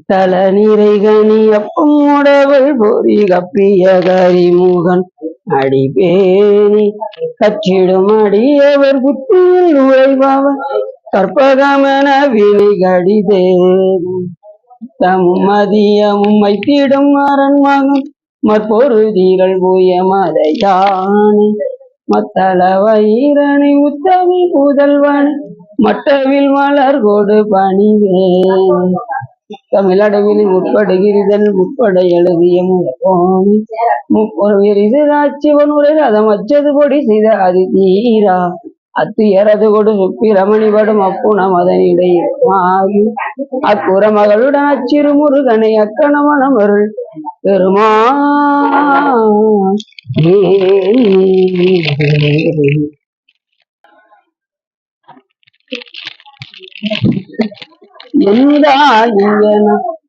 தல நீரைகனி அப்பமுடவள் பொறி கப்பிய கரிமுகன் அடிபேணி கற்றிடும் அடியவர் புத்தியில் உழைபவர் கற்பகமன வினை கடிதேவும் தமும் மதியமும் வைத்திடும் அரண் மகன் மற்பொருதிகள் புய மதையானே மத்தள வயிறனை உத்தமி புதல்வன் மட்டவில் மலர் கொடு பணிவேன் தமிழடவில் முற்படுகிறிதன் முற்பட எழுதிய முப்பொருவிரிதாட்சிவன் உரை ரதம் அச்சது பொடி செய்த அதி தீரா அத்துயரது கொடு சுப்பிரமணிபடும் அப்புணம் அதனிடையாகி அக்குற மகளுடன் அச்சிறு முருகனை அக்கணமணமருள் பெருமா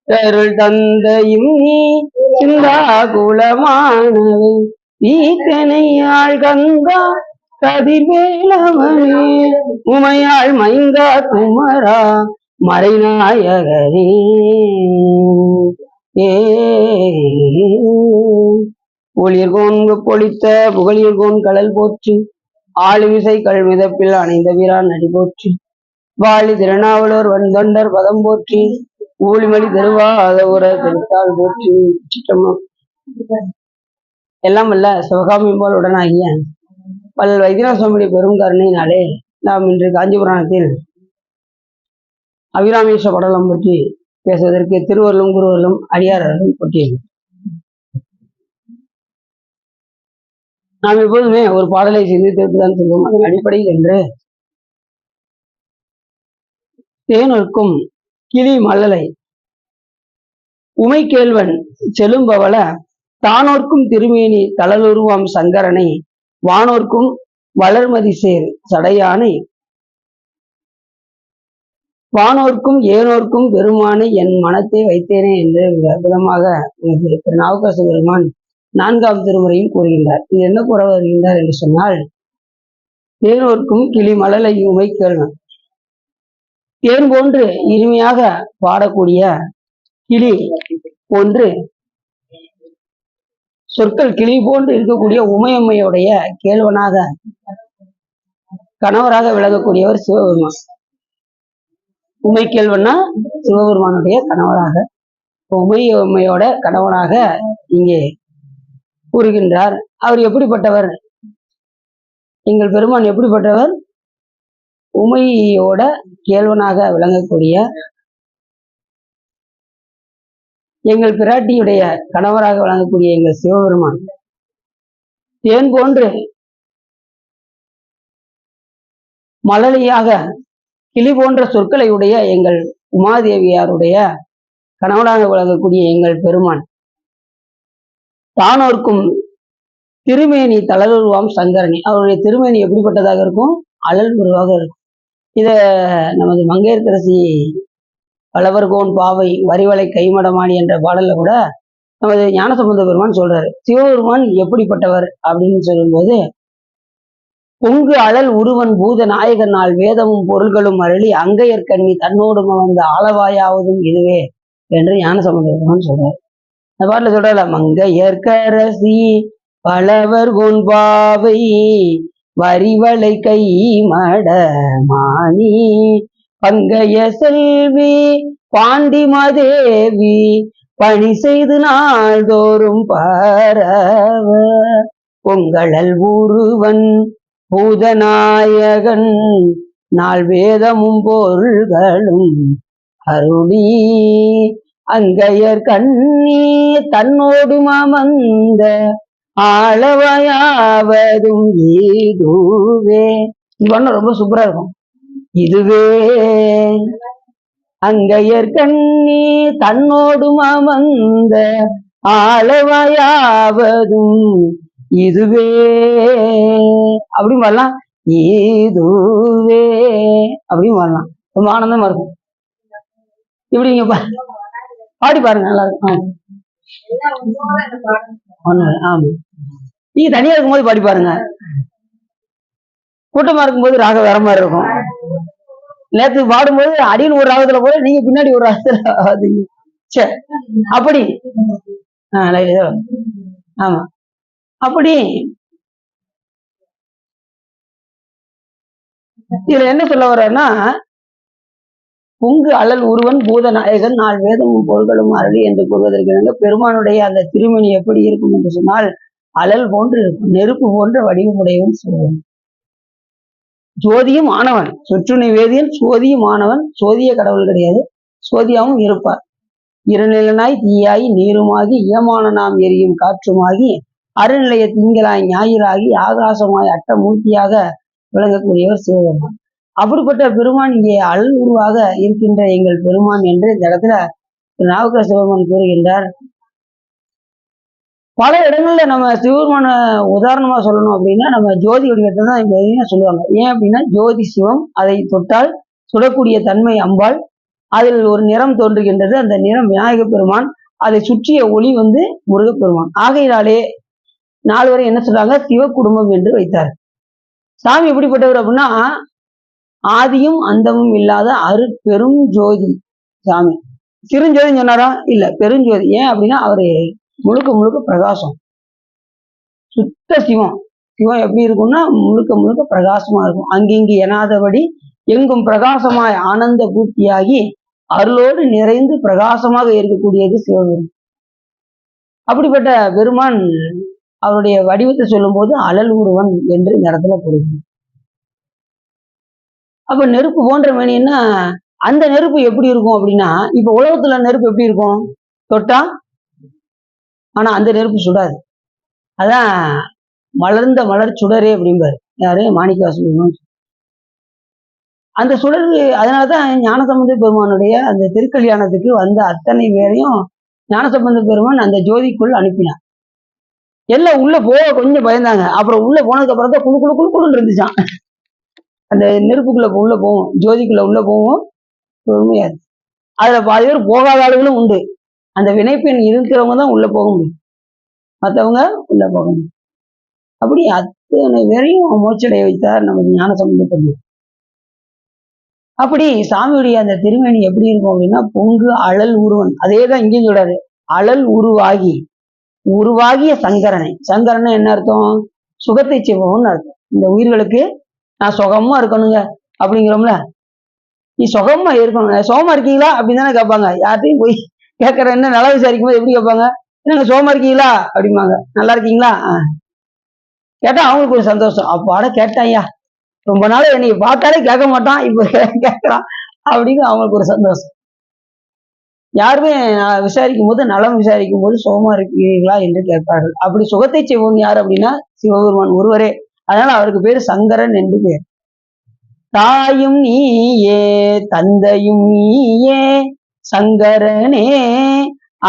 எந்தாருள் தந்தையும் நீ சிந்தா குலமானவை ஈத்தனையாள் கங்கா கதிர்வேலவனே உமையாள் மைந்தா குமரா மறைநாயகரே ஒளிர்கோன்கு பொழித்த புகழியர்கோன் கடல் போற்றி ஆளுவிசை கல்மிதப்பில் அணைந்த வீரான் நடி போற்றி வாழி திருநாவலூர் வந்தொண்டர் பதம் போற்றி ஊழிமொழி திருவாத உர திருத்தாள் போற்றி எல்லாம் வல்ல சிவகாமியம்பால் உடனாகிய பல் வைத்தியநாத சுவாமியுடைய பெரும் கருணையினாலே நாம் இன்று காஞ்சிபுராணத்தில் அபிராமேஸ்வர படலம் பற்றி பேசுவதற்கு திருவருளும் குருவருளும் அடியாரர்களும் போட்டியது. நாம் எப்போதுமே ஒரு பாடலை சிந்தித்துதான் சொல்வோம். அதன் அடிப்படையில் என்று தேனொருக்கும் கிளி மல்லலை உமைக்கேள்வன் செலும்பவள தானோர்க்கும் திருமேனி தளலுருவாம் சங்கரனை வானோர்க்கும் வளர்மதி சேர் சடையானை வானோர்க்கும் ஏனோர்க்கும் பெருமானை என் மனத்தை வைத்தேனே என்று அற்புதமாக நாவுக்கரசு பெருமான் 4ஆம் திருமுறையில் கூறுகின்றார். இது என்ன கூற வருகின்றார் என்று சொன்னால், தேனோர்க்கும் கிளி மலலை உமைக்கேள்வன் தேன் போன்று இனிமையாக பாடக்கூடிய கிளி போன்று சொற்கள் கிளி போன்று இருக்கக்கூடிய உமையம்மையுடைய கேள்வனாக கணவராக விளங்கக்கூடியவர் சிவபெருமான். உமைக்கேள்வன்னா சிவபெருமானுடைய கணவராக, உமையம்மையோட கணவனாக இங்கே கூறுகின்றார். அவர் எப்படிப்பட்டவர்? எங்கள் பெருமான் எப்படிப்பட்டவர்? உமையோட கேள்வனாக விளங்கக்கூடிய எங்கள் பிராட்டியுடைய கணவராக விளங்கக்கூடிய எங்கள் சிவபெருமான் தேன் போன்று மலலியாக கிளி போன்ற சொற்களை உடைய எங்கள் உமாதேவியாருடைய கணவனாக விளங்கக்கூடிய எங்கள் பெருமான் தானோர்க்கும் திருமேனி தளருவாம் சங்கரணி. அவருடைய திருமேனி எப்படிப்பட்டதாக இருக்கும்? அழல் உருவாக இருக்கும். இத நமது மங்கையர்க்கரசி பலவர்கோன் பாவை வரிவலை கைமடமாடி என்ற பாடல்ல கூட நமது ஞானசம்பந்த பெருமான் சொல்றாரு, சிவபெருமான் எப்படிப்பட்டவர் அப்படின்னு சொல்லும்போது, பொங்கு அழல் உருவன் பூத நாயகன் நாள் வேதமும் பொருள்களும் அருளி அங்கையற்கண்ணி தன்னோடு வந்த ஆளவாயாவதும் இதுவே என்று ஞானசம்பந்த பெருமான் சொல்றாரு. அந்த பாட்டுல சொல்றல, மங்கையர்க்கரசி பலவர்கோன் பாவை வரிவளை கை மடமானி பங்கைய செல்வி பாண்டிமதேவி பணி செய்து நாள்தோறும் பரவ பொங்கழல் உருவன் பூதநாயகன் நாள் வேதமும் பொருள்களும் அருளி அங்கையர் கண்ணி தன்னோடு அமர்ந்த ஆளவையாவதும் இதுவே. இது பண்ண ரொம்ப சூப்பரா இருக்கும். இதுவே அங்கையர் கண்ணி தன்னோடு அமர்ந்த ஆளவையாவதும் இதுவே அப்படின்னு வரலாம். இதுவே அப்படின்னு வரலாம். ரொம்ப ஆனந்தமா இருக்கும். இப்படி நீங்க பாடி பாருங்க, நல்லா இருக்கும். ஆமா, நீங்க தனியா இருக்கும்போது பாடி பாருங்க. கூட்டமா இருக்கும்போது ராக வேற மாதிரி இருக்கும். நேற்று பாடும்போது அடியில் ஒரு ராகத்துல போல நீங்க பின்னாடி ஒரு ராகத்துல ஆடுறீங்க. சரி அப்படி ஆமா அப்படி இதுல என்ன சொல்ல வர்றேன்னா, பொங்கு அழல் உருவன் பூதநாயகன் நாள் வேதமும் பொருள்களும் அருளி என்று கூறுவதற்கு பெருமானுடைய அந்த திருமணி எப்படி இருக்கும் என்று சொன்னால் அழல் போன்று இருக்கும், நெருப்பு போன்ற வடிவமுடையவன் சொல்லுவான். ஜோதியும் ஆனவன், சொற்றுணை வேதியன் சோதியும் ஆனவன், சோதிய கடவுள் கிடையாது, சோதியாவும் இருப்பார். இருநிலனாய் தீயாய் நீருமாகி இயமான நாம் எரியும் காற்றுமாகி அருநிலைய திங்களாய் ஞாயிறாகி ஆகாசமாய் அட்டமூர்த்தியாக விளங்கக்கூடியவர் சிவபெருமான். அப்படிப்பட்ட பெருமான் இங்கே அழல் உருவாக இருக்கின்ற எங்கள் பெருமான் என்று இந்த இடத்துல நாவுக்கர சிவபெருமான் கூறுகின்றார். பல இடங்கள்ல நம்ம சிவபெருமான உதாரணமா சொல்லணும் அப்படின்னா நம்ம ஜோதி வடிவத்தை தான் இப்ப சொல்லுவாங்க. ஏன் அப்படின்னா ஜோதி சிவம், அதை தொட்டால் சுடக்கூடிய தன்மை அம்பாள், அதில் ஒரு நிறம் தோன்றுகின்றது, அந்த நிறம் விநாயக பெருமான், அதை சுற்றிய ஒளி முருகப்பெருமான். ஆகையினாலே நாலு வரை என்ன சொல்றாங்க, சிவ குடும்பம் என்று வைத்தார். சாமி எப்படிப்பட்டவர் அப்படின்னா ஆதியும் அந்தமும் இல்லாத பெரும் ஜோதி சாமி. சிறுஞ்சோதின்னு சொன்னாரா? இல்ல, பெருஞ்சோதி. ஏன் அப்படின்னா அவரு முழுக்க முழுக்க பிரகாசம், சுத்த சிவம். சிவம் எப்படி இருக்கும்னா முழுக்க முழுக்க பிரகாசமா இருக்கும். அங்கிங்கு எனாதபடி எங்கும் பிரகாசமாய் ஆனந்த பூர்த்தியாகி அருளோடு நிறைந்து பிரகாசமாக இருக்கக்கூடியது சிவபெருமான். அப்படிப்பட்ட பெருமான் அவருடைய வடிவத்தை சொல்லும் போது அழல் உருவன் என்று இந்த இடத்துல பொருள். அப்ப நெருப்பு போன்ற மேனின்னா அந்த நெருப்பு எப்படி இருக்கும் அப்படின்னா, இப்ப உலகத்துல நெருப்பு எப்படி இருக்கும், தொட்டா ஆனா அந்த நெருப்பு சுடாது. அதான் மலர்ந்த மலர் சுடரே அப்படிம்பாரு யாரு, மாணிக்கவாசகர். அந்த சுடர், அதனாலதான் ஞானசம்பந்த பெருமானுடைய அந்த திருக்கல்யாணத்துக்கு வந்த அத்தனை பேரையும் ஞானசம்பந்த பெருமான் அந்த ஜோதிக்குள் அனுப்பினார். எல்லாம் உள்ள போக கொஞ்சம் பயந்தாங்க. அப்புறம் உள்ள போனதுக்கு அப்புறம் தான் குழு குழு குழு குழுன்னு இருந்துச்சான். அந்த நெருப்புக்குள்ள உள்ள போவோம், ஜோதிக்குள்ள உள்ள போவோம், பொறுமையா இருக்கு. அதுல பாதி பேர் போகாத ஆளுகளும் உண்டு. அந்த வினைப்பெண் இருக்கிறவங்க தான் உள்ள போக முடியும், மற்றவங்க உள்ள போக முடியும். அப்படி அத்தனை பேரையும் மோட்சடைய வைத்தார் நமக்கு ஞானசம்பந்த பெருமான். அப்படி சாமியுடைய அந்த திருமேனி எப்படி இருக்கும் அப்படின்னா பொங்கு அழல் உருவன். அதே தான் இங்கேயும் சொல்றாரு, அழல் உருவாகிய சங்கரனை. சங்கரனை என்ன அர்த்தம், சுகத்தை செய்வோம்னு அர்த்தம். இந்த உயிர்களுக்கு நான் சுகமா இருக்கணுங்க அப்படிங்கிறோம்ல, நீ சுகமா இருக்கணும், சுகமா இருக்கீங்களா அப்படின்னு தானே கேட்பாங்க. யார்ட்டையும் போய் கேட்கற என்ன நல்லா விசாரிக்கும் போது எப்படி கேட்பாங்க, என்னங்க சுகமா இருக்கீங்களா அப்படிம்பாங்க. நல்லா இருக்கீங்களா கேட்டா அவங்களுக்கு ஒரு சந்தோஷம், அப்பாட கேட்டாயா, ரொம்ப நாள் என்னை பார்த்தாலே கேட்க மாட்டான், இப்ப கேட்கறான் அப்படின்னு அவங்களுக்கு ஒரு சந்தோஷம். யாருமே விசாரிக்கும் போது, நலம் விசாரிக்கும் போது சுகமா இருக்கிறீர்களா என்று கேட்பார்கள். அப்படி சுகத்தை செய்வோம் யார் அப்படின்னா சிவபெருமான் ஒருவரே. அதனால அவருக்கு பேரு சங்கரன் என்று பேர். தாயும் நீயே தந்தையும் நீயே சங்கரனே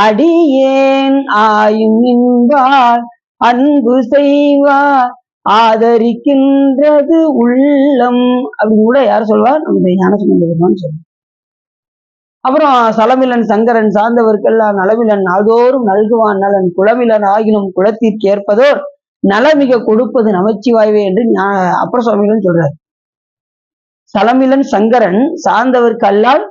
அடியேன் ஆயும் என்பார் அன்பு செய்வார் ஆதரிக்கின்றது உள்ளம் அப்படின்னு கூட யார் சொல்வார், நம்முடைய ஞானசம்பந்த பெருமான் சொல்வார். அப்புறம் சலமிலன் சங்கரன் சார்ந்தவர்க்கெல்லாம் நலமிலன் நாள்தோறும் நல்குவான் நலன் குளமிலன் ஆகினும் குளத்திற்கு ஏற்பதோர் நலமிக கொடுப்பது நமச்சிவாய்வே என்று அப்பர் சுவாமிகளும் சொல்றாரு. சலமிலன் சங்கரன் சார்ந்தவருக்கு அல்லால்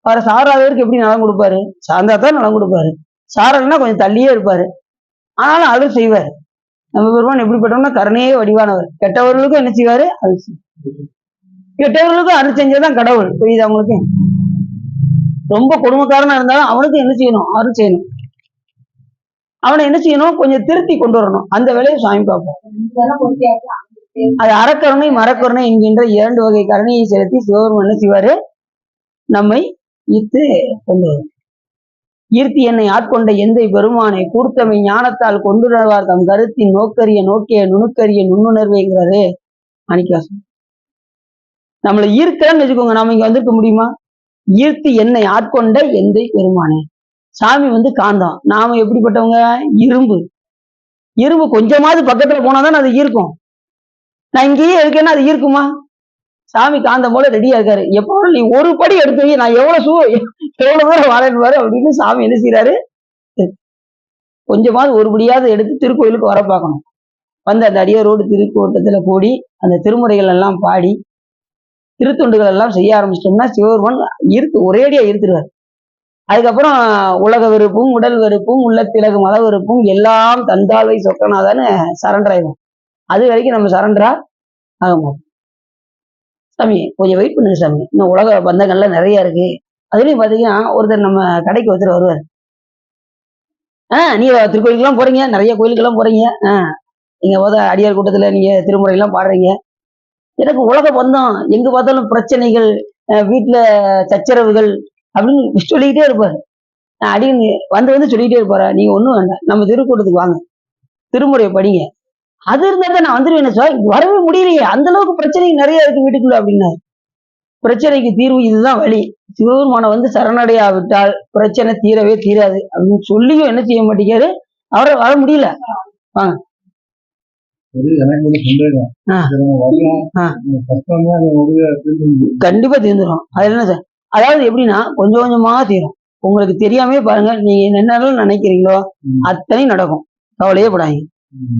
அவரை சாராதவருக்கு எப்படி நலம் கொடுப்பாரு, சார்ந்தா தான் நலம் கொடுப்பாரு, சாரல்னா கொஞ்சம் தள்ளியே இருப்பாரு, ஆனாலும் அருள் செய்வார். நம்ம பெருமான் எப்படிப்பட்டோம்னா கருணையே வடிவானவர். கெட்டவர்களுக்கும் என்ன செய்வாரு, அருள் செய்வார். கெட்டவர்களுக்கும் அருள் செஞ்சதான் கடவுள். புரியுது அவங்களுக்கு? ரொம்ப கொடுமைக்காரனா இருந்தாலும் அவனுக்கு என்ன செய்யணும், அருள் செய்யணும். அவனை என்ன செய்யணும், கொஞ்சம் திருத்தி கொண்டு வரணும். அந்த வேலையை சுவாமி பார்ப்போம். அது அறக்கருணை மரக்கருணை என்கின்ற இரண்டு வகை கருணையை செலுத்தி சிவபெருமான் என்ன செய்வாரு, நம்மை ஈர்த்து கொண்டு வரும். ஈர்த்தி என்னை ஆட்கொண்ட எந்தை பெருமானை கூர்த்தமை ஞானத்தால் கொண்டுணர்வார் தம் கருத்தின் நோக்கரிய நோக்கிய நுணுக்கரிய நுண்ணுணர்வுங்கிறாரு மாணிக்கவாசகர். நம்மளை ஈர்க்கிறன்னு வச்சுக்கோங்க, நாம இங்க வந்திருக்க முடியுமா? ஈர்த்தி என்னை ஆட்கொண்ட எந்தை பெருமானே. சாமி காந்தம், நாம எப்படிப்பட்டவங்க, இரும்பு. இரும்பு கொஞ்சமாவது பக்கத்துல போனாதான் அது ஈர்க்கும். நான் இங்கேயே இருக்கேன்னா அது ஈர்க்குமா? சாமி காந்தம் போல ரெடியா இருக்காரு. எப்போ நீ ஒரு படி எடுத்து வை, நான் எவ்வளவு தூரம் வரேன்னு அப்படின்னு சாமி என்ன செய்யறாரு, கொஞ்சமாவது ஒரு படியாவது எடுத்து திருக்கோயிலுக்கு வர பார்க்கணும். வந்து அந்த அடியாரோடு திருக்கூட்டத்துல கூடி அந்த திருமுறைகள் எல்லாம் பாடி திருத்தொண்டுகள் எல்லாம் செய்ய ஆரம்பிச்சிட்டோம்னா சிவபெருமான் ஒரேடியா ஈர்த்துருவார். அதுக்கப்புறம் உலக வெறுப்பும் உடல் வெறுப்பும் உள்ளத்திலகு மத வெறுப்பும் எல்லாம் தந்தாழ்வை சொக்கனாதான்னு சரண்டர் ஆயிடும். அது வரைக்கும் நம்ம சரண்டரா ஆக மாட்டோம். சாமி கொஞ்சம் வெயிட் பண்ணுங்க சாமி, இன்னும் உலக பந்தங்கள்லாம் நிறைய இருக்கு. அதுலயும் பாத்தீங்கன்னா ஒருத்தர் நம்ம கடைக்கு ஒருத்தர் வருவார். நீங்க திருக்கோயிலுக்கெல்லாம் போறீங்க, நிறைய கோயிலுக்கெல்லாம் போறீங்க, நீங்க அடியார் கூட்டத்துல நீங்க திருமுறை எல்லாம் பாடுறீங்க. எனக்கு உலக பந்தம் எங்க பார்த்தாலும் பிரச்சனைகள், வீட்டுல சச்சரவுகள் அப்படின்னு சொல்லிக்கிட்டே இருப்பாரு. அடின்னு வந்து வந்து சொல்லிக்கிட்டே இருப்பாரா? நீங்க ஒண்ணும் வேண்டாம், நம்ம திருக்கூட்டத்துக்கு வாங்க, திருமுறையை படிங்க. அது இருந்தா தான் நான் வந்துருவேன் சார். வரவே முடியலையே, அந்த அளவுக்கு பிரச்சனை நிறைய இருக்கு வீட்டுக்குள்ள அப்படின்னா. பிரச்சனைக்கு தீர்வு இதுதான் வழி. சிவபெருமானை வந்து சரணடையாவிட்டால் பிரச்சனை தீரவே தீராது அப்படின்னு சொல்லியும் என்ன செய்ய மாட்டேங்காரு, அவரை வர முடியல. வாங்க. கண்டிப்பா தீர்ந்துடும். அது என்ன சார், அதாவது எப்படின்னா கொஞ்சம் கொஞ்சமா தீரும். உங்களுக்கு தெரியாமே பாருங்க, நீங்க என்னென்ன நினைக்கிறீங்களோ அத்தனையும் நடக்கும். கவலையே படாங்க.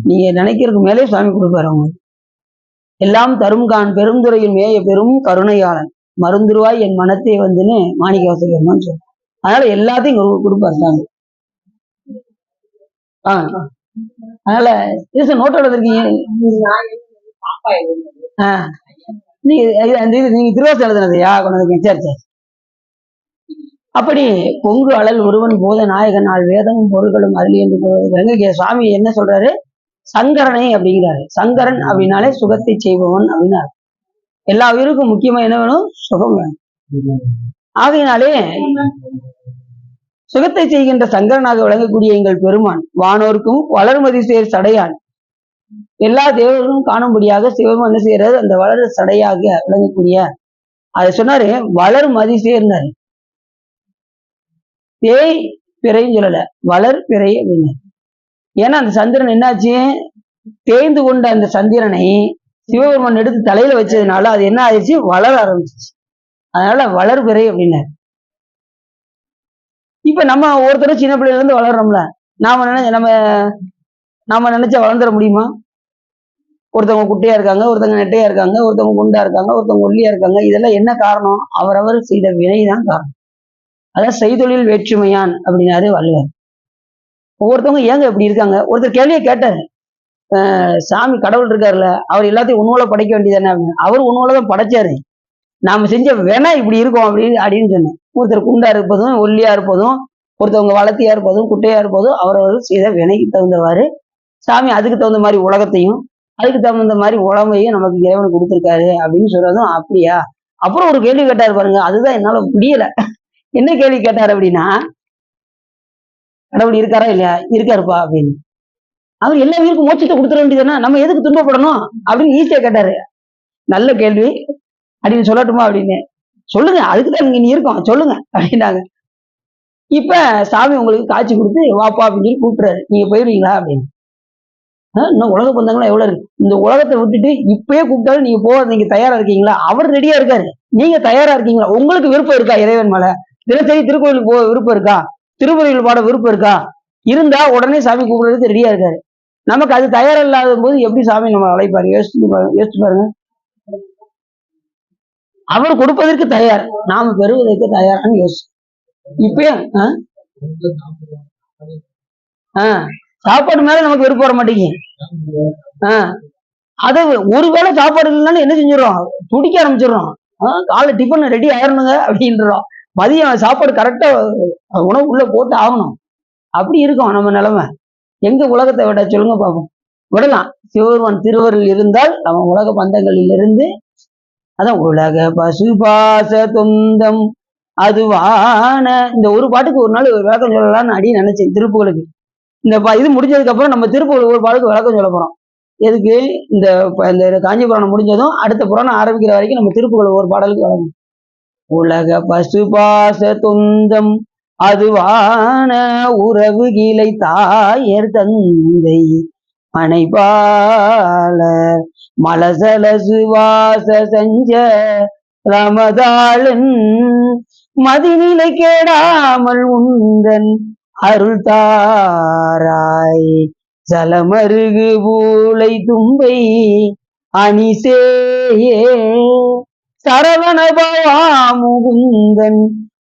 நீங்க நினைக்கிறதுக்கு மேலே சாமி கொடுப்பாரு உங்களுக்கு. எல்லாம் தரும் கான் பெருந்துறையில் மேய பெரும் கருணையாளன் மருந்துருவாய் என் மனத்தை வந்துன்னு மாணிக்கவாசகர்மான்னு சொல்லுவோம். அதனால எல்லாத்தையும் கொடுப்பாரு சாமி. அதனால நோட்டோட இருக்கீங்க. நீங்க திருவாசம் எழுதுனதையா கொண்டு சரி. அப்படி பொங்கு அழல் ஒருவன் போத நாயகன் ஆள் வேதமும் பொருள்களும் அருளி என்று கங்கை சுவாமி என்ன சொல்றாரு, சங்கரனை அப்படிங்கிறாரு. சங்கரன் அப்படின்னாலே சுகத்தை செய்பவன் அப்படின்னாரு. எல்லா உயிருக்கும் முக்கியமா என்ன வேணும், சுகம் வேணும். ஆகையினாலே சுகத்தை செய்கின்ற சங்கரனாக விளங்கக்கூடிய எங்கள் பெருமான் வானோருக்கும் வளர்மதி சேர் சடையான் எல்லா தேவர்களும் காணும்படியாக சிவபெருமான் என்ன செய்யறது, அந்த வளர் சடையாக விளங்கக்கூடிய அதை சொன்னாரு, வளர் மதி சேர்ந்தாரு. தேய் பிறைன்னு சொல்லல, வளர் பிறை அப்படின்னு. ஏன்னா அந்த சந்திரன் என்னாச்சு, தேய்ந்து கொண்ட அந்த சந்திரனை சிவபெருமான் எடுத்து தலையில வச்சதுனால அது என்ன ஆயிடுச்சு, வளர ஆரம்பிச்சிச்சு. அதனால வளர் பிறை அப்படின்னு. இப்ப நம்ம ஒருத்தரும் சின்ன பிள்ளைல இருந்து வளர்றோம்ல, நாம நினைச்சா வளர்ந்துட முடியுமா? ஒருத்தவங்க குட்டையா இருக்காங்க, ஒருத்தவங்க நெட்டையா இருக்காங்க, ஒருத்தவங்க குண்டா இருக்காங்க, ஒருத்தவங்க ஒல்லியா இருக்காங்க. இதெல்லாம் என்ன காரணம், அவரவர் செய்த வினைதான் காரணம். அதான் செய்தொழில் வேற்றுமையான் அப்படின்னாரு வள்ளுவர். ஒவ்வொருத்தவங்க ஏங்க இப்படி இருக்காங்க. ஒருத்தர் கேள்வியை கேட்டாரு, சாமி கடவுள் இருக்காருல்ல, அவர் எல்லாத்தையும் உணவுல படைக்க வேண்டியதானே அப்படின்னு. அவர் உணவுலதான் படைச்சாரு, நாம செஞ்ச வேணா இப்படி இருக்கும் அப்படின்னு சொன்னேன். ஒருத்தர் குண்டா இருப்பதும் ஒல்லியா இருப்பதும், ஒருத்தவங்க வளர்த்தியா இருப்பதும் குட்டையா இருப்பதும் அவரவர் செய்த வினைக்கு தகுந்தவாறு சாமி அதுக்கு தகுந்த மாதிரி உலகத்தையும் அதுக்கு தகுந்த மாதிரி உடம்பையும் நமக்கு இறைவன் கொடுத்துருக்காரு அப்படின்னு சொல்றதும் அப்படியா. அப்புறம் ஒரு கேள்வி கேட்டாரு பாருங்க, அதுதான் என்னால முடியல. என்ன கேள்வி கேட்டாரு அப்படின்னா, கடவுள் இருக்காரா இல்லையா, இருக்காருப்பா அப்படின்னு. அவர் எல்லா உயிருக்கும் மோட்சத்தை கொடுத்துட வேண்டியதுன்னா நம்ம எதுக்கு துன்பப்படணும் அப்படின்னு ஈஸியா கேட்டாரு. நல்ல கேள்வி அப்படின்னு சொல்லட்டுமா அப்படின்னு. சொல்லுங்க, அதுக்குதான் நீங்க இருக்கோம், சொல்லுங்க அப்படின்னாங்க. இப்ப சாமி உங்களுக்கு காட்சி கொடுத்து வாப்பா அப்படின்னு சொல்லி கூப்பிடுறாரு, நீங்க போயிருவீங்களா அப்படின்னு. இன்னும் உலக பந்தங்களும் எவ்வளவு இருக்கு, இந்த உலகத்தை விட்டுட்டு இப்பயே கூப்பிட்டாலும் நீங்க போக நீங்க தயாரா இருக்கீங்களா? அவர் ரெடியா இருக்காரு, நீங்க தயாரா இருக்கீங்களா? உங்களுக்கு விருப்பம் இருக்கா இறைவன் மேல? தினசரி திருக்கோயிலுக்கு போக விருப்பம் இருக்கா? திருமுறையில் பாட விருப்பம் இருக்கா? இருந்தா உடனே சாமி கூப்பிடுறதுக்கு ரெடியா இருக்காரு. நமக்கு அது தயாரா இல்லாத போது எப்படி சாமி நம்ம அழைப்பாரு? யோசிச்சு பாருங்க. அவர் கொடுப்பதற்கு தயார், நாம பெறுவதற்கு தயாரான்னு யோசிச்சு. இப்பயே சாப்பாடு மேல நமக்கு விருப்பம் வர மாட்டேங்குது. அது ஒருவேளை சாப்பாடு இல்லைன்னு என்ன செஞ்சிடறோம், துடிக்க ஆரம்பிச்சிடறோம். காலை டிஃபன் ரெடி ஆயிரணுங்க அப்படின்றோம். மதியம் சாப்பாடு கரெக்டா உணவு உள்ள போட்டு ஆகணும். அப்படி இருக்கும் நம்ம நிலைமை. எங்க உலகத்தை விட சொல்லுங்க பார்ப்போம். விடலாம், சிவபெருமான் திருவருள் இருந்தால் நம்ம உலக பந்தங்களில் இருந்து, அதான் உலக பசுபாச தொந்தம் அதுவான இந்த ஒரு பாட்டுக்கு ஒரு நாள் விளக்கம் சொல்லலாம்னு அடி நினைச்சேன். திருப்புகளுக்கு இந்த இது முடிஞ்சதுக்கு அப்புறம் நம்ம திருப்புகள் ஒரு பாட்டுக்கு விளக்கம் சொல்ல போறோம். எதுக்கு, இந்த காஞ்சி புராணம் முடிஞ்சதும் அடுத்த புராணம் ஆரம்பிக்கிற வரைக்கும் நம்ம திருப்புகள் ஒரு பாடலுக்கு வழங்கும். உலக பசுபாச தொந்தம் அதுவான உறவு கீழை தாயர் தந்தை மனைபால மலசல சுவாச செஞ்ச ரமதாளன் மதிநிலை கேடாமல் உந்தன் அருள் தாராய் ஜலமருகு பூளை தும்பை அணிசேயே சரவணபவா முகுந்தன்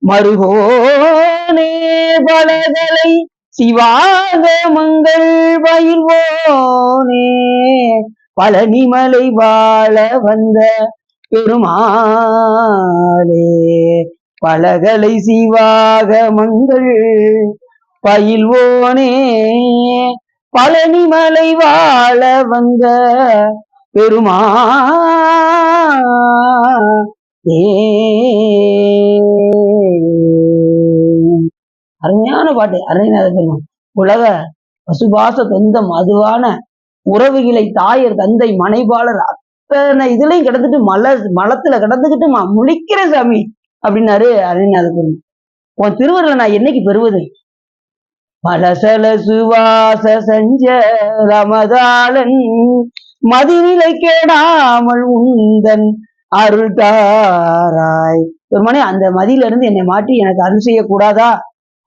மருகோனே பலகலை சிவாக மங்கள் பயிர்வோனே பழனிமலை வாழ வந்த பெருமாளே பலகலை சிவாக மங்கள் பயில்வோனே பழனிமலை வாழ வந்த பெருமாளே. அருமையான பாட்டு அருணைநாத பெருமான். உலக பசுபாச தொந்தம் அதுவான உறவுகளை தாயர் தந்தை மனைபாளர் அத்தனை இதுலயும் கிடந்துட்டு மலத்துல கிடந்துக்கிட்டு முழிக்கிற சாமி அப்படின்னாரு அருணைநாத பெருமான். உன் திருவருளை நான் என்னைக்கு பெறுவது? மலசல சுவாச சஞ்ச ரமதாளன் மதிநிலை கேடாமல் உந்தன் அருள் தாராய். பெருமானே, அந்த மதியில இருந்து என்னை மாற்றி எனக்கு அருள் செய்யக்கூடாதா?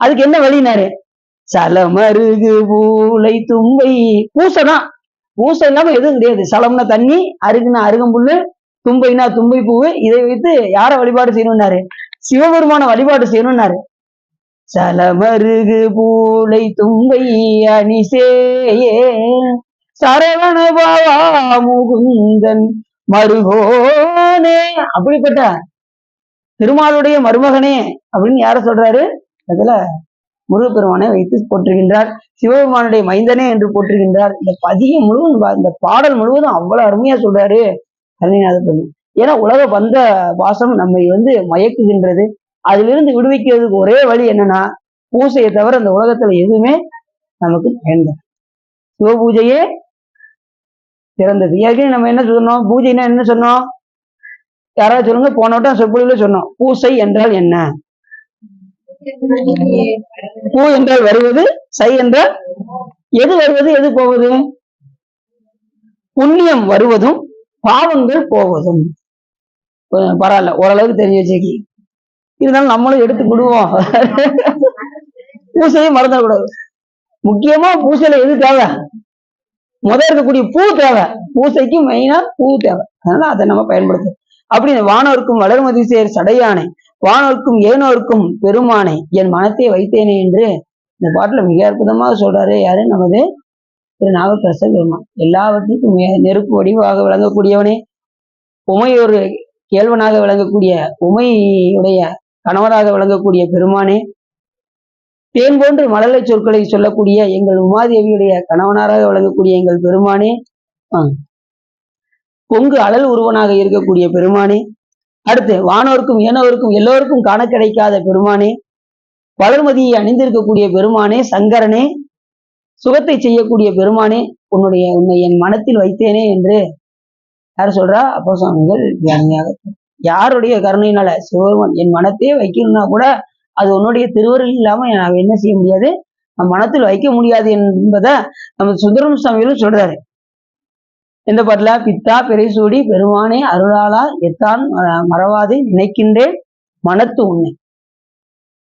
அதுக்கு என்ன வழினாரு? சலமருகு பூலை தும்பை. பூசைதான், பூசை இல்லாம எதுவும் கிடையாது. சலம்னா தண்ணி, அருகுனா அருகம்புல்லு, தும்பைனா தும்பை பூவு. இதை வைத்து யார வழிபாடு செய்யணும்னாரு? சிவபெருமான வழிபாடு செய்யணும்னாரு. சலமருகு பூலை தும்பை அணிசேயே சரவணபவா முகுந்தன் மருகோனே. அப்படிப்பட்ட திருமாலுடைய மருமகனே அப்படின்னு யார சொல்றாரு? அதுல முருகப்பெருமானை வைத்து போற்றுகின்றார். சிவபெருமானுடைய மைந்தனே என்று போற்றுகின்றார். இந்த பதியம் முழுவதும், இந்த பாடல் முழுவதும் அவ்வளவு அருமையா சொல்றாரு அருணைநாத பெருமான். ஏன்னா உலக பந்த வாசம் நம்மை மயக்குகின்றது. அதிலிருந்து விடுவிக்கிறதுக்கு ஒரே வழி என்னன்னா, பூசையை தவிர அந்த உலகத்துல எதுவுமே நமக்கு வேண்டாம். சிவ பூஜையே சிறந்தது. ஏற்கனவே நம்ம என்ன சொன்னோம்? பூஜைன்னா என்ன சொன்னோம்? யாராவது சொல்லுங்க. போன வட்டம் சொற்பொழிவுல சொன்னோம். பூசை என்றால் என்ன? பூ என்றால் வருவது, சை என்றால் எது வருவது எது போவது? புண்ணியம் வருவதும் பாவங்கள் போவதும். பரவாயில்ல, ஓரளவுக்கு தெரிய வச்சு இருந்தாலும் நம்மளும் எடுத்து விடுவோம். பூசையும் மறந்துடக்கூடாது. முக்கியமா பூசையில எது தேவை? முதல் இருக்கக்கூடிய பூ தேவை. பூசைக்கு மெயினா பூ தேவை. அதனால அதை நம்ம பயன்படுத்தும். அப்படி வானோருக்கும் வளர்மதி சேர் சடையானை வானோருக்கும் ஏனோருக்கும் பெருமானை என் மனத்தை வைத்தேனே என்று இந்த பாட்டுல மிக அற்புதமாக சொல்றாரு. யாரு? நமது திரு நாவுக்கரசர் பெருமான். எல்லாவற்றுக்கும் நெருப்பு வடிவாக விளங்கக்கூடியவனே, உமையொரு கேள்வனாக விளங்கக்கூடிய, உமையுடைய கணவராக விளங்கக்கூடிய பெருமானே, தேன் போன்று மழலை சொற்களை சொல்லக்கூடிய எங்கள் உமாதேவியுடைய கணவனாராக விளங்கக்கூடிய எங்கள் பெருமானே, பொங்கு அழல் உருவனாக இருக்கக்கூடிய பெருமானே, அடுத்து வானோருக்கும் ஏனோருக்கும் எல்லோருக்கும் காண கிடைக்காத பெருமானே, வளர்மதியை அணிந்திருக்கக்கூடிய பெருமானே, சங்கரனே, சுகத்தை செய்யக்கூடிய பெருமானே, உன்னை என் மனத்தில் வைத்தேனே என்று யார் சொல்றா? அப்போ சுவாமிகள் தியானியாக. யாருடைய கருணையினால? சிவபெருமான். என் மனத்தையே வைக்கணும்னா கூட அது உன்னுடைய திருவருள் இல்லாம நான் என்ன செய்ய முடியாது, நம் மனத்தில் வைக்க முடியாது என்பதை நம்ம சுந்தரம் சுவாமிகளும் சொல்றாரு. எந்த பாட்டுல? பித்தா பிறைசூடி பெருமானே அருளாளா எத்தான் மறவாது நினைக்கின்றேன் மனத்து உன்னை.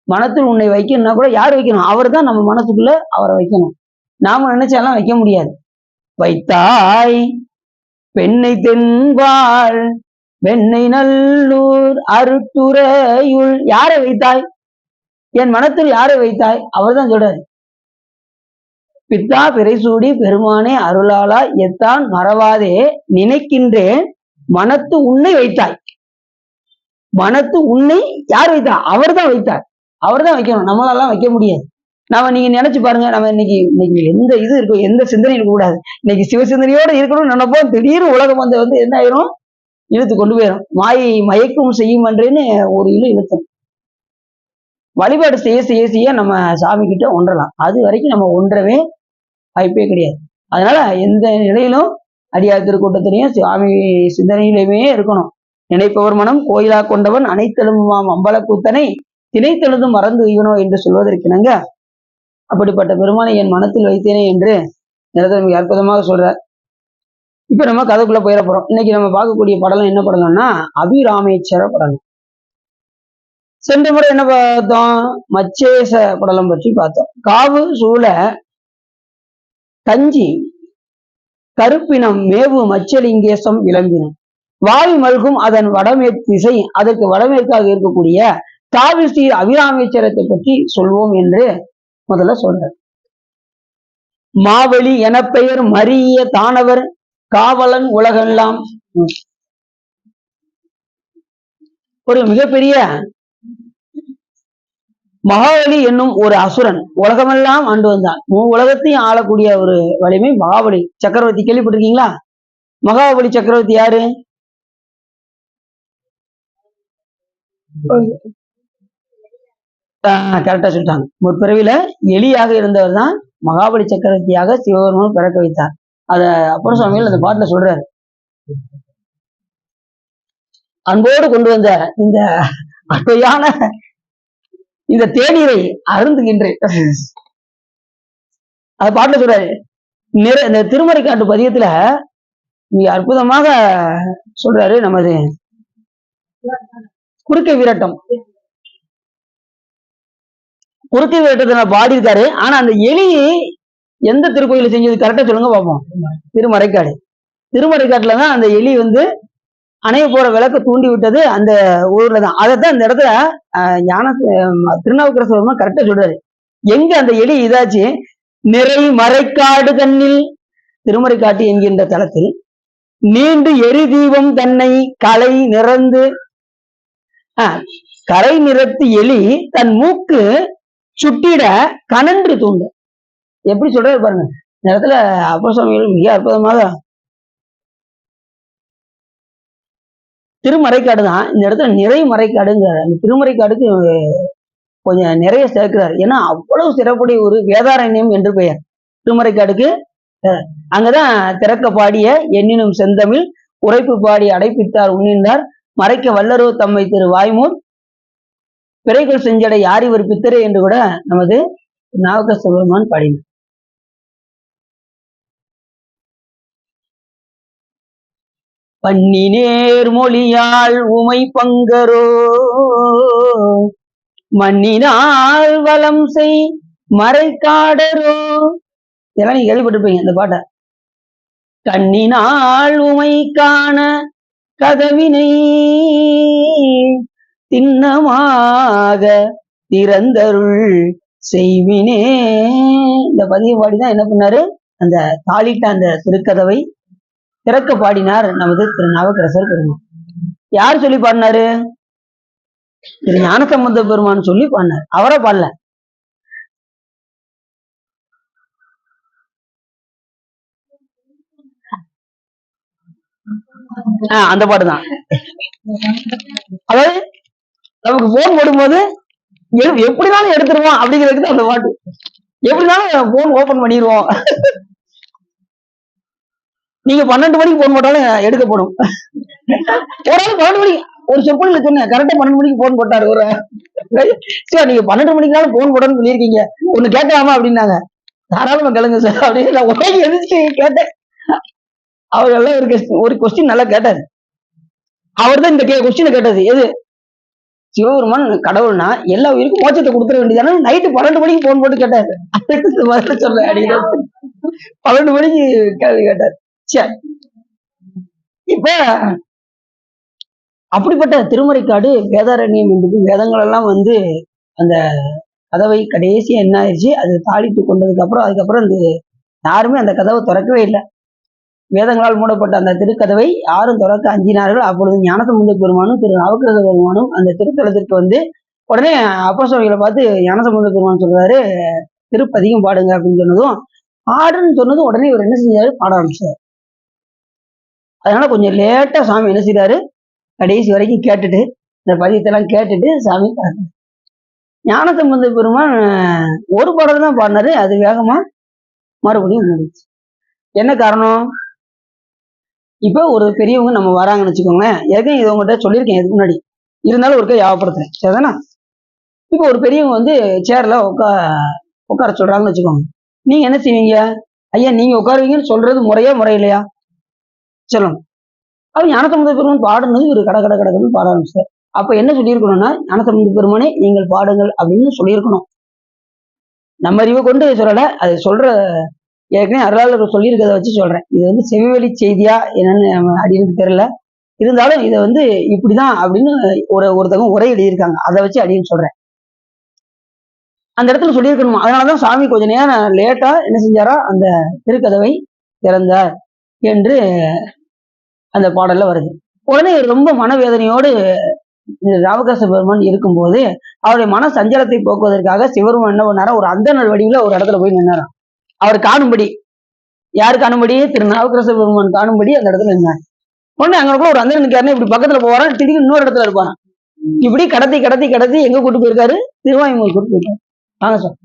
மனத்தில் உன்னை வைக்கணும்னா கூட யார் வைக்கணும்? அவர் தான் நம்ம மனசுக்குள்ள அவரை வைக்கணும். நாம நினைச்சாலாம் வைக்க முடியாது. வைத்தாய் பெண்ணை தென்பாள் வெண்ணை நல்லூர் அருட்டுரையுள். யாரை வைத்தாய்? என் மனத்தில் யாரை வைத்தாய்? அவர் தான் சொல்றாரு. பித்தா பிறைசூடி பெருமானே அருளாளா எத்தான் மறவாதே நினைக்கின்றேன் மனத்து உன்னை வைத்தாய். மனத்து உன்னை யார் வைத்தா? அவர் தான் வைத்தார். அவர் தான் வைக்கணும். நம்மளாலாம் வைக்க முடியாது. நீங்க நினைச்சு பாருங்க. நம்ம இன்னைக்கு எந்த இது இருக்கும், எந்த சிந்தனை இருக்க கூடாது. இன்னைக்கு சிவசிந்தனையோட இருக்கணும்னு நினைப்போம். திடீர்னு உலகம் வந்து என்ன ஆயிரும்? இழுத்து கொண்டு போயிடும். மாயை மயக்கும் செய்யும் என்றேன்னு ஒரு இழுத்தம். வழிபாடு செய்ய செய்ய செய்ய நம்ம சாமி கிட்ட ஒன்றலாம். அது வரைக்கும் நம்ம ஒன்றவே வாய்ப்பே கிடையாது. அதனால எந்த நிலையிலும் அடியார் திருக்கூட்டத்திலையும் சுவாமி சிந்தனையிலுமே இருக்கணும். நினைப்பவர் மனம் கோயிலா கொண்டவன் அனைத்தெழுமாம் அம்பலக்கூத்தனை திணைத்தெழுதும் மறந்து உய்வனோ என்று சொல்வதற்கிணங்க அப்படிப்பட்ட பெருமானை என் மனத்தில் வைத்தேனே என்று மிக அற்புதமாக சொல்றார். இப்ப நம்ம கதைக்குள்ள போயிட போறோம். இன்னைக்கு நம்ம பார்க்கக்கூடிய படலம் என்ன படலம்னா அபிராமேஸ்வர படலம். சென்ற முறை என்ன பார்த்தோம்? மச்சேச படலம் பற்றி பார்த்தோம். காவு சூழ கஞ்சி கருப்பினம் மேவு மச்சலிங்கேசம் விளம்பினம். வாயு மல்கும் அதன் வடமேற்கு திசை, அதற்கு வடமேற்காக இருக்கக்கூடிய தாவி ஸ்ரீ அபிராமேஸ்வரத்தை பற்றி சொல்வோம் என்று முதல்ல சொல்றார். மாவெளி என பெயர் மரிய தானவர் காவலன் உலகெல்லாம். ஒரு மிகப்பெரிய மகாபலி என்னும் ஒரு அசுரன் உலகமெல்லாம் ஆண்டு வந்தான். உலகத்தையும் ஆளக்கூடிய ஒரு வலிமை மகாபலி சக்கரவர்த்தி. கேள்விப்பட்டிருக்கீங்களா? மகாபலி சக்கரவர்த்தி யாரு? கரெக்டா சொல்லிட்டாங்க. முற்பிறவில எலியாக இருந்தவர் தான் மகாபலி சக்கரவர்த்தியாக சிவபெருமான் பிறக்க வைத்தார். அத அப்பர் சுவாமிகள் அந்த பாட்டுல சொல்றாரு. அன்போடு கொண்டு வந்த இந்த அற்பையான இந்த தேநீரை அருந்துகின்றேன். அது பாட்டுல சொல்றாரு. இந்த திருமறைக்காட்டு பதியத்துல மிக அற்புதமாக சொல்றாரு. நமது குறுக்கை வீரட்டம் வீரட்டத்தை பாடியிருக்காரு. ஆனா அந்த எலி எந்த திருக்கோயில செஞ்சது கரெக்டா சொல்லுங்க பார்ப்போம். திருமறைக்காடு. திருமறைக்காட்டுலதான் அந்த எலி அணைய போற விளக்க தூண்டி விட்டது அந்த ஊர்ல தான். அதைத்தான் இந்த இடத்துல திருநாவுக்கரசர் கரெக்டா சொல்றாரு. எங்க அந்த எலி இதாச்சு, நிறை மறைக்காடு தன்னில், திருமறைக்காட்டு என்கின்ற தளத்தில் நீண்டு எரி தீபம் தன்னை கலை நிறந்து கரை நிறத்து எலி தன் மூக்கு சுட்டிட கனன்று தூண்டு. எப்படி சொல்றாரு பாருங்க. இந்த இடத்துல அப்பர் சுவாமிகள் மிக அற்புதமாக திருமறைக்காடு தான் இந்த இடத்துல நிறை மறைக்காடுங்கிறார். அந்த திருமறைக்காடுக்கு கொஞ்சம் நிறைய சேர்க்கிறார். ஏன்னா அவ்வளவு சிறப்புடைய ஒரு வேதாரண்யம் என்று பெயர் திருமறைக்காடுக்கு. அங்கதான் திறக்க பாடிய எண்ணினும் செந்தமிழ் உரைப்பு பாடி அடைப்பித்தார் உண்ணின்றார் மறைக்க வல்லரோ தம்மை திரு வாய்மூர் பிறைகள் செஞ்சடை யார் இவர் பித்தரே என்று கூட நமது நாவுக்கரசர் பெருமான் பாடினார். பன்னினேர் மொழியாள் உமை பங்கரோ மண்ணினால் வளம் செய் மறைக்காடரோ. இதெல்லாம் நீங்க கேள்விப்பட்டிருப்பீங்க இந்த பாட்டை. கண்ணினால் உமை காண கதவினை திண்ணமாக திறந்தருள் செய்வினே. இந்த பதிவு பாடிதான் என்ன பண்ணாரு, அந்த தாளிட்ட அந்த திருக்கதவை திறக்க பாடினார் நமது திரு நாவுக்கரசர் பெருமான். யார் சொல்லி பாடினாரு? திரு ஞானசம்பந்த பெருமான் சொல்லி பாடினார். அவரை பாடல. அந்த பாட்டுதான். அதாவது நமக்கு போன் போடும்போது எப்படினாலும் எடுத்துருவோம் அப்படிங்கிறதுக்கு அந்த பாட்டு. எப்படினாலும் போன் ஓபன் பண்ணிடுவோம். நீங்க 12 மணிக்கு போன் போட்டாலும் எடுக்கப்படும். ஒரு ஆள் 12 மணிக்கு ஒரு சொற்பொழில சொன்னேன். கரெக்டா 12 மணிக்கு போன் போட்டாரு. ஒரு சார் நீங்க 12 மணிக்குனாலும் போன் போடணும்னு சொல்லியிருக்கீங்க, ஒண்ணு கேட்கலாமா அப்படின்னாங்க. தாராளமா கேளுங்க சார் அப்படின்னு நான் உடனே எதிர்த்து கேட்டேன். அவர் எல்லாம் ஒரு கொஸ்டின் நல்லா கேட்டாரு. அவர் தான் இந்த கொஸ்டினை கேட்டது. எது சிவபெருமான் கடவுள்னா எல்லா உயிருக்கும் மோட்சத்தை கொடுத்துட வேண்டியதான நைட்டு 12 மணிக்கு போன் போட்டு கேட்டாரு. அதுக்கு சொல்ல அப்படிங்கிற 12 மணிக்கு கேள்வி கேட்டாரு. சரி, இப்ப அப்படிப்பட்ட திருமறைக்காடு வேதாரண்யம் என்பது வேதங்கள் எல்லாம் அந்த கதவை கடைசியா என்ன ஆயிடுச்சு, அது தாளிட்டு கொண்டதுக்கு அப்புறம் அதுக்கப்புறம் யாருமே அந்த கதவை திறக்கவே இல்லை. வேதங்களால் மூடப்பட்ட அந்த திருக்கதவை யாரும் திறக்க அஞ்சினார்கள். அப்பொழுது ஞானசம்பந்த பெருமானும் திரு நாவுக்கரச பெருமானும் அந்த திருத்தலத்திற்கு உடனே அப்பர் சுவாமிகளை பார்த்து ஞானசம்பந்த பெருமான் சொல்றாரு, திருப்பதிகம் பாடுங்க அப்படின்னு சொன்னதும் பாடுன்னு சொன்னதும் உடனே இவர் என்ன செஞ்சாரு, பாட ஆரம்பிச்சார். அதனால கொஞ்சம் லேட்டா சாமி என்ன செய்யறாரு, கடைசி வரைக்கும் கேட்டுட்டு இந்த பதியத்தெல்லாம் கேட்டுட்டு சாமி பாடுறாரு. ஞானசம்பந்த பெருமான் ஒரு பாடல் தான் பாடினாரு. அது வேகமா மறுபடியும் முடிச்சு. என்ன காரணம்? இப்ப ஒரு பெரியவங்க நம்ம வராங்கன்னு வச்சுக்கோங்க. ஏற்கனவே இது உங்கள்கிட்ட சொல்லியிருக்கேன் இதுக்கு முன்னாடி, இருந்தாலும் ஒருக்கா ஞாபகப்படுத்துறேன், சரிதானா? இப்போ ஒரு பெரியவங்க சேர்ல உட்கார சொல்றாங்கன்னு வச்சுக்கோங்க. நீங்க என்ன செய்வீங்க? ஐயா நீங்க உட்காருவீங்கன்னு சொல்றது முறையா முறையிலையா சொல்லணும். அப்ப ஞானசம்பந்த பெருமான் பாடுனது ஒரு கடன்னு பாட ஆரம்பிச்சார். அப்ப என்ன சொல்லியிருக்கணும்னா, ஞானசம்பந்த பெருமானே நீங்கள் பாடுங்கள் அப்படின்னு சொல்லியிருக்கணும். நம்ம அறிவை கொண்டு சொல்லல, அது சொல்ற ஏற்கனவே அருளாளர்கள் சொல்லியிருக்கிறத வச்சு சொல்றேன். இது செவிவெளி செய்தியா என்னன்னு அப்படின்னு தெரியல. இருந்தாலும் இதை வந்து இப்படிதான் அப்படின்னு ஒருத்தவங்க உரை எழுதியிருக்காங்க. அதை வச்சு அடின்னு சொல்றேன். அந்த இடத்துல சொல்லியிருக்கணும். அதனாலதான் சாமி கொஞ்ச நேரம் லேட்டா என்ன செஞ்சாரா, அந்த திருக்கதவை திறந்தார் என்று அந்த பாடல்ல வருது. உடனே ரொம்ப மனவேதனையோடு ராமகிருஷ்ண பெருமான் இருக்கும்போது அவருடைய மன சஞ்சலத்தை போக்குவதற்காக சிவருமான் என்ன பண்ணாரா, ஒரு அந்தணர் வடிவுல ஒரு இடத்துல போய் நின்னாராம். அவர் காணும்படி, யாரு காணும்படி, திரு நாவுக்கரச பெருமான் காணும்படி அந்த இடத்துல நின்னார். உடனே அங்க ஒரு அந்தணன் நிற்காருன்னு இப்படி பக்கத்துல போறான், திடீர்னு இன்னொரு இடத்துல இருப்பாராம். இப்படி கடத்தி கடத்தி கடத்தி எங்க கூட்டு போயிருக்காரு, திருவாயுமூர் கூட்டு போயிருக்காரு. வாங்க சார்,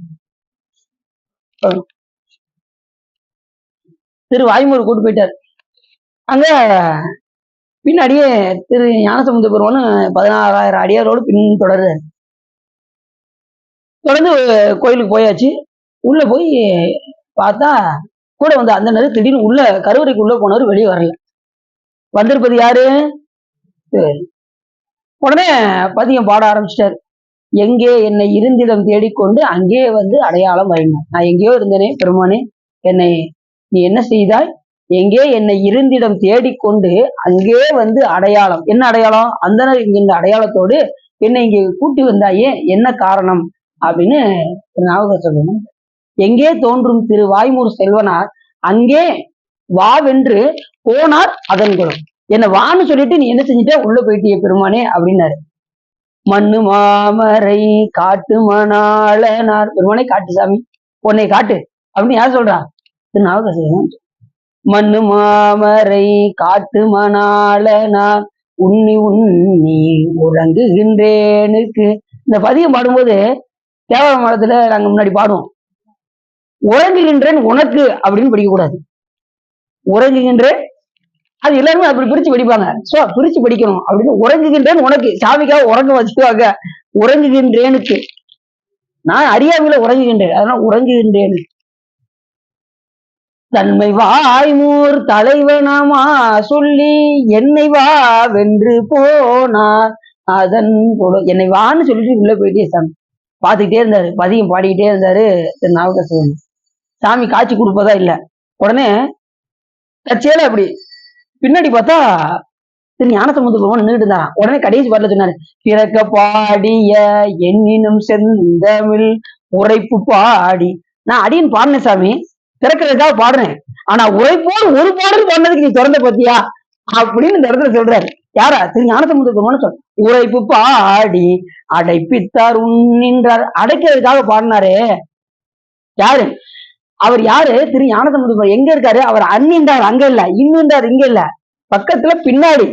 திருவாயுமூர் கூட்டு போயிட்டார். அங்க பின்னாடியே திரு ஞானசம்பந்த பெருமான் 16,000 அடியாரோடு பின் தொடர்றாரு. தொடர்ந்து கோயிலுக்கு போயாச்சு. உள்ள போய் பார்த்தா கூட வந்து அந்த நேரம் திடீர்னு உள்ள கருவறைக்கு உள்ள போனவர் வெளியே வரல. வந்திருப்பது யாரு? உடனே பதியம் பாட ஆரம்பிச்சிட்டாரு. எங்கே என்னை இருந்திடம் தேடிக்கொண்டு அங்கே வந்து அடையாளம் வைங்க. நான் எங்கேயோ இருந்தேனே பெருமானே, என்னை நீ என்ன செய்தாய்? எங்கே என்னை இருந்திடம் தேடிக்கொண்டு அங்கே வந்து அடையாளம். என்ன அடையாளம்? அந்தனர் என்கின்ற அடையாளத்தோடு என்னை இங்கே கூட்டி வந்தாயே, என்ன காரணம் அப்படின்னு ஞாபகம் சொல்லணும். எங்கே தோன்றும் திரு வாய்மூர் செல்வனார் அங்கே வாவென்று போனார் அதன் குலம். என்ன வான்னு சொல்லிட்டு நீ என்ன செஞ்சிட்ட, உள்ள போயிட்டிய பெருமானே அப்படின்னாரு. மண்ணு மாமரை காட்டு மணாளனார், பெருமானே காட்டு சாமி, உன்னை காட்டு அப்படின்னு யார் சொல்றா? திரு நாவுக்கரசர். மண்ணு மாமரை காட்டு மணாளனார் உண்ணி உண்ணி உறங்குகின்றேனுக்கு. இந்த பதியம் பாடும்போது தேவர மரத்துல நாங்க முன்னாடி பாடுவோம், உறங்குகின்றேன் உனக்கு அப்படின்னு படிக்கக்கூடாது. உறங்குகின்றேன், அது எல்லாருமே அப்படி பிரிச்சு படிப்பாங்க. சோ பிரிச்சு படிக்கணும் அப்படின்னு. உறங்குகின்றேன் உனக்கு, சாமிக்காக உறங்க வச்சுக்குவாங்க. உறங்குகின்றேனுக்கு, நான் அறியாமையில உறங்குகின்றேன், அதனால உறங்குகின்றேன். தன்மை வாய்மூர் தலைவனமா சொல்லி என்னை வா வென்று போனார் அதன் போல. என்னை வான்னு சொல்லிட்டு உள்ள போயிட்டே சாமி பார்த்துக்கிட்டே இருந்தாரு, பதியம் பாடிக்கிட்டே இருந்தாரு திரு நாவுக்கரசர். சாமி காட்சி கொடுப்பதா இல்ல. உடனே கட்சியில அப்படி பின்னாடி பார்த்தா திரு ஞானசம்பந்த பெருமான் நின்றுட்டு இருந்தாராம். உடனே கடைசி பாடல சொன்னாரு, பிறக்க பாடிய எண்ணினும் செந்தமிழ் உரைப்பு பாடி. நான் அடின்னு பாடினேன் சாமி, திறக்கிறதுக்காக பாடுறேன், ஆனா உரைப்போடு ஒரு பாடல் பாடினதுக்கு நீ திறந்த பத்தியா அப்படின்னு இந்த இடத்துல சொல்றாரு. யாரா? திரு ஞானசம்பந்த பெருமான் சொல்ற. உரைப்பு பாடி அடைப்பித்தார் உன்னின்றார். அடைக்கிறதுக்காக பாடினாரே யாரு? அவர் யாரு? திரு ஞானசம்பந்த பெருமான். எங்க இருக்காரு அவர்? அன்னின்றார் அங்க இல்ல, இன்னுன்றார் இங்க இல்ல, பக்கத்துல பின்னாடி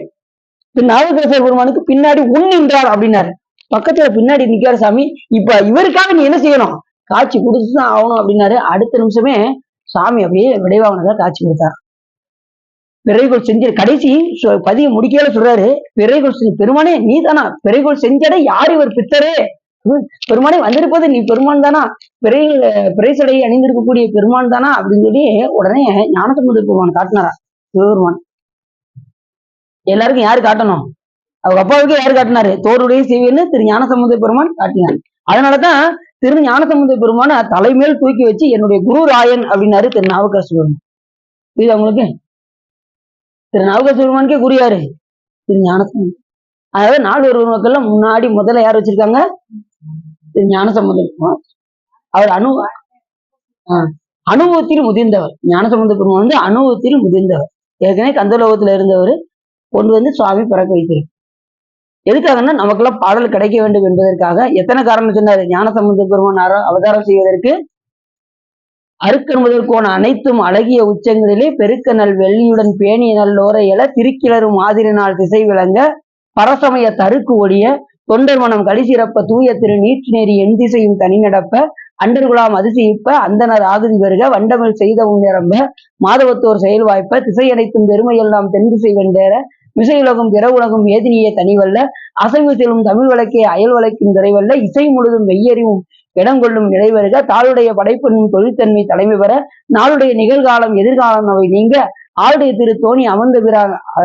திரு நாவுக்கரசர் பெருமானுக்கு பின்னாடி உன்னின்றார் அப்படின்னாரு. பக்கத்துல பின்னாடி நிக்காரு சாமி. இப்ப இவருக்காக நீ என்ன செய்யணும், காட்சி கொடுத்துதான் ஆகணும் அப்படின்னாரு. அடுத்த நிமிஷமே சாமி அப்படியே விடைவாகனதா காட்சி கொடுத்தார். பிறைகோள் செஞ்ச கடைசி பதியம் முடிக்கையில சொல்றாரு, பிறைகோள் பெருமானே நீ தானா, பிறைகோள் செஞ்சடை யார் இவர் பித்தரே, பெருமானே வந்திருப்பது நீ பெருமான் தானா, பிறைசடை அணிந்திருக்கக்கூடிய பெருமான் தானா அப்படின்னு சொல்லி உடனே ஞானசம்பந்த பெருமான் காட்டினாரா. சிவபெருமான் எல்லாருக்கும் யாரு காட்டணும்? அவங்க அப்பாவுக்கு யாரு காட்டினாரு? தோருடைய செய்வேன்னு திரு ஞானசம்பந்த பெருமான் காட்டினார். அதனாலதான் திரு ஞானசம்பந்த பெருமான தலைமேல் தூக்கி வச்சு என்னுடைய குரு ராயன் அப்படின்னாரு திரு நாவுக்கரச பெருமான். இது அவங்களுக்கு திரு நாவுக்கரச பெருமானுக்கே குரு யாரு? திரு ஞானசம்பந்தம். அதாவது நாலு மக்கள்லாம் முன்னாடி முதல்ல யார் வச்சிருக்காங்க? திரு ஞானசம்பந்த பெருமான். அவர் அனுபவத்தில் முதிர்ந்தவர். ஞானசம்பந்த பெருமான் வந்து அனுபவத்தில் முதிர்ந்தவர். ஏற்கனவே கந்தலோகத்துல இருந்தவர் கொண்டு வந்து சுவாமி பிறக்க வைத்திருக்கு. எதுக்காகன்னா நமக்கெல்லாம் பாடல் கிடைக்க வேண்டும் என்பதற்காக. எத்தனை காரணம் சொன்னாரு ஞானசம்பந்த பெருமான் அவதாரம் செய்வதற்கு? அருக்கன்பதற்கோன அனைத்தும் அழகிய உச்சங்களிலே பெருக்க நல் வெள்ளியுடன் பேணிய நல்லோர எல திருக்கிளரும் மாதிரினால் திசை விளங்க பரசமய தருக்கு ஒழிய தொண்டர் மனம் கடிசிறப்ப தூய திரு நீற்று நேரி என் திசையும் தனி நடப்ப அண்டர்குலாம் அதிசயிப்ப அந்தனர் ஆகுதி வருக வண்டமிழ் செய்த உண்ணிரம்ப மாதவத்தோர் செயல் வாய்ப்ப திசை அனைத்தும் பெருமையெல்லாம் தென் திசை வெண்டேற விசையுலகம் பிற உலகம் ஏதினியே தனிவல்ல அசைவு செல்லும் தமிழ் வழக்கே அயல் வழக்கின் துறைவல்ல இசை முழுதும் மெய்யறிவும் இடம் கொள்ளும் நிலைவருக தாளுடைய படைப்பெண்ணும் தொழிற்தன்மை தலைமை பெற நாளுடைய நிகழ்காலம் எதிர்காலம் அவை நீங்க ஆளுடைய திரு தோணி அமர்ந்த பிற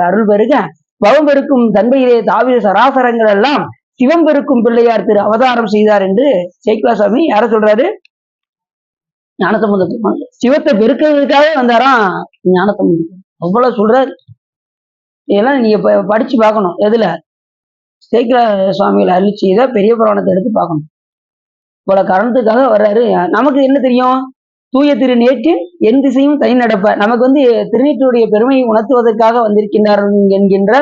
அருள் பெருக பவம் பெருக்கும் தன்மையிலே தாவிர சராசரங்கள் எல்லாம் சிவம் பெருக்கும் பிள்ளையார் திரு அவதாரம் செய்தார் என்று சேக்கிழா சாமி யார சொல்றாரு? ஞானசம்பந்த பெருமான். சிவத்தை பெருக்கிறதுக்காக வந்தாராம் ஞானசம்பந்த. அவ்வளவு சொல்றாரு. இதெல்லாம் நீங்க படிச்சு பார்க்கணும். எதுல? சேக்கிழ சுவாமிகள் அருளி செய்த பெரிய புராணத்தை எடுத்து பார்க்கணும். இவ்வளவு காரணத்துக்காக வர்றாரு. நமக்கு என்ன தெரியும்? தூய திரு நேற்றில் என் திசையும் தனி நடப்ப. நமக்கு திருநீற்றுடைய பெருமையை உணர்த்துவதற்காக வந்திருக்கின்றார் என்கின்ற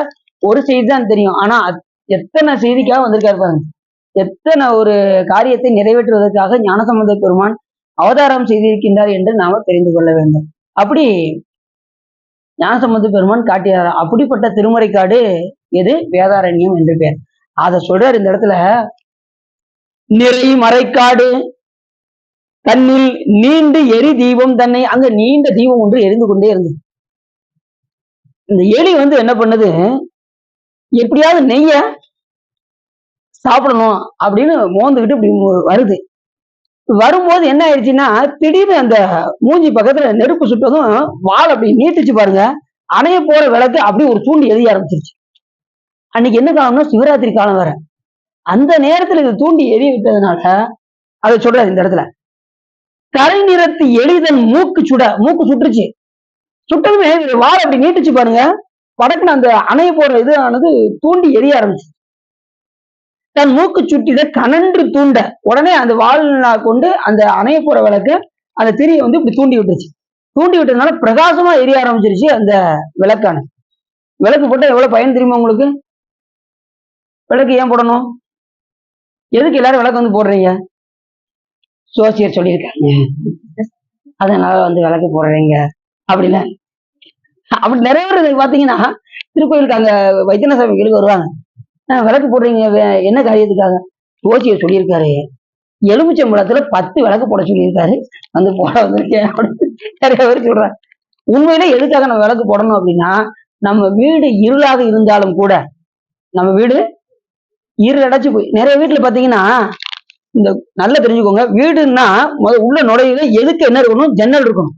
ஒரு செய்தி தான் தெரியும். ஆனா எத்தனை செய்திக்காக வந்திருக்காரு பாருங்க. எத்தனை ஒரு காரியத்தை நிறைவேற்றுவதற்காக ஞானசம்பந்த பெருமான் அவதாரம் செய்திருக்கின்றார் என்று நாம தெரிந்து கொள்ள வேண்டும். அப்படி ஞானசம்பந்த பெருமான் காட்டினார். அப்படிப்பட்ட திருமறைக்காடு எது? வேதாரண்யம் என்று பெயர். அதை சொல்றார் இந்த இடத்துல. நிறை மறைக்காடு தன்னில் நீண்டு எரி தீபம் தன்னை. அங்க நீண்ட தீபம் ஒன்று எரிந்து கொண்டே இருந்தது. இந்த எலி என்ன பண்ணுது? எப்படியாவது நெய்ய சாப்பிடணும் அப்படின்னு மோந்துகிட்டு இப்படி வருது. வரும்போது என்ன ஆயிடுச்சுன்னா, திடீர்னு அந்த மூஞ்சி பக்கத்துல நெருப்பு சுட்டதும் வால் அப்படி நீட்டுச்சு பாருங்க. அணைய போற விளக்கு அப்படி ஒரு தூண்டி எரிய ஆரம்பிச்சிருச்சு. அன்னைக்கு என்ன காலம்னா சிவராத்திரி காலம் வேற. அந்த நேரத்துல இது தூண்டி எரிய விட்டதுனால அதை சொல்றாரு இந்த இடத்துல. கரை நிறத்து எளிதன் மூக்கு சுட்டுருச்சு. சுட்டதுமே வால் அப்படி நீட்டுச்சு பாருங்க. படக்குன்னு அந்த அணைய போற இது ஆனது தூண்டி எரிய ஆரம்பிச்சு. தன் மூக்கு சுட்டிட கனன்று தூண்ட உடனே அந்த வால்னா கொண்டு அந்த அணைய போற விளக்கு அந்த திரியை இப்படி தூண்டி விட்டுருச்சு. தூண்டி விட்டதுனால பிரகாசமா எரிய ஆரம்பிச்சிருச்சு அந்த விளக்கான. விளக்கு போட்டா எவ்வளவு பயன் தெரியுமா உங்களுக்கு? விளக்கு ஏன் போடணும்? எதுக்கு எல்லாரும் விளக்கு போடுறீங்க? சோசியர் சொல்லியிருக்காங்க, அதனால விளக்கு போடுறீங்க அப்படின்னா. அப்படி நிறைய பேர் பாத்தீங்கன்னா திருக்கோயிலுக்கு அங்க வைத்தியநாத சாமிகளுக்கு வருவாங்க. விளக்கு போடுறீங்க என்ன காரியத்துக்காக? ஜோசியர் சொல்லியிருக்காரு, எலுமிச்சம்பழத்துல 10 விளக்கு போட சொல்லியிருக்காரு, போட வந்திருக்கேன் அப்படின்னு நிறைய பேர் சொல்றாங்க. உண்மையில எதுக்காக நம்ம விளக்கு போடணும் அப்படின்னா, நம்ம வீடு இருளாக இருந்தாலும் கூட, நம்ம வீடு இருள் அடைச்சு போய் நிறைய வீட்டுல பாத்தீங்கன்னா இந்த நல்லா தெரிஞ்சுக்கோங்க, வீடுன்னா உள்ள நுழையில எதுக்கு என்ன இருக்கணும்? ஜன்னல் இருக்கணும்.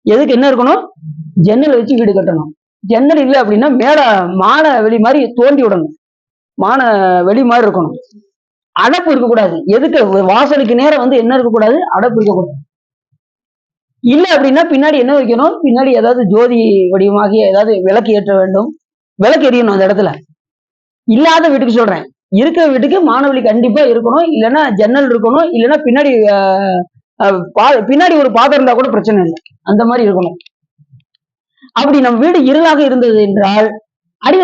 எதுக்கு என்ன இருக்கணும்? ஜன்னல் வச்சு வீடு கட்டணும். ஜன்னல் இல்லை அப்படின்னா மேல மான வெளி மாதிரி தோண்டி விடணும். மான வெளி மாதிரி இருக்கணும். அடப்பு இருக்கக்கூடாது. எதுக்கு? வாசலுக்கு நேரம் என்ன இருக்கக்கூடாது? அடப்பு இருக்கக்கூடாது. இல்லை அப்படின்னா பின்னாடி என்ன வைக்கணும்? பின்னாடி ஏதாவது ஜோதி வடிவமாகிய ஏதாவது விளக்கு ஏற்ற வேண்டும். விளக்கு எரியணும் அந்த இடத்துல. இல்லாத வீட்டுக்கு சொல்றேன். இருக்கிற வீட்டுக்கு மானவெளி கண்டிப்பா இருக்கணும். இல்லைன்னா ஜன்னல் இருக்கணும். இல்லைன்னா பின்னாடி ஒரு பாத்திரம் இருந்தா கூட பிரச்சனை இல்லை. அந்த மாதிரி இருக்கணும். அப்படி நம்ம வீடு இருளாக இருந்தது என்றால்,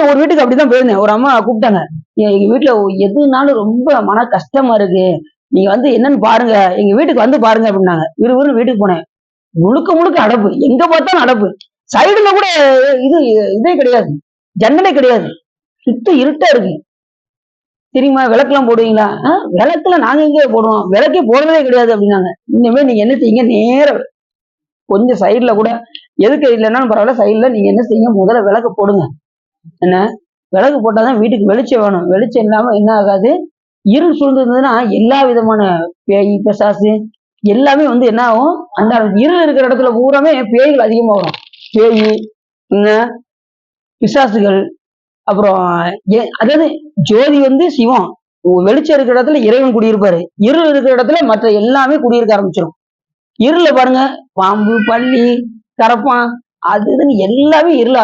ஒரு வீட்டுக்கு அப்படிதான் போயிருந்தேன். ஒரு அம்மா கூப்பிட்டாங்க, எங்க வீட்டுல எதுனாலும் ரொம்ப மன கஷ்டமா இருக்கு, நீங்க என்னன்னு பாருங்க, எங்க வீட்டுக்கு பாருங்க அப்படின்னாங்க. விறுவிறு வீட்டுக்கு போனேன். முழுக்க முழுக்க அடப்பு, எங்க பார்த்தாலும் அடப்பு. சைடுல கூட இதே கிடையாது, ஜன்னலே கிடையாது, சுத்த இருட்டா இருக்கு. தெரியுமா? விளக்கெல்லாம் போடுவீங்களா? விளக்குல நாங்க எங்க போடுவோம், விளக்கே போடுறதே கிடையாது அப்படின்னாங்க. இனிமே நீங்க என்ன செய்யுங்க, நேரம் கொஞ்சம் சைட்ல கூட எதுக்கு இல்லைன்னாலும் பரவாயில்ல, சைட்ல நீங்க என்ன செய்யுங்க, முதல்ல விளக்கு போடுங்க. என்ன விளக்கு போட்டாதான் வீட்டுக்கு வெளிச்சம் வேணும். வெளிச்சம் இல்லாம என்ன ஆகாது? இருள் சூழ்ந்திருந்ததுன்னா எல்லா விதமான பேய் பிசாசு எல்லாமே என்ன ஆகும்? அந்த இருள் இருக்கிற இடத்துல பூராமே பேய்கள் அதிகமா வரும். பேய், பிசாசுகள். அப்புறம் அதாவது ஜோதி சிவம், வெளிச்சம் இருக்கிற இடத்துல இறைவன் குடியிருப்பாரு. இருள் இருக்கிற இடத்துல மற்ற எல்லாமே குடியிருக்க ஆரம்பிச்சிடும். இருள பாருங்க, பாம்பு, பள்ளி, கரப்பான், அது இதுன்னு எல்லாமே இருள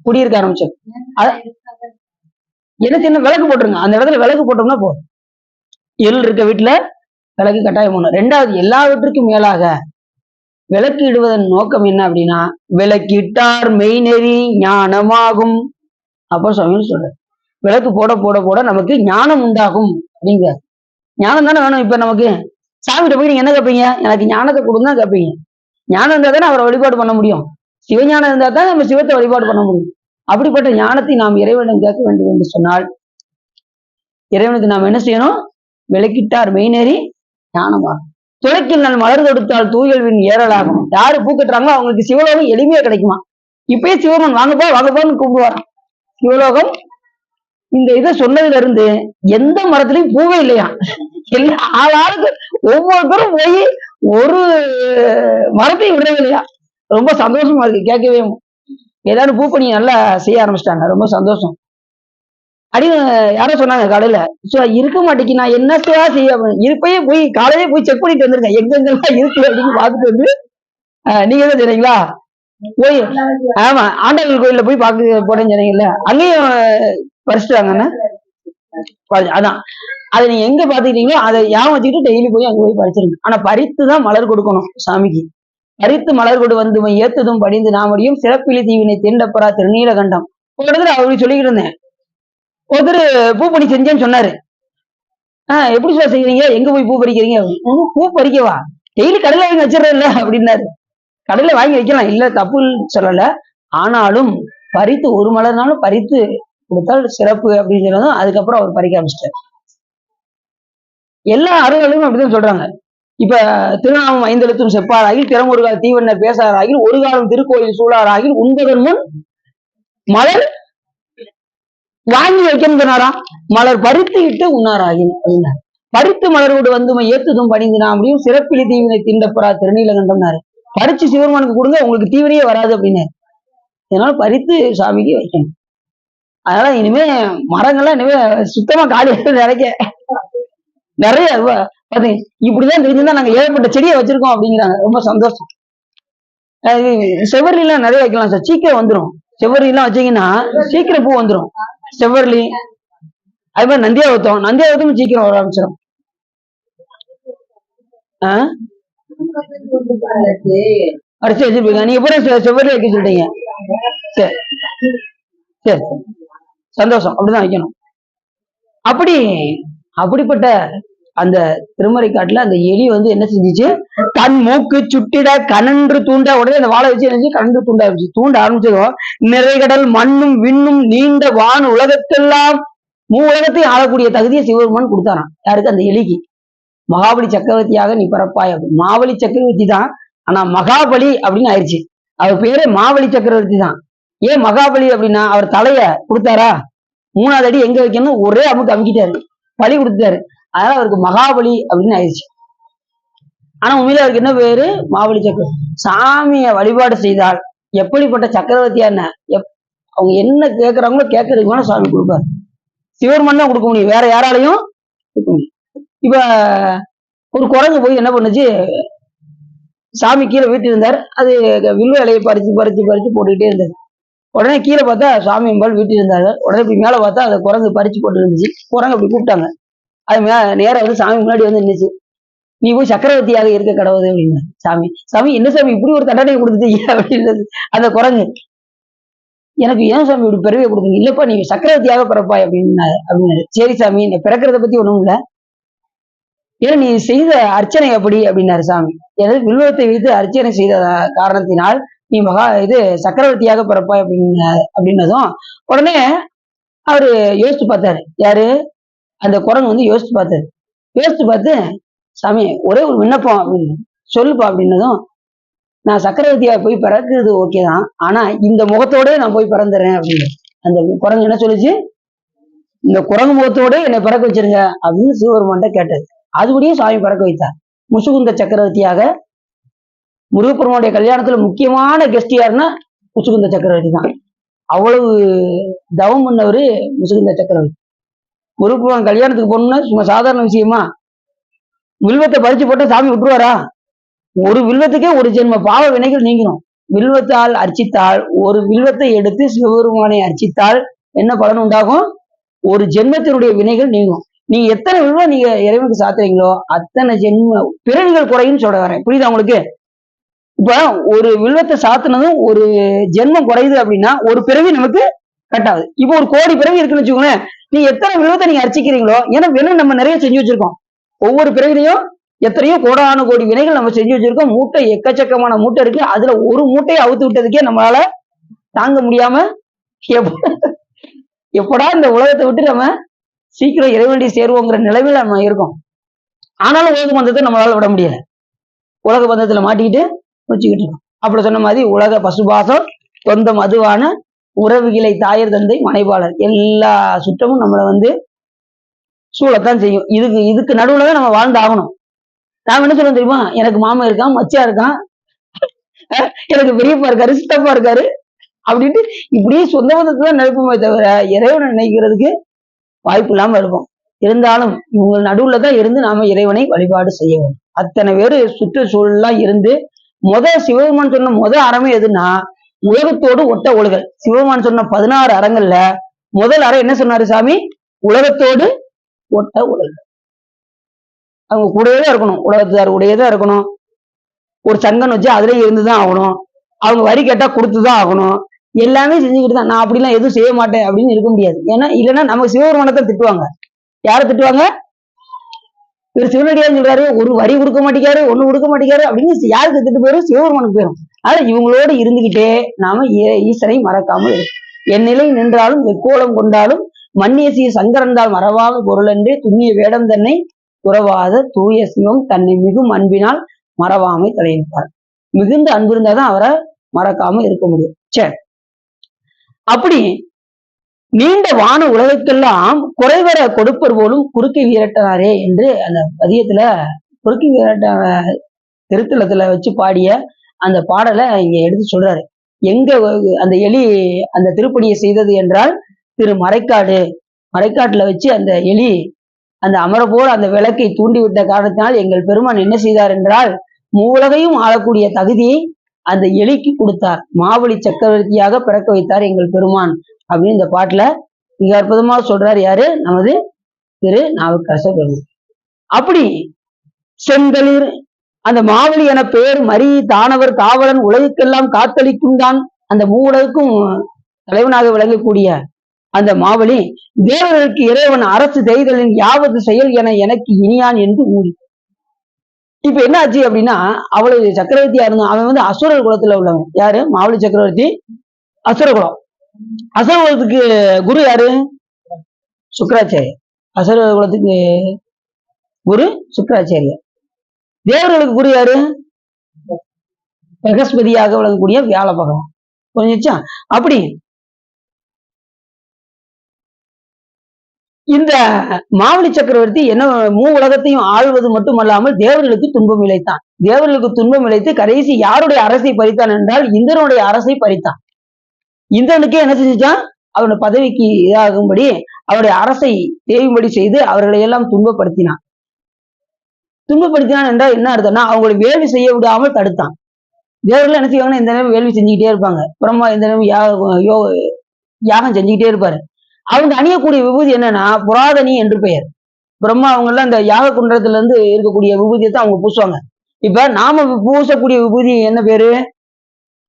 குடியிருக்க ஆரம்பிச்சிடும். என்ன சின்ன விளக்கு போட்டுருங்க. அந்த இடத்துல விளக்கு போட்டோம்னா போதும். இருள் இருக்க வீட்டுல விளக்கு கட்டாயம் போடணும். 2வது, எல்லாவற்றுக்கும் மேலாக விளக்கு இடுவதன் நோக்கம் என்ன அப்படின்னா, விளக்கிட்டார் மெய்நெறி ஞானமாகும். அப்போ சுவாமி சொல்ற, விளக்கு போட போட போட நமக்கு ஞானம் உண்டாகும் அப்படிங்கிற. ஞானம் தானே வேணும். இப்ப நமக்கு சாமிகிட்ட போய் நீங்க என்ன கேட்பீங்க? எனக்கு ஞானத்தை கொடுங்க கேட்பீங்க. ஞானம் இருந்தா தானே அவரை வழிபாடு பண்ண முடியும். சிவஞானம் இருந்தா தான் நம்ம சிவத்தை வழிபாடு பண்ண முடியும். அப்படிப்பட்ட ஞானத்தை நாம் இறைவனிடம் கேட்க வேண்டும் என்று சொன்னால், இறைவனுக்கு நாம் என்ன செய்யணும்? விளக்கிட்டார் மெய்நெறி ஞானமாகும். துளைக்கில் நான் மலர் தொடுத்தால் தூயல்வின் ஏறலாகும். யாரு பூ கட்டுறாங்களோ அவங்களுக்கு சிவலோகம் எளிமையா கிடைக்குமா? இப்பயே சிவன் வாங்கப்பான்னு கூப்பிடுவாராம். சிவலோகம் இந்த இதை சொன்னதுல இருந்து எந்த மரத்திலையும் பூவே இல்லையா. ஆளாளுக்கு ஒவ்வொருத்தரும் போய் ஒரு மரத்தையும் விடவே இல்லையா. ரொம்ப சந்தோஷமா இருக்கு கேட்கவே. ஏதாவது பூ பண்ணி நல்லா செய்ய ஆரம்பிச்சிட்டாங்க. ரொம்ப சந்தோஷம். அப்படின்னு யாரோ சொன்னாங்க கடையில, இருக்க மாட்டேங்கி நான் என்ன செய்ய, இருப்பையே போய் காலையே போய் செக் பண்ணிட்டு வந்திருக்கேன், எங்கெங்கெல்லாம் இருக்கு அப்படின்னு பார்த்துட்டு நீங்க என்ன செய்றீங்களா? போய் ஆமா ஆண்டாள் கோயில்ல போய் பார்க்க போறேன்னு சொன்னீங்கல்ல, அங்கேயும் பறிச்சுட்டாங்கண்ணா. அதான் அதை நீங்க எங்க பாத்துக்கிட்டீங்களோ அதை ஞாபகம் வச்சுக்கிட்டு டெய்லி போய் அங்க போய் பறிச்சிருங்க. ஆனா பறித்துதான் மலர் கொடுக்கணும் சாமிக்கு. பறித்து மலர் கொடு வந்து ஏத்துதும் படிந்து நாமடியும் சிறப்பிலி தீவினை தீண்டப்பரா திருநீலகண்டம். ஒரு இடத்துல அவரு சொல்லிக்கிட்டு இருந்தேன். ஒருத்தர் பூ பணி செஞ்சேன்னு சொன்னாரு. எப்படி சார் செய்யறீங்க, எங்க போய் பூ பறிக்கிறீங்க? பூ பறிக்கவா, டெய்லி கடையில வாங்கி வச்சிடறேன் இல்ல அப்படின்னாரு. கடையில வாங்கி வைக்கலாம், இல்ல தப்பு சொல்லல. ஆனாலும் பறித்து ஒரு மலர்னாலும் பறித்து கொடுத்தால் சிறப்பு அப்படின்னு சொன்னதும் அதுக்கப்புறம் அவர் பறிக்க ஆரம்பிச்சிட்டார். எல்லா அருள்களும் அப்படிதான் சொல்றாங்க. இப்ப திருநாமம் ஐந்தெழுத்தும் செப்பாராகில் திறமுருகால் தீவன்னர் பேசாராகில் ஒரு காலம் திருக்கோயில் சூழாராகில் உண்பதன் முன் மலர் வாங்கி வைக்கணும் சொன்னாரா, மலர் பறித்து இட்டு உண்ணாராகில் அப்படின்னாரு. பறித்து மலரோடு வந்து ஏத்துதும் பணிந்து நாமடியும் சிறப்பிலி தீவினை திண்டப்பரா திருநீலகண்டம்னாரு. பறிச்சு சிவருமானுக்கு கொடுங்க, உங்களுக்கு தீவினையே வராது அப்படின்னாரு. இதனால பறித்து சாமிக்கு வைக்கணும். அதனால இனிமே மரங்கள்லாம் இனிமே சுத்தமா காலி நிறைய நிறைய இப்படிதான் தெரிஞ்சுதான் நாங்க ஏகப்பட்ட செடியை வச்சிருக்கோம் அப்படிங்கிறாங்க. ரொம்ப சந்தோஷம். செவ்வரளி எல்லாம் நிறைய வைக்கலாம் சார், சீக்கிரம் வந்துடும். செவ்வரளி எல்லாம் வச்சீங்கன்னா சீக்கிரம் பூ வந்துடும். செவ்வரளி அது மாதிரி நந்தியாவத்தம் சீக்கிரம் வர ஆரம்பிச்சிடும். அரிசி வச்சிருப்பீங்க நீங்க பூரா செவ்வரளி வைக்க சொல்லிட்டீங்க. சரி சரி சந்தோஷம், அப்படிதான் வைக்கணும். அப்படிப்பட்ட அந்த திருமறை காட்டுல அந்த எலி என்ன செஞ்சிச்சு, கண் மூக்கு சுட்டிட கனன்று தூண்ட, உடனே அந்த வாழை வச்சு என்ன கனன்று தூண்ட ஆரம்பிச்சதும் நிறைகடல் மண்ணும் விண்ணும் நீண்ட வான் உலகத்தெல்லாம் உலகத்தையும் ஆளக்கூடிய தகுதியை சிவபெருமான் கொடுத்தாராம். யாருக்கு? அந்த எலிக்கு. மகாபலி சக்கரவர்த்தியாக நீ பிறப்பாய் அப்படி. மாவலி சக்கரவர்த்தி தான், ஆனா மகாபலி அப்படின்னு ஆயிடுச்சு. அவர் பேரே மாவலி சக்கரவர்த்தி தான். ஏன் மகாபலி அப்படின்னா அவர் தலைய கொடுத்தாரா, 3வது அடி எங்க வைக்கணும் ஒரே அமுக்கு அமுக்கிட்டாரு, பலி கொடுத்தாரு. அதனால அவருக்கு மகாபலி அப்படின்னு ஆயிடுச்சு. ஆனா உண்மையில அவருக்கு என்ன பேரு? மாவலி சக்கரவர்த்தி. சாமிய வழிபாடு செய்தால் எப்படிப்பட்ட சக்கரவர்த்தியா என்ன, அவங்க என்ன கேட்கறாங்களோ கேட்கறதுக்கு சாமி கொடுப்பாரு. சிவருமான் தான் கொடுக்க முடியும், வேற யாராலையும் கொடுக்க முடியும். இப்ப ஒரு குரங்கு போய் என்ன பண்ணுச்சு, சாமி கீழே வீட்டு இருந்தார், அது வில்லு இலையை பறிச்சு பறிச்சு பறிச்சு போட்டுக்கிட்டே இருந்தது. உடனே கீழே பார்த்தா சாமி அம்பாள் வீட்டு இருந்தாங்க. உடனே இப்படி மேல பார்த்தா அந்த குரங்கு பறிச்சு போட்டு இருந்துச்சு. குரங்கு அப்படி கூப்பிட்டாங்க. அது நேரம் சாமி முன்னாடி நின்றுச்சு. நீ போய் சக்கரவர்த்தியாக இருக்க கடவுது அப்படின்னு. சாமி என்ன சாமி இப்படி ஒரு தண்டனை கொடுத்துட்டீங்க அப்படின்றது அந்த குரங்கு. எனக்கு ஏன் சாமி இப்படி பிறவியை கொடுத்தீங்க? இல்லப்பா நீ சக்கரவர்த்தியாக பிறப்பாய் அப்படின்னு. சரி சாமி, நான் பிறக்கிறத பத்தி ஒண்ணும் இல்லை, ஏன்னா நீ செய்த அர்ச்சனை எப்படி அப்படின்னாரு சாமி. ஏதாவது வில்வத்தை வைத்து அர்ச்சனை செய்த காரணத்தினால் நீ சக்கரவர்த்தியாக பிறப்பாய் அப்படின்னதும் உடனே அவரு யோசிச்சு பார்த்தாரு. யாரு? அந்த குரங்கு யோசிச்சு பார்த்து சாமி ஒரே ஒரு விண்ணப்பம் அப்படின்னு சொல்லுப்பா அப்படின்னதும், நான் சக்கரவர்த்தியா போய் பிறக்கிறது ஓகே தான், ஆனா இந்த முகத்தோட நான் போய் பிறந்துடுறேன் அப்படின்னு. அந்த குரங்கு என்ன சொல்லுச்சு, இந்த குரங்கு முகத்தோட என்னை பிறக்க வச்சிருங்க அப்படின்னு சிவபெருமான்ட்ட கேட்டது. அதுபடியும் சாமி பிறக்க வைத்தார். முசுகுந்த சக்கரவர்த்தியாக. முருகப்பெருமானுடைய கல்யாணத்துல முக்கியமான கெஸ்ட் யாருன்னா முசுகுந்த சக்கரவர்த்தி தான். அவ்வளவு தவம் பண்ணவரு முசுகுந்த சக்கரவர்த்தி. முருகப்பெருமான் கல்யாணத்துக்கு போகணும்னா சும்மா சாதாரண விஷயமா? வில்வத்தை பறிச்சு போட்டா சாமி விட்டுருவாரா? ஒரு வில்வத்துக்கே ஒரு ஜென்ம பாவ வினைகள் நீங்கணும். வில்வத்தால் அர்ச்சித்தால், ஒரு வில்வத்தை எடுத்து சிவபெருமானை அர்ச்சித்தால் என்ன பலன் உண்டாகும்? ஒரு ஜென்மத்தினுடைய வினைகள் நீங்கும். நீங்க எத்தனை வில்வம் நீங்க இறைவனுக்கு சாத்துறீங்களோ அத்தனை ஜென்ம பிறவிகள் குறையுன்னு சொல்ல வரேன். புரியுதா உங்களுக்கு? இப்ப ஒரு வில்வத்தை சாத்துனதும் ஒரு ஜென்மம் குறையுது அப்படின்னா ஒரு பிறவி நமக்கு கட்டாது. இப்போ ஒரு கோடி பிறவி இருக்குன்னு வச்சுக்கோங்களேன், நீ எத்தனை வில்வத்தை நீங்க அர்ச்சிக்கிறீங்களோ, ஏன்னா வினை நம்ம நிறைய செஞ்சு வச்சிருக்கோம். ஒவ்வொரு பிறவிலையும் எத்தனையோ கோடான கோடி வினைகள் நம்ம செஞ்சு வச்சிருக்கோம். மூட்டை எக்கச்சக்கமான மூட்டை இருக்கு. அதுல ஒரு மூட்டையை அவுத்து விட்டதுக்கே நம்மளால தாங்க முடியாம எப்படா இந்த உலகத்தை விட்டு நம்ம சீக்கிரம் இறைவனடி சேருவோங்கிற நிலைமையில நம்ம இருக்கோம். ஆனாலும் உலக பந்தத்தை நம்மளால விட முடியல. உலக பந்தத்துல மாட்டிக்கிட்டு வச்சுக்கிட்டு இருக்கோம். அப்படி சொன்ன மாதிரி உலக பசுபாசம் சொந்த மதுவான உறவுகளை தாயர் தந்தை மனைவாளர் எல்லா சுற்றமும் நம்மளை சூழத்தான் செய்யும். இதுக்கு நடுவுலதான் நம்ம வாழ்ந்தாகணும். நாம என்ன சொல்ல தெரியுமா, எனக்கு மாமா இருக்கான், மச்சா இருக்கான், எனக்கு பெரியப்பா இருக்காரு, சித்தப்பா இருக்காரு அப்படின்ட்டு இப்படியே சொந்த பந்தத்தை தான் நினைப்போமே தவிர இறைவனை நினைக்கிறதுக்கு வாய்ப்பு இல்லாம இருக்கும். இருந்தாலும் இவங்க நடுவுல தான் இருந்து நாம இறைவனை வழிபாடு செய்ய வேண்டும். அத்தனை பேரு சுற்றுச்சூழல்லாம் இருந்து சிவபெருமான் சொன்ன அறமே எதுன்னா உலகத்தோடு ஒட்ட ஒழுகல். சிவபெருமான் சொன்ன 16 அறங்கள்ல முதல் அறை என்ன சொன்னாரு சாமி? உலகத்தோடு ஒட்ட ஒழுகல். அவங்க கூடவே தான் இருக்கணும், உலகத்தார் கூடயே தான் இருக்கணும். ஒரு சங்கன் வச்சு அதுலயும் இருந்துதான் ஆகணும். அவங்க வரி கேட்டா கொடுத்துதான் ஆகணும். எல்லாமே செஞ்சுக்கிட்டு தான். நான் அப்படிலாம் எதுவும் செய்ய மாட்டேன் அப்படின்னு இருக்க முடியாது. ஏன்னா இல்லைன்னா நம்ம சிவபெருமானத்தை திட்டுவாங்க. யாரை திட்டுவாங்க? இவர் சிவனடியான்னு சொல்றாரு, ஒரு வரி கொடுக்க மாட்டேங்காரு, ஒண்ணு கொடுக்க மாட்டேங்காரு அப்படின்னு யாருக்கு திட்டு போயிடும்? சிவபெருமானுக்கு போயிடும். அதனால இவங்களோடு இருந்துகிட்டே நாம ஈசனை மறக்காமல் இருக்கும். என் நிலை நின்றாலும் எக்கோலம் கொண்டாலும் மன்னிய சீர் சங்கரந்தால் மறவாத பொருள் என்று துண்ணிய வேடம் தன்னை உறவாத தூய சிவம் தன்னை மிகும் அன்பினால் மறவாமை தலையிருப்பார். மிகுந்த அன்பு இருந்தாதான் அவரை மறக்காம இருக்க முடியும். சரி, அப்படி நீண்ட வான உலகத்துக்கெல்லாம் குறைவர கொடுப்பர் போலும் குறுக்கை வீரட்டனாரே என்று அந்த பதியத்துல குறுக்கை வீரட்ட திருத்தலத்துல வச்சு பாடிய அந்த பாடலை இங்க எடுத்து சொல்றாரு. எங்க அந்த எலி அந்த திருப்பணியை செய்தது என்றால் மறைக்காட்டுல வச்சு அந்த எலி அந்த அமர போல அந்த விளக்கை தூண்டிவிட்ட காரணத்தினால் எங்கள் பெருமான் என்ன செய்தார் என்றால் மூலகையும் ஆளக்கூடிய தகுதியை அந்த எலிக்கு கொடுத்தார். மாவழி சக்கரவர்த்தியாக பிறக்க வைத்தார் எங்கள் பெருமான் அப்படின்னு இந்த பாட்டுல மிக அற்புதமா சொல்றாரு. யாரு? நமது திரு நாவுக்கரசர் பெருமான். அப்படி செந்தளிர் அந்த மாவழி என பெயர் மரி தானவர் காவலன் உலகுக்கெல்லாம் காத்தளிக்கும் தான் அந்த மூவுலகுக்கும் தலைவனாக விளங்கக்கூடிய அந்த மாவழி தேவர்களுக்கு இறைவன் அரசு செய்தலின் யாவது செயல் என எனக்கு இனியான் என்று ஊறி. இப்ப என்ன ஆச்சு அப்படின்னா, அவ்வளவு சக்கரவர்த்தியா இருந்தோம். அவன் அசுரர் குலத்துல உள்ளவன். யாரு? மாவழி சக்கரவர்த்தி அசுர குலம். அசுர குலத்துக்கு குரு யாரு? சுக்கராச்சாரியர். அசுர குலத்துக்கு குரு சுக்கராச்சாரியர். தேவர்களுக்கு குரு யாரு? பிரகஸ்பதியாக விளங்கக்கூடிய வியாழ பகவான். புரிஞ்சுச்சா? அப்படி இந்த மாவழி சக்கரவர்த்தி என்ன உலகத்தையும் ஆள்வது மட்டுமல்லாமல் தேவர்களுக்கு துன்பம் இழைத்தான். தேவர்களுக்கு துன்பம் இழைத்து கடைசி யாருடைய அரசை பறித்தான் என்றால் இந்திரனுடைய அரசை பறித்தான். இந்திரனுக்கே என்ன செஞ்சுட்டான்? அவனுடைய பதவிக்கு இதாகும்படி அவருடைய அரசை தேயும்படி செய்து அவர்களை எல்லாம் துன்பப்படுத்தினான் என்றால் என்ன அர்த்தம்னா அவங்களை வேள்வி செய்ய விடாமல் தடுத்தான். தேவர்கள் என்ன செய்வாங்கன்னா இந்த நேரம் வேள்வி செஞ்சுக்கிட்டே இருப்பாங்க. பிரம்மா இந்த நேரம் யாகம் செஞ்சுக்கிட்டே இருப்பாரு. அவங்க அணியக்கூடிய விபூதி என்னன்னா புராதனி என்று பெயர். பிரம்மா அவங்க எல்லாம் இந்த யாக குண்டத்துல இருந்து இருக்கக்கூடிய விபூதியை அவங்க பூசுவாங்க. இப்ப நாம பூசக்கூடிய விபூதி என்ன பேரு?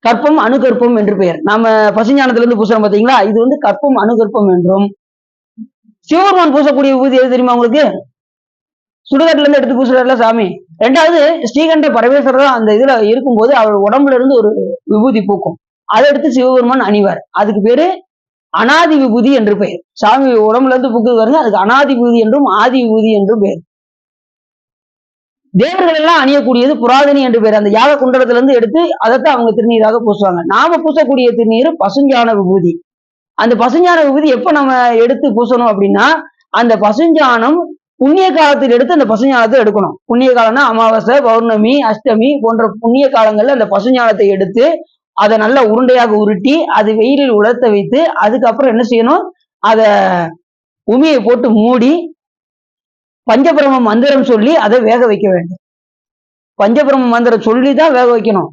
கற்பம் அணுகற்பம் என்று பெயர். நாம பசுஞானத்துல இருந்து பூசுறோம் பாத்தீங்களா? இது கற்பம் அணுகற்பம் என்றும். சிவபெருமான் பூசக்கூடிய விபூதி எது தெரியுமா உங்களுக்கு? சுடுகாட்டுல இருந்து எடுத்து பூசுறாருல சாமி. ரெண்டாவது ஸ்ரீகண்ட பரமேஸ்வரர் அந்த இதுல இருக்கும்போது அவர் உடம்புல இருந்து ஒரு விபூதி பூக்கும். அதை எடுத்து சிவபெருமான் அணிவார். அதுக்கு பேரு அனாதி விபூதி என்று பெயர். சாமி உடம்புல இருந்து பூக்குது பாருங்க, அதுக்கு அனாதி விபூதி என்றும் ஆதி விபூதி என்றும் பெயர். தேவர்கள் எல்லாம் அணியக்கூடியது புராதனி என்று பெயர். அந்த யாக குண்டலத்துல இருந்து எடுத்து அதைத்தான் அவங்க திருநீராக பூசுவாங்க. நாம பூசக்கூடிய திருநீர் பசுஞ்சான விபூதி. அந்த பசுஞ்சான விபூதி எப்ப நம்ம எடுத்து பூசணும் அப்படின்னா, அந்த பசுஞ்சானம் புண்ணிய காலத்தில் எடுத்து அந்த பசுஞானத்தை எடுக்கணும். புண்ணிய காலம்னா அமாவாசை, பௌர்ணமி, அஷ்டமி போன்ற புண்ணிய காலங்கள்ல அந்த பசுஞானத்தை எடுத்து அதை நல்லா உருண்டையாக உருட்டி அது வெயிலில் உலர்த்த வைத்து அதுக்கப்புறம் என்ன செய்யணும்? அத உமியை போட்டு மூடி பஞ்சபிரம மந்திரம் சொல்லி அதை வேக வைக்க வேண்டும். பஞ்சபிரம மந்திரம் சொல்லிதான் வேக வைக்கணும்.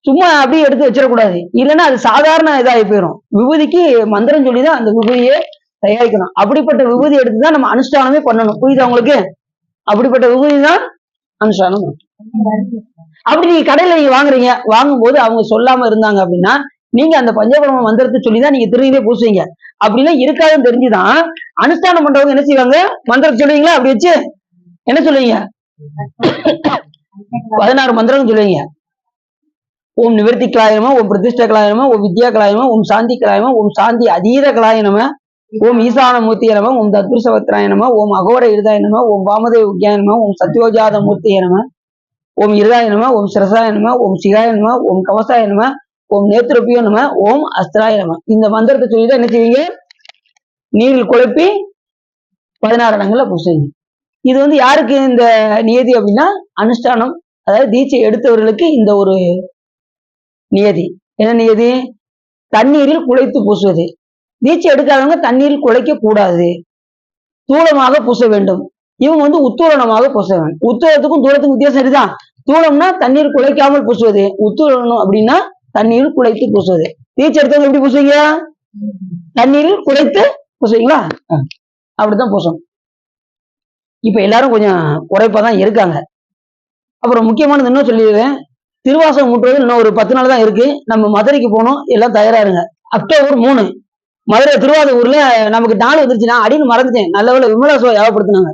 சும்மா அப்படியே எடுத்து வச்சிடக்கூடாது. இல்லைன்னா அது சாதாரண இதாகி போயிடும். விபூதிக்கு மந்திரம் சொல்லிதான் அந்த விபூதியை தயாரிக்கணும். அப்படிப்பட்ட விபூதி எடுத்துதான் நம்ம அனுஷ்டானமே பண்ணணும். புரியுதா உங்களுக்கு? அப்படிப்பட்ட விபூதி தான் அனுஷ்டானம். அப்படி நீங்க கடையில நீங்க வாங்குறீங்க, வாங்கும்போது அவங்க சொல்லாம இருந்தாங்க அப்படின்னா நீங்க அந்த பஞ்சபிரம மந்திரத்தை சொல்லிதான் நீங்க திருநீரே பூசுவீங்க. அப்படிலாம் இருக்காதுன்னு தெரிஞ்சுதான் அனுஷ்டானம் பண்றவங்க என்ன செய்வாங்க? மந்திரம் சொல்லுவீங்களா? அப்படி வச்சு என்ன சொல்லுவீங்க? 16 மந்திரம் சொல்லுவீங்க. ஓம் நிவர்த்தி கலாயனமா, ஓம் பிரதிஷ்ட கலாயனமா, ஓம் வித்யா கலாயனமா, ஓம் சாந்தி கலாயனமா, ஓம் சாந்தி அதீத கலாயனமா, ஓம் ஈசான மூர்த்திய நம, ஓம் தத்புருஷவத்ராய நம, ஓம் அகோர இருதாய நம, ஓம் வாமதேவ விஜயாய நம, ஓம் சத்யோஜாத மூர்த்திய நம, ஓம் இருதாய நம, ஓம் சிரசாய நம, ஓம் சிகாய நம, ஓம் கவசாய நம, ஓம் நேத்ரபியோ நம, ஓம் அஸ்திராய நம. இந்த மந்திரத்தை சொல்லிதான் என்ன செய்வீங்க? நீரில் குழப்பி 16 இடங்கள்ல பூசுவீங்க. இது யாருக்கு இந்த நியதி அப்படின்னா அனுஷ்டானம், அதாவது தீட்சை எடுத்தவர்களுக்கு இந்த ஒரு நியதி. என்ன நியதி? தண்ணீரில் குழைத்து பூசுவது. தீட்சை எடுக்காதவங்க தண்ணீரில் குழைக்க கூடாது, தூளமாக பூச வேண்டும். இவங்க உத்தூரணமாக பூச வேண்டும். உத்தூரத்துக்கும் தூளத்துக்கும் வித்தியாசம் சரிதான். தூளம்னா தண்ணீர் குழைக்காமல் பூசுவது, உத்தூரணம் அப்படின்னா தண்ணீர் குழைத்து பூசுவது. தீச்சு எடுத்தவங்க எப்படி பூசுவீங்க? தண்ணீரில் குழைத்து பூசுவீங்களா? அப்படித்தான் பூசணும். இப்ப எல்லாரும் கொஞ்சம் குறைப்பாதான் இருக்காங்க. அப்புறம் முக்கியமானது இன்னும் சொல்லிடுவேன். திருவாசகம் முற்றுவது இன்னும் ஒரு 10 நாள் தான் இருக்கு. நம்ம மதுரைக்கு போகணும், எல்லாம் தயாரா இருங்க. அக்டோபர் 3 மதுரை திருவாரூர்ல நமக்கு நாள் வந்துருச்சுன்னா அடின்னு மறந்துட்டேன். நல்ல வேளை விமலா சிவா ஞாபகப்படுத்தினாங்க.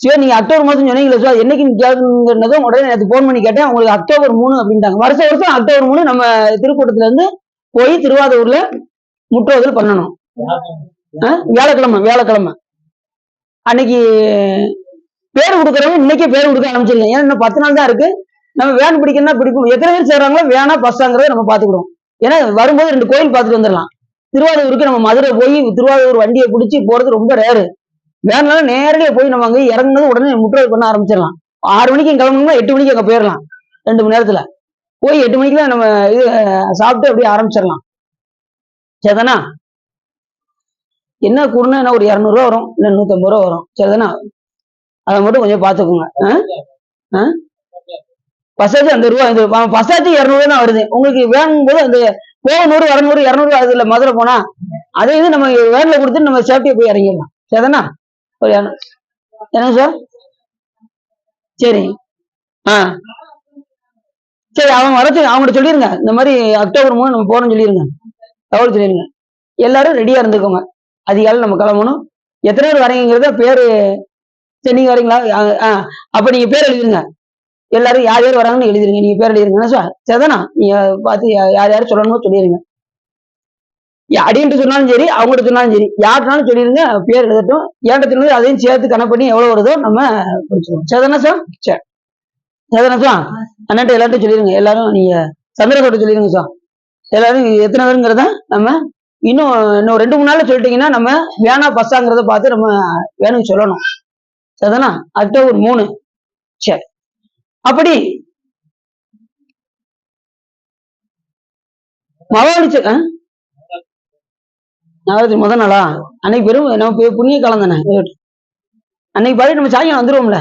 சிவா நீங்க அக்டோபர் மாதம் சொன்னீங்களா சிவா, என்னைக்குன்னு கேட்குறதும் உடனே நேற்று போன் பண்ணி கேட்டேன். உங்களுக்கு அக்டோபர் 3 அப்படின்ட்டாங்க. வருஷம் அக்டோபர் 3 நம்ம திருக்கூட்டத்துல இருந்து போய் திருவாரூர்ல முற்றுவதல் பண்ணணும். வியாழக்கிழமை அன்னைக்கு பேர் கொடுக்கறவங்க இன்னைக்கே பேர் கொடுக்க ஆரம்பிச்சிருக்கேன். ஏன்னா இன்னும் 10 நாள் தான் இருக்கு. நம்ம வேன் பிடிக்கணும்னா பிடிக்கும். எத்தனை பேர் சேர்றாங்களோ வேனா பஸ்ஸாங்கிறத நம்ம பாத்துக்கிடுவோம். ஏன்னா வரும்போது 2 கோயில் பார்த்துட்டு வந்துடலாம். திருவாரூருக்கு நம்ம மதுரை போய் திருவாரூர் வண்டியை பிடிச்சி போறது ரொம்ப ரேரு. வேனால நேரடியாக போய் நம்ம அங்கே இறங்குனது உடனே முற்றுகை பண்ண ஆரம்பிச்சிடலாம். 6 மணிக்கு கிளம்பணும்னா 8 மணிக்கு அங்கே போயிடலாம். 2 மணி நேரத்துல போய் 8 மணிக்கு தான் நம்ம இது சாப்பிட்டு அப்படியே ஆரம்பிச்சிடலாம். சரிதானா? என்ன கூடனா என்ன ஒரு 200 ரூபா வரும், இல்லை 150 ரூபா வரும். சரிதானா? அதை மட்டும் கொஞ்சம் பார்த்துக்கோங்க. பசாச்சு அந்த ரூபா பசாச்சு 200 தான் வருது. உங்களுக்கு வேணும்போது அந்த போக 100 200 200 அது இல்லை. மதுரை போனா அதே இது நம்ம வேன்ல கொடுத்துட்டு நம்ம சேஃப்டியா போய் இறங்கிடலாம். சரிதானா? ஒரு என்ன சார்? சரி சரி, அவங்க வரச்சு அவங்கள்ட்ட சொல்லிருங்க. இந்த மாதிரி அக்டோபர் 3 நம்ம போறோம்னு சொல்லிருங்க. தகவல் சொல்லிருங்க. எல்லாரும் ரெடியா இருந்துக்கோங்க. அதிகாலை நம்ம கிளம்பணும். எத்தனை பேர் வரீங்கிறத பேரு. சரி நீங்க வரீங்களா? அப்ப நீங்க பேர் எழுதிருங்க. எல்லாரும் யார் யார் வராங்கன்னு எழுதிருங்க. நீங்க பேர் எழுதிருங்க சார். சரிதானா? நீங்க பார்த்து யார் யாரும் சொல்லணுமோ சொல்லிருங்க. அடின்ட்டு சொன்னாலும் சரி, அவங்கள்ட்ட சொன்னாலும் சரி, யாருனாலும் சொல்லிருங்க. பேர் எழுதட்டும். ஏண்டத்துல அதையும் சேர்த்து கணக்கு பண்ணி எவ்வளவு வருதோ நம்ம பிடிச்சிருவோம். சரிதானா சார்? சரி சரிதானா சார்? அண்ணன்ட்ட எல்லார்ட்டும் சொல்லிருங்க. எல்லாரும் நீங்க சந்திரகோட்டை சொல்லிருங்க சார். எல்லாரும் எத்தனை பேருங்கிறத நம்ம இன்னும் 2 3 நாள்ல சொல்லிட்டீங்கன்னா நம்ம வேணா பஸ்ஸாங்கிறத பார்த்து நம்ம வேணும்னு சொல்லணும். சரிதானா? அக்டோபர் 3. சரி, அப்படி மகாவலிச்ச முதல் நாளா அன்னைக்கு பெரும் நம்ம புண்ணிய காலம் தானே. அன்னைக்கு பாடி நம்ம சாயங்காலம் வந்துருவோம்ல.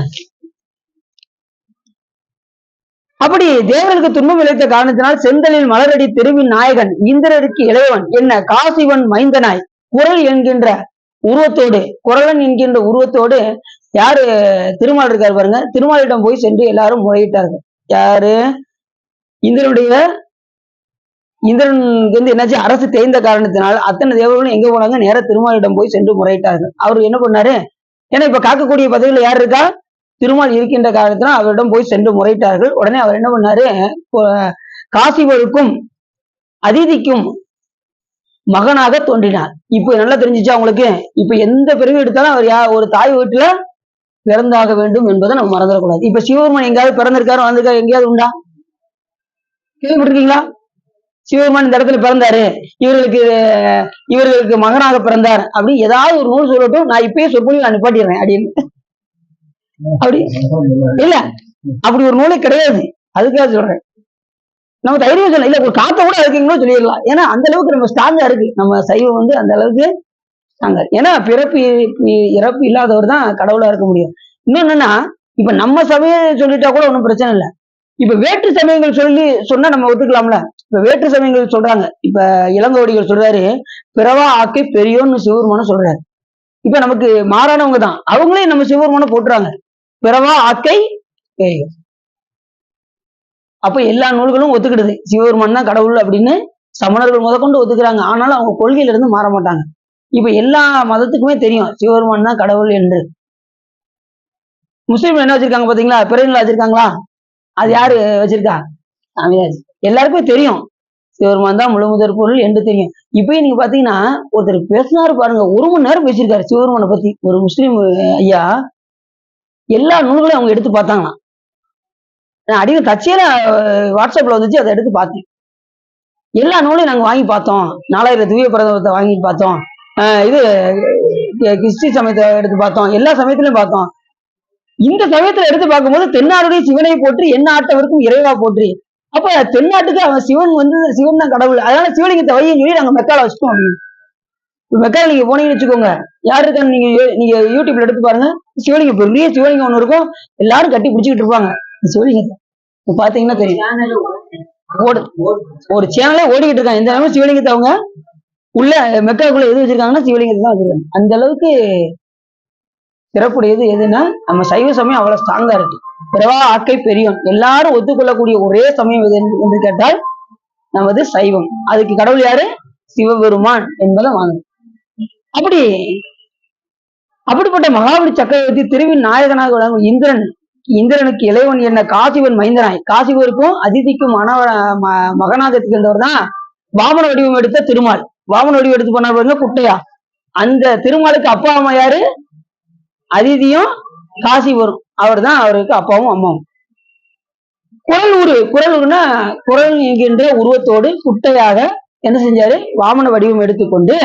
அப்படி தேவர்களுக்கு துன்பம் விளைத்த காரணத்தினால் செந்தலில் மலரடி தெருவின் நாயகன் இந்திரருக்கு இளையவன் என்ன காசிவன் மைந்தனாய் குரல் என்கின்ற உருவத்தோடு குரலன் என்கின்ற உருவத்தோடு யாரு திருமால் இருக்காரு பாருங்க. திருமாலிடம் போய் சென்று எல்லாரும் முறையிட்டார்கள். யாரு? இந்திரனுக்கு வந்து என்னாச்சு, அரசு தேய்ந்த காரணத்தினால் அத்தனை தேவர்களும் எங்க போனாங்க? நேர திருமாலிடம் போய் சென்று முறையிட்டார்கள். அவர் என்ன பண்ணாரு? ஏன்னா இப்ப காக்கக்கூடிய பதவியில யார் இருக்கா? திருமால் இருக்கின்ற காரணத்தினால் அவரிடம் போய் சென்று முறையிட்டார்கள். உடனே அவர் என்ன பண்ணாரு? காசிவருக்கும் அதிதிக்கும் மகனாக தோன்றினார். இப்ப நல்லா தெரிஞ்சிச்சா உங்களுக்கு? இப்ப எந்த பிறவி எடுத்தாலும் அவர் ஒரு தாய் வீட்டுல பிறந்தாக வேண்டும் என்பதை நம்ம மறந்துடக்கூடாது. இப்ப சிவபெருமான் எங்கேயாவது பிறந்திருக்காரு வந்திருக்காரு எங்கேயாவது உண்டா? கேள்விப்பட்டிருக்கீங்களா? சிவபெருமான் இந்த இடத்துல பிறந்தாரு, இவர்களுக்கு மகனாக பிறந்தார் அப்படி ஏதாவது ஒரு நூல் சொல்லட்டும். நான் இப்பயே சொற்பொழிவு நான் நிப்பாட்டிடுறேன் அப்படின்னு. அப்படி இல்ல, அப்படி ஒரு நூலே கிடையாது. அதுக்காக சொல்றேன். நம்ம தைரியம் சொல்ல இல்ல, ஒரு காத்த கூட இருக்குங்களோ சொல்லிடலாம். ஏன்னா அந்த அளவுக்கு நம்ம ஸ்ட்ராங்கா இருக்கு. நம்ம சைவம் வந்து அந்த அளவுக்கு ஸ்ட்ராங்கா. ஏன்னா இறப்பு இல்லாதவர் தான் கடவுளா இருக்க முடியும். இன்னும் என்னன்னா, இப்ப நம்ம சமயம் சொல்லிட்டா கூட ஒன்றும் பிரச்சனை இல்லை. இப்ப வேற்று சமயங்கள் சொன்னா நம்ம ஒத்துக்கலாம்ல. இப்ப வேற்று சமயங்கள் சொல்றாங்க. இப்ப இளங்கோடிகள் சொல்றாரு, பிறவா ஆக்கை பெரியோன்னு சிவபெருமான சொல்றாரு. இப்ப நமக்கு மாறானவங்க தான் அவங்களே நம்ம சிவபெருமான போட்டுறாங்க, பிறவா ஆக்கை பெரியோ. அப்ப எல்லா நூல்களும் ஒத்துக்கிடுது சிவபெருமான் தான் கடவுள் அப்படின்னு சமணர்கள் முதற்கொண்டு ஒத்துக்கிறாங்க. ஆனாலும் அவங்க கொள்கையில இருந்து மாற மாட்டாங்க. இப்ப எல்லா மதத்துக்குமே தெரியும் சிவபெருமான் தான் கடவுள் என்று. முஸ்லீம் என்ன வச்சிருக்காங்க பாத்தீங்களா? பிறகு வச்சிருக்காங்களா? அது யாரு வச்சிருக்கா? எல்லாருக்குமே தெரியும் சிவபெருமான் தான் முழு முதற் பொருள் என்று தெரியும். இப்பயும் நீங்க பாத்தீங்கன்னா ஒருத்தர் பேசினாரு பாருங்க, 1 மணி நேரம் பேசியிருக்காரு சிவபெருமானை பத்தி. ஒரு முஸ்லீம் ஐயா எல்லா நூல்களையும் அவங்க எடுத்து பார்த்தாங்களாம். நான் அடிக்க கட்சியில வாட்ஸ்அப்ல வந்துச்சு, அதை எடுத்து பார்த்தேன். எல்லா நூலையும் நாங்க வாங்கி பார்த்தோம். 4000 திவ்ய பிரதமத்தை வாங்கி பார்த்தோம். இது கிறிஸ்டி சமயத்தை எடுத்து பார்த்தோம். எல்லா சமயத்திலையும் பார்த்தோம். இந்த சமயத்துல எடுத்து பார்க்கும்போது தென்னாடுடைய சிவனை போற்றி என்ன ஆட்டவருக்கும் இறைவா போற்றி. அப்ப தென்னாட்டுக்கு அவன் சிவன் தான் கடவுள். அதனால சிவலிங்கத்தை வையும் சொல்லி நாங்க மெக்கால வச்சுட்டோம் அப்படின்னு. மெக்கால நீங்க போனீங்கன்னு வச்சுக்கோங்க, யாரு இருக்கான்னு நீங்க யூடியூப்ல எடுத்து பாருங்க. சிவலிங்கம், பெரிய சிவலிங்கம் ஒண்ணு இருக்கும். எல்லாரும் கட்டி பிடிச்சிக்கிட்டு இருப்பாங்க சிவலிங்கத்தை. பாத்தீங்கன்னா தெரியும். ஓடு ஒரு சேனலே ஓடிக்கிட்டு இருக்காங்க. இந்த நேரம் சிவலிங்கத்தை அவங்க உள்ள மெக்காக்குள்ள எது வச்சிருக்காங்கன்னா சிவலிங்கத்தை தான் வச்சிருக்காங்க. அந்த அளவுக்கு சிறப்புடையது எதுன்னா நம்ம சைவ சமயம் அவ்வளவு ஸ்ட்ராங்கா இருக்கு. பிறவா ஆக்கை பெரியோன் எல்லாரும் ஒத்துக்கொள்ளக்கூடிய ஒரே சமயம் எது என்று கேட்டால் நமது சைவம். அதுக்கு கடவுள் யாரு? சிவபெருமான் என்பதை வாங்க. அப்படி அப்படிப்பட்ட மகாபலி சக்கரவர்த்தி திருவின் நாயகனாக விளங்கும் இந்திரனுக்கு இளைவன் என்ன காசிவன் மைந்தனாய். காசிவருக்கும் அதிதிக்கும் மகனாக திகழ்ந்தவர் தான் வாமன வடிவம் எடுத்த திருமால். வாமன வடிவம் எடுத்து பண்ண குட்டையா. அந்த திருமாலுக்கு அப்பா அம்மா யாரு? அதிதியும் காசிவரும். அவர் தான் அவருக்கு அப்பாவும் அம்மாவும். குரலூர்னா குரல் என்கின்ற உருவத்தோடு குட்டையாக என்ன செஞ்சாரு? வாமன வடிவம் எடுத்துக்கொண்டு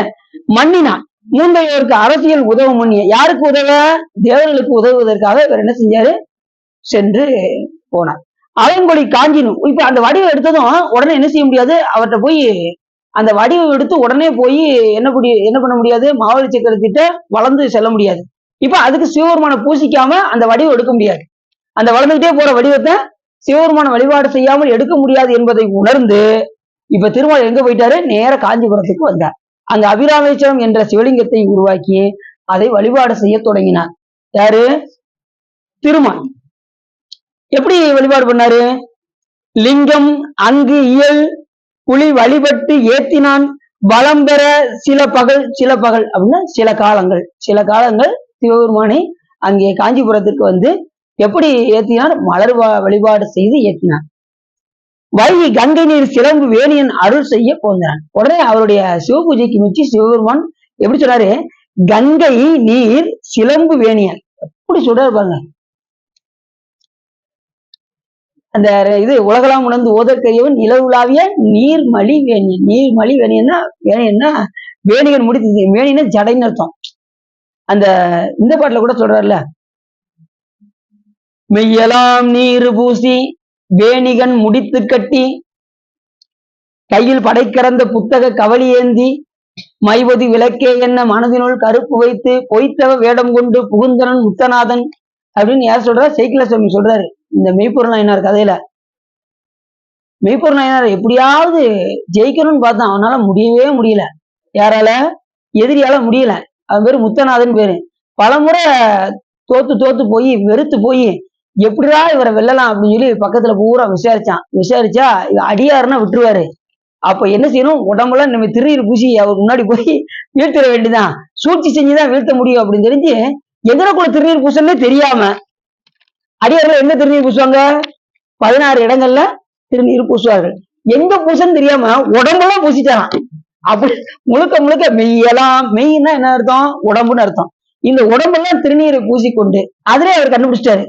மன்னினான். மூன்றையோருக்கு அரசியல் உதவும் முன்னிய. யாருக்கு உதவ? தேவர்களுக்கு உதவுவதற்காக இவர் என்ன செஞ்சாரு? சென்று போனார். அலங்கொடி காஞ்சினும். இப்ப அந்த வடிவம் எடுத்ததும் உடனே என்ன செய்ய முடியாது? அவர்கிட்ட போய் அந்த வடிவம் எடுத்து உடனே போய் என்ன பண்ண முடியாது? மாவலி சக்கரத்திட்ட வளர்ந்து செல்ல முடியாது. இப்ப அதுக்கு சிவபெருமான பூசிக்காம அந்த வடிவம் எடுக்க முடியாது. அந்த வளர்ந்துகிட்டே போற வடிவத்தை சிவபெருமான வழிபாடு செய்யாமல் எடுக்க முடியாது என்பதை உணர்ந்து இப்ப திருமால் எங்க போயிட்டாரு? நேர காஞ்சிபுரத்துக்கு வந்தார். அங்க அபிராமேஸ்வரம் என்ற சிவலிங்கத்தை உருவாக்கி அதை வழிபாடு செய்ய தொடங்கினார். யாரு? திருமால். எப்படி வழிபாடு பண்ணாரு? லிங்கம் அங்கு இயல் புலி வழிபட்டு ஏத்தினான். பலம் பெற சில பகல் அப்படின்னா சில காலங்கள் சிவபெருமானை அங்கே காஞ்சிபுரத்துக்கு வந்து எப்படி ஏத்தினார்? மலர் வழிபாடு செய்து ஏத்தினார். வைகை கங்கை நீர் சிலம்பு வேணியன் அருள் செய்ய போந்தான். உடனே அவருடைய சிவபூஜைக்கு மிச்சி சிவபெருமான் எப்படி சொல்றாரு? கங்கை நீர் சிலம்பு வேணியன். எப்படி சொல்றாரு பாருங்க. அந்த இது உலகலாம் உணர்ந்து ஓதற்கையவன் நிலவுலாவிய நீர்மலி வேணியன். நீர்மலி வேணியன்னா வேணிகன் முடித்து வேணியன்னா ஜடைன்னு அர்த்தம். அந்த இந்த பாட்டுல கூட சொல்றாருல, மெய்யலாம் நீர் பூசி வேணிகன் முடித்து கட்டி கையில் படைக்கிறந்த புத்தக கவலி ஏந்தி மைவதி விளக்கே என்ன மனதினுள் கருப்பு வைத்து பொய்த்தவ வேடம் கொண்டு புகுந்தனன் முத்தநாதன் அப்படின்னு யார் சொல்றா? சேக்கிழ சுவாமி சொல்றாரு இந்த மெய்ப்பொருள் நாயனார் கதையில. மெய்ப்பொருள் நாயனார் எப்படியாவது ஜெயிக்கணும்னு பார்த்தான், அவனால முடியவே முடியல. யாரால? எதிரியால முடியல. அவன் பேரு முத்தநாதன் பேரு. பலமுறை தோத்து போய் வெறுத்து போய் எப்படிடா இவரை வெல்லலாம் அப்படின்னு சொல்லி பக்கத்துல பூரா விசாரிச்சா அடியாருன்னா விட்டுருவாரு. அப்ப என்ன செய்யணும்? உடம்புல நம்ம திருநீர் பூசி அவருக்கு முன்னாடி போய் வீழ்த்திட வேண்டிதான். சூழ்ச்சி செஞ்சுதான் வீழ்த்த முடியும் அப்படின்னு தெரிஞ்சு எங்கனக்குள்ள திருநீர் பூசன்னே தெரியாம அடியார்கள் எங்க திருநீர் பூசுவாங்க? 16 இடங்கள்ல திருநீர் பூசுவார்கள். எங்க பூசன்னு தெரியாம உடம்பெல்லாம் பூசிட்டாராம். அப்படி முழுக்க மெய்யெல்லாம், மெய்னா என்ன அர்த்தம்? உடம்புன்னு அர்த்தம். இந்த உடம்பெல்லாம் திருநீரை பூசிக்கொண்டு அதிலே அவர் கண்டுபிடிச்சிட்டாரு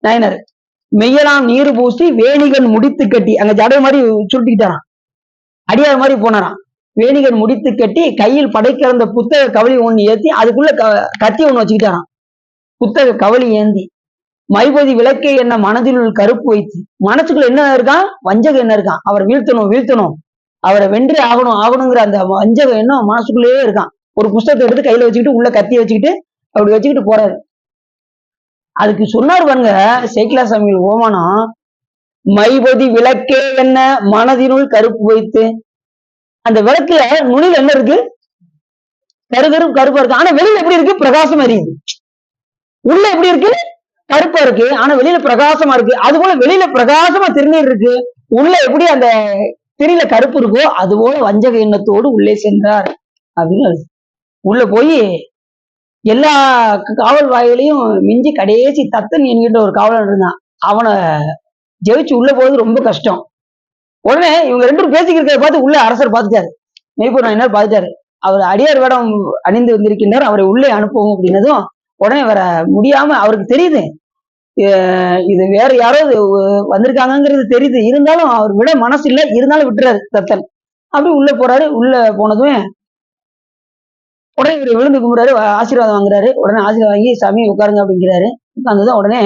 நாயனர். மெய்யலாம் நீர் பூசி வேணிகன் முடித்து கட்டி, அங்க ஜடை மாதிரி சுருட்டிக்கிட்டாராம், அடியார் மாதிரி போனாராம். வேணிகன் முடித்து கட்டி கையில் படைக்கிறந்த புத்தக கவலி ஒண்ணு ஏத்தி அதுக்குள்ள கத்தி ஒண்ணு வச்சுக்கிட்டாராம். புத்தக கவலி ஏந்தி மைபதி விளக்கே என்ன மனதில் கருப்பு வைத்து, மனசுக்குள்ள என்ன இருக்கான்? வஞ்சகம் என்ன இருக்கான்? அவரை வீழ்த்தணும், அவரை வென்றே ஆகணுங்கிற அந்த வஞ்சகம் என்ன மனசுக்குள்ளேயே இருக்கான். ஒரு புஸ்தகத்தை எடுத்து கையில வச்சுக்கிட்டு உள்ள கத்தி வச்சுக்கிட்டு அப்படி வச்சுக்கிட்டு போறாரு. அதுக்கு சொன்னார் பாருங்க சேக்கிழ சாமி ஓமானம், மைபதி விளக்கே என்ன மனதினுள் கருப்பு வைத்து. அந்த விளக்குல நுனில என்ன இருக்கு? கருப்பா இருக்கு. ஆனா வெளியில எப்படி இருக்கு? பிரகாசம் அறியுது. உள்ள எப்படி இருக்கு? கருப்பா இருக்கு. ஆனா வெளியில பிரகாசமா இருக்கு. அது போல வெளியில பிரகாசமா திருநீர் இருக்கு, உள்ள எப்படி அந்த திரியில கருப்பு இருக்கோ அது போல வஞ்சக எண்ணத்தோடு உள்ளே சென்றார் அப்படின்னு. உள்ள போய் எல்லா காவல் வாயிலையும் மிஞ்சி கடைசி தத்தன் என்கின்ற ஒரு காவலன் இருந்தான். அவனை ஜெயிச்சு உள்ள போறது ரொம்ப கஷ்டம். உடனே இவங்க 2 பேரும் பேசிக்கிறத பார்த்து உள்ள அரசர் பார்த்துட்டாரு, மெய்ப்பொருள் நாயனார் பார்த்துட்டாரு. அவர் அடியார் வேடம் அணிந்து வந்திருக்கின்றார், அவரை உள்ளே அனுப்புவோம் அப்படின்னதும் உடனே வர முடியாம அவருக்கு தெரியுது இது வேற யாரோ வந்திருக்காங்கிறது தெரியுது. இருந்தாலும் அவர் விட மனசு இல்லை, இருந்தாலும் விட்டுறாரு தத்தன். அப்படி உள்ள போறாரு. உள்ள போனதும் உடனே இவர் விழுந்து கும்பிடுறாரு, ஆசீர்வாதம் வாங்குறாரு. உடனே ஆசீர்வாதம் வாங்கி சாமி உட்காருங்க அப்படிங்கிறாரு. உட்கார்ந்ததும் உடனே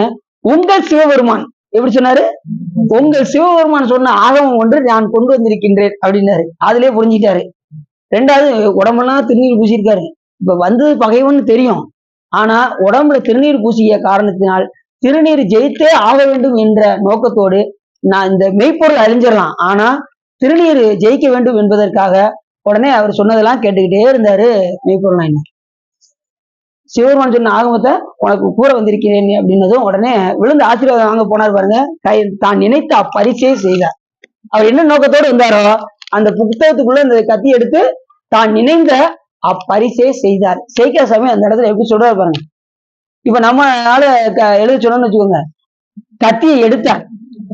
உங்கள் சிவபெருமான் எப்படி சொன்னாரு? உங்கள் சிவபெருமான் சொன்ன ஆகமம் ஒன்று நான் கொண்டு வந்திருக்கின்றேன் அப்படின்னாரு. அதுலயே புரிஞ்சுட்டாரு. 2வது உடம்பெல்லாம் திருநீர் பூசியிருக்காரு. இப்ப வந்து பகைவன்னு தெரியும், ஆனா உடம்புல திருநீர் பூசிய காரணத்தினால் திருநீர் ஜெயித்தே ஆக வேண்டும் என்ற நோக்கத்தோடு நான் இந்த மெய்ப்பொருள் அறிஞ்சிடலாம், ஆனா திருநீர் ஜெயிக்க வேண்டும் என்பதற்காக உடனே அவர் சொன்னதெல்லாம் கேட்டுக்கிட்டே இருந்தாரு மெய்ப்பொருள் நாயனார். சிவபெருமான் சொன்ன ஆகமத்தை உனக்கு கூற வந்திருக்கிறேன் அப்படின்னதும் உடனே விழுந்து ஆசீர்வாதம் வாங்க போனார் பாருங்க. தான் நினைத்த அப்பரிசே செய்தார். அவர் என்ன நோக்கத்தோடு இருந்தாரோ அந்த புத்தகத்துக்குள்ள இந்த கத்தி எடுத்து தான் நினைந்த அப்பரிசே செய்தார். செய்கிற சமயம் அந்த இடத்துல எப்படி சொல்றாரு பாருங்க. இப்ப நம்மளால எழுத சொன்னோம்னு வச்சுக்கோங்க, கத்தியை எடுத்தார்,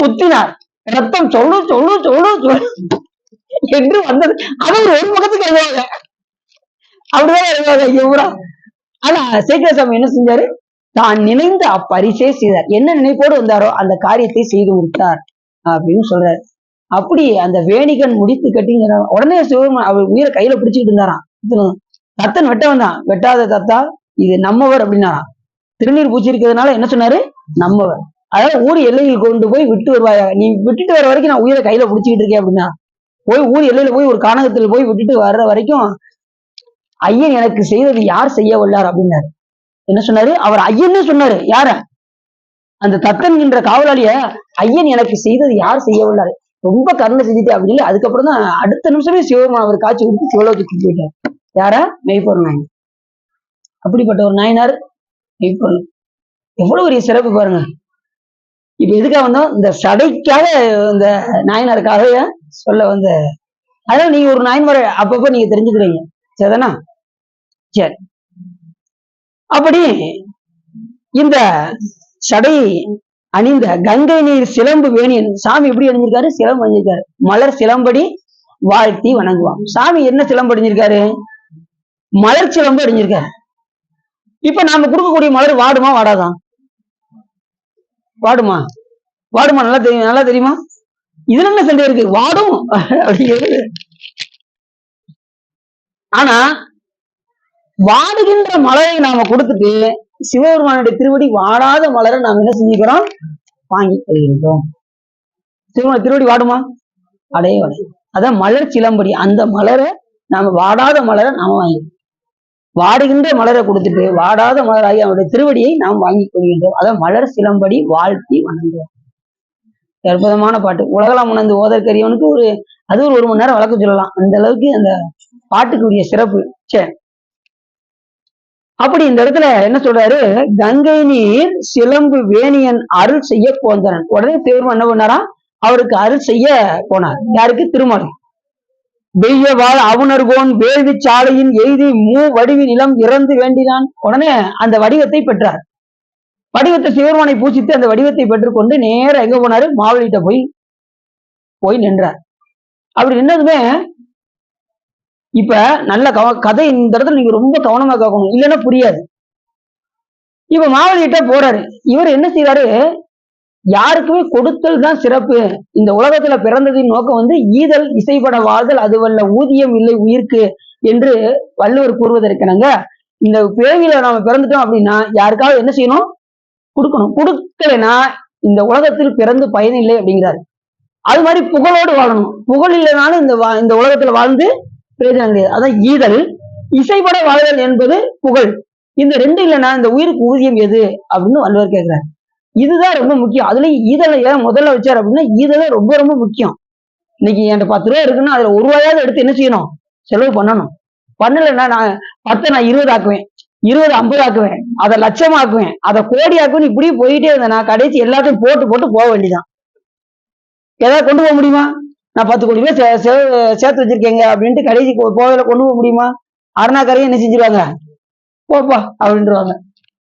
குத்தினார், ரத்தம் சொல்லு சொல்லு சொல்லு சொல்லு என்று வந்தது. அது ஒரு பக்கத்துக்கு எழுதுவாங்க, அப்படிதான் எழுதுவாங்க இவரா. ஆனா சேக்கிர சாமி என்ன செஞ்சாரு, தான் நினைந்த அப்பரிசே செய்தார். என்ன நினைப்போடு வந்தாரோ அந்த காரியத்தை செய்து முடித்தார் அப்படின்னு சொல்றாரு. அப்படி அந்த வேணிகன் முடித்து கட்டிங்கிற உடனே சிவபெருமான் அவர் உயிரை கையில பிடிச்சுக்கிட்டு இருந்தாராம். தத்தன் வெட்ட வந்தான், வெட்டாத தத்தா இது நம்மவர் அப்படின்னாராம். திருநீர் பூச்சி இருக்கிறதுனால என்ன சொன்னாரு, நம்மவர். அதாவது ஊர் எல்லையில் கொண்டு போய் விட்டு வருவாயா, நீ விட்டுட்டு வர வரைக்கும் நான் உயிரை கையில பிடிச்சிக்கிட்டு இருக்கேன் அப்படின்னா, போய் ஊர் எல்லையில போய் ஒரு கானகத்துல போய் விட்டுட்டு வர்ற வரைக்கும் ஐயன் எனக்கு செய்தது யார் செய்ய வல்லார் அப்படின்னாரு. என்ன சொன்னாரு, அவர் ஐயன்னு சொன்னாரு. யார, அந்த தத்தன் என்ற காவலாளிய ஐயன் எனக்கு செய்தது யார் செய்ய வல்லாரு, ரொம்ப கருணை செஞ்சுட்டு அப்படின்னு. அதுக்கப்புறம் தான் அடுத்த நிமிஷமே சிவபெருமான் அவர் காட்சி கொடுத்து சிவலோகத்துக்கு போயிட்டார். யார, மெய்ப்பொருள் நாயனார். அப்படிப்பட்ட ஒரு நாயனார் மெய்ப்பொருள். எவ்வளவு பெரிய சிறப்பு பாருங்க. இப்ப எதுக்காக வந்தோம், இந்த சடைக்காக இந்த நாயனாருக்காக சொல்ல வந்த. அதனால நீங்க ஒரு நாயன்மாரை அப்பப்ப நீங்க தெரிஞ்சுக்கிறீங்க, சரிதானா? சரி. அப்படி இந்த சடை அணிந்த கங்கை நீர் சிலம்பு வேணியன் சாமி எப்படி அணிஞ்சிருக்காரு, சிலம்பு அணிஞ்சிருக்காரு. மலர் சிலம்படி வாழ்த்தி வணங்குவான். சாமி என்ன சிலம்பு அணிஞ்சிருக்காரு, மலர் சிலம்பு அணிஞ்சிருக்காரு. இப்ப நாம கொடுக்கக்கூடிய மலர் வாடுமா வாடாதான், வாடுமா வாடுமா, நல்லா தெரியும், நல்லா தெரியுமா? இதுல என்ன சண்டை இருக்கு, வாடும் அப்படிங்கிறது. ஆனா வாடுகின்ற மலரை நாம கொடுத்துட்டு சிவபெருமானுடைய திருவடி வாடாத மலரை நாம் என்ன செஞ்சுக்கிறோம், வாங்கிக் கொள்கின்றோம். சிவபெருமான திருவடி வாடுமா, அடைய வடைய. அதான் மலர் சிலம்படி, அந்த மலரை நாம வாடாத மலரை நாம வாங்கி, வாடுகின்ற மலரை கொடுத்துட்டு வாடாத மலராகி அவனுடைய திருவடியை நாம் வாங்கிக் கொள்கின்றோம். அதான் மலர் சிலம்படி வாழ்த்தி வணங்குவோம். அற்புதமான பாட்டு. உலகலாம் உணர்ந்து ஓதற்கரியவனுக்கு ஒரு அது ஒரு மணி நேரம் வழக்கு சொல்லலாம், அந்த அளவுக்கு அந்த பாட்டுக்குரிய சிறப்பு. சரி. அப்படி இந்த இடத்துல என்ன சொல்றாரு, கங்கை நீர் சிலம்பு வேணியன் அருள் செய்ய போந்தனன். உடனே சிவபெருமான் என்ன பண்ணாரா, அவருக்கு அருள் செய்ய போனார். யாருக்கு, திருமலை. வெய்ய வாழ் அவுணர்கோன் வேள்வி சாலையின் எய்தி வடிவி நிலம் இறந்து வேண்டினான். உடனே அந்த வடிவத்தை பெற்றார். வடிவத்தை சிவபெருமானை பூசித்து அந்த வடிவத்தை பெற்றுக்கொண்டு நேர எங்க போனாரு, மாவலிட்ட போய் நின்றார். அப்படி நின்னதுமே இப்ப நல்ல கதை இந்த இடத்துல நீங்க ரொம்ப கவனமா கேட்கணும், இல்லைன்னா புரியாது. இப்ப மாவலிட்ட போறாரு. இவர் என்ன செய்யறாரு, யாருக்குமே கொடுத்தல் தான் சிறப்பு. இந்த உலகத்துல பிறந்ததின் நோக்கம் ஈதல் இசைப்பட வாழ்தல், அதுவல்ல ஊதியம் இல்லை உயிர்க்கு என்று வள்ளுவர் கூறுவதற்கெனங்க, இந்த பிறவியில நாம பிறந்துட்டோம் அப்படின்னா யாருக்காவது என்ன செய்யணும், கொடுக்கணும். கொடுக்கலைன்னா இந்த உலகத்தில் பிறந்து பயனில்லை அப்படிங்கிறாரு. அது மாதிரி புகழோடு வாழணும். புகழ் இல்லைனாலும் இந்த உலகத்துல வாழ்ந்து பிரயோஜனம் கிடையாது. அதான் ஈதல் இசைப்பட வாழ்தல் என்பது புகழ். இந்த ரெண்டு இல்லைன்னா இந்த உயிருக்கு ஊதியம் எது அப்படின்னு வள்ளுவர் கேட்கிறார். இதுதான் ரொம்ப முக்கியம். அதுலயும் ஈதலை ஏன் முதல்ல வச்சார் அப்படின்னா, ஈதலை ரொம்ப ரொம்ப முக்கியம். இன்னைக்கு என்கிட்ட 10 ரூபாய் இருக்குன்னா அதுல 1 ரூபாயாவது எடுத்து என்ன செய்யணும், செலவு பண்ணணும். பண்ணலைன்னா நான் 10 நான் 20 ஆக்குவேன், 20 50 ஆக்குவேன், அதை லட்சம் ஆக்குவேன், அதை கோடி ஆக்குவேன். இப்படி போயிட்டே இருந்தேன். நான் கடைசி எல்லாத்தையும் போட்டு போக வேண்டியதான். ஏதாவது கொண்டு போக முடியுமா, நான் 10 கோடி ரூபாய் சேர்த்து வச்சிருக்கேங்க அப்படின்ட்டு கடைசி போகல கொண்டு போக முடியுமா? அருணாக்கரையும் என்ன செஞ்சிருவாங்க, போப்பா அப்படின்றாங்க.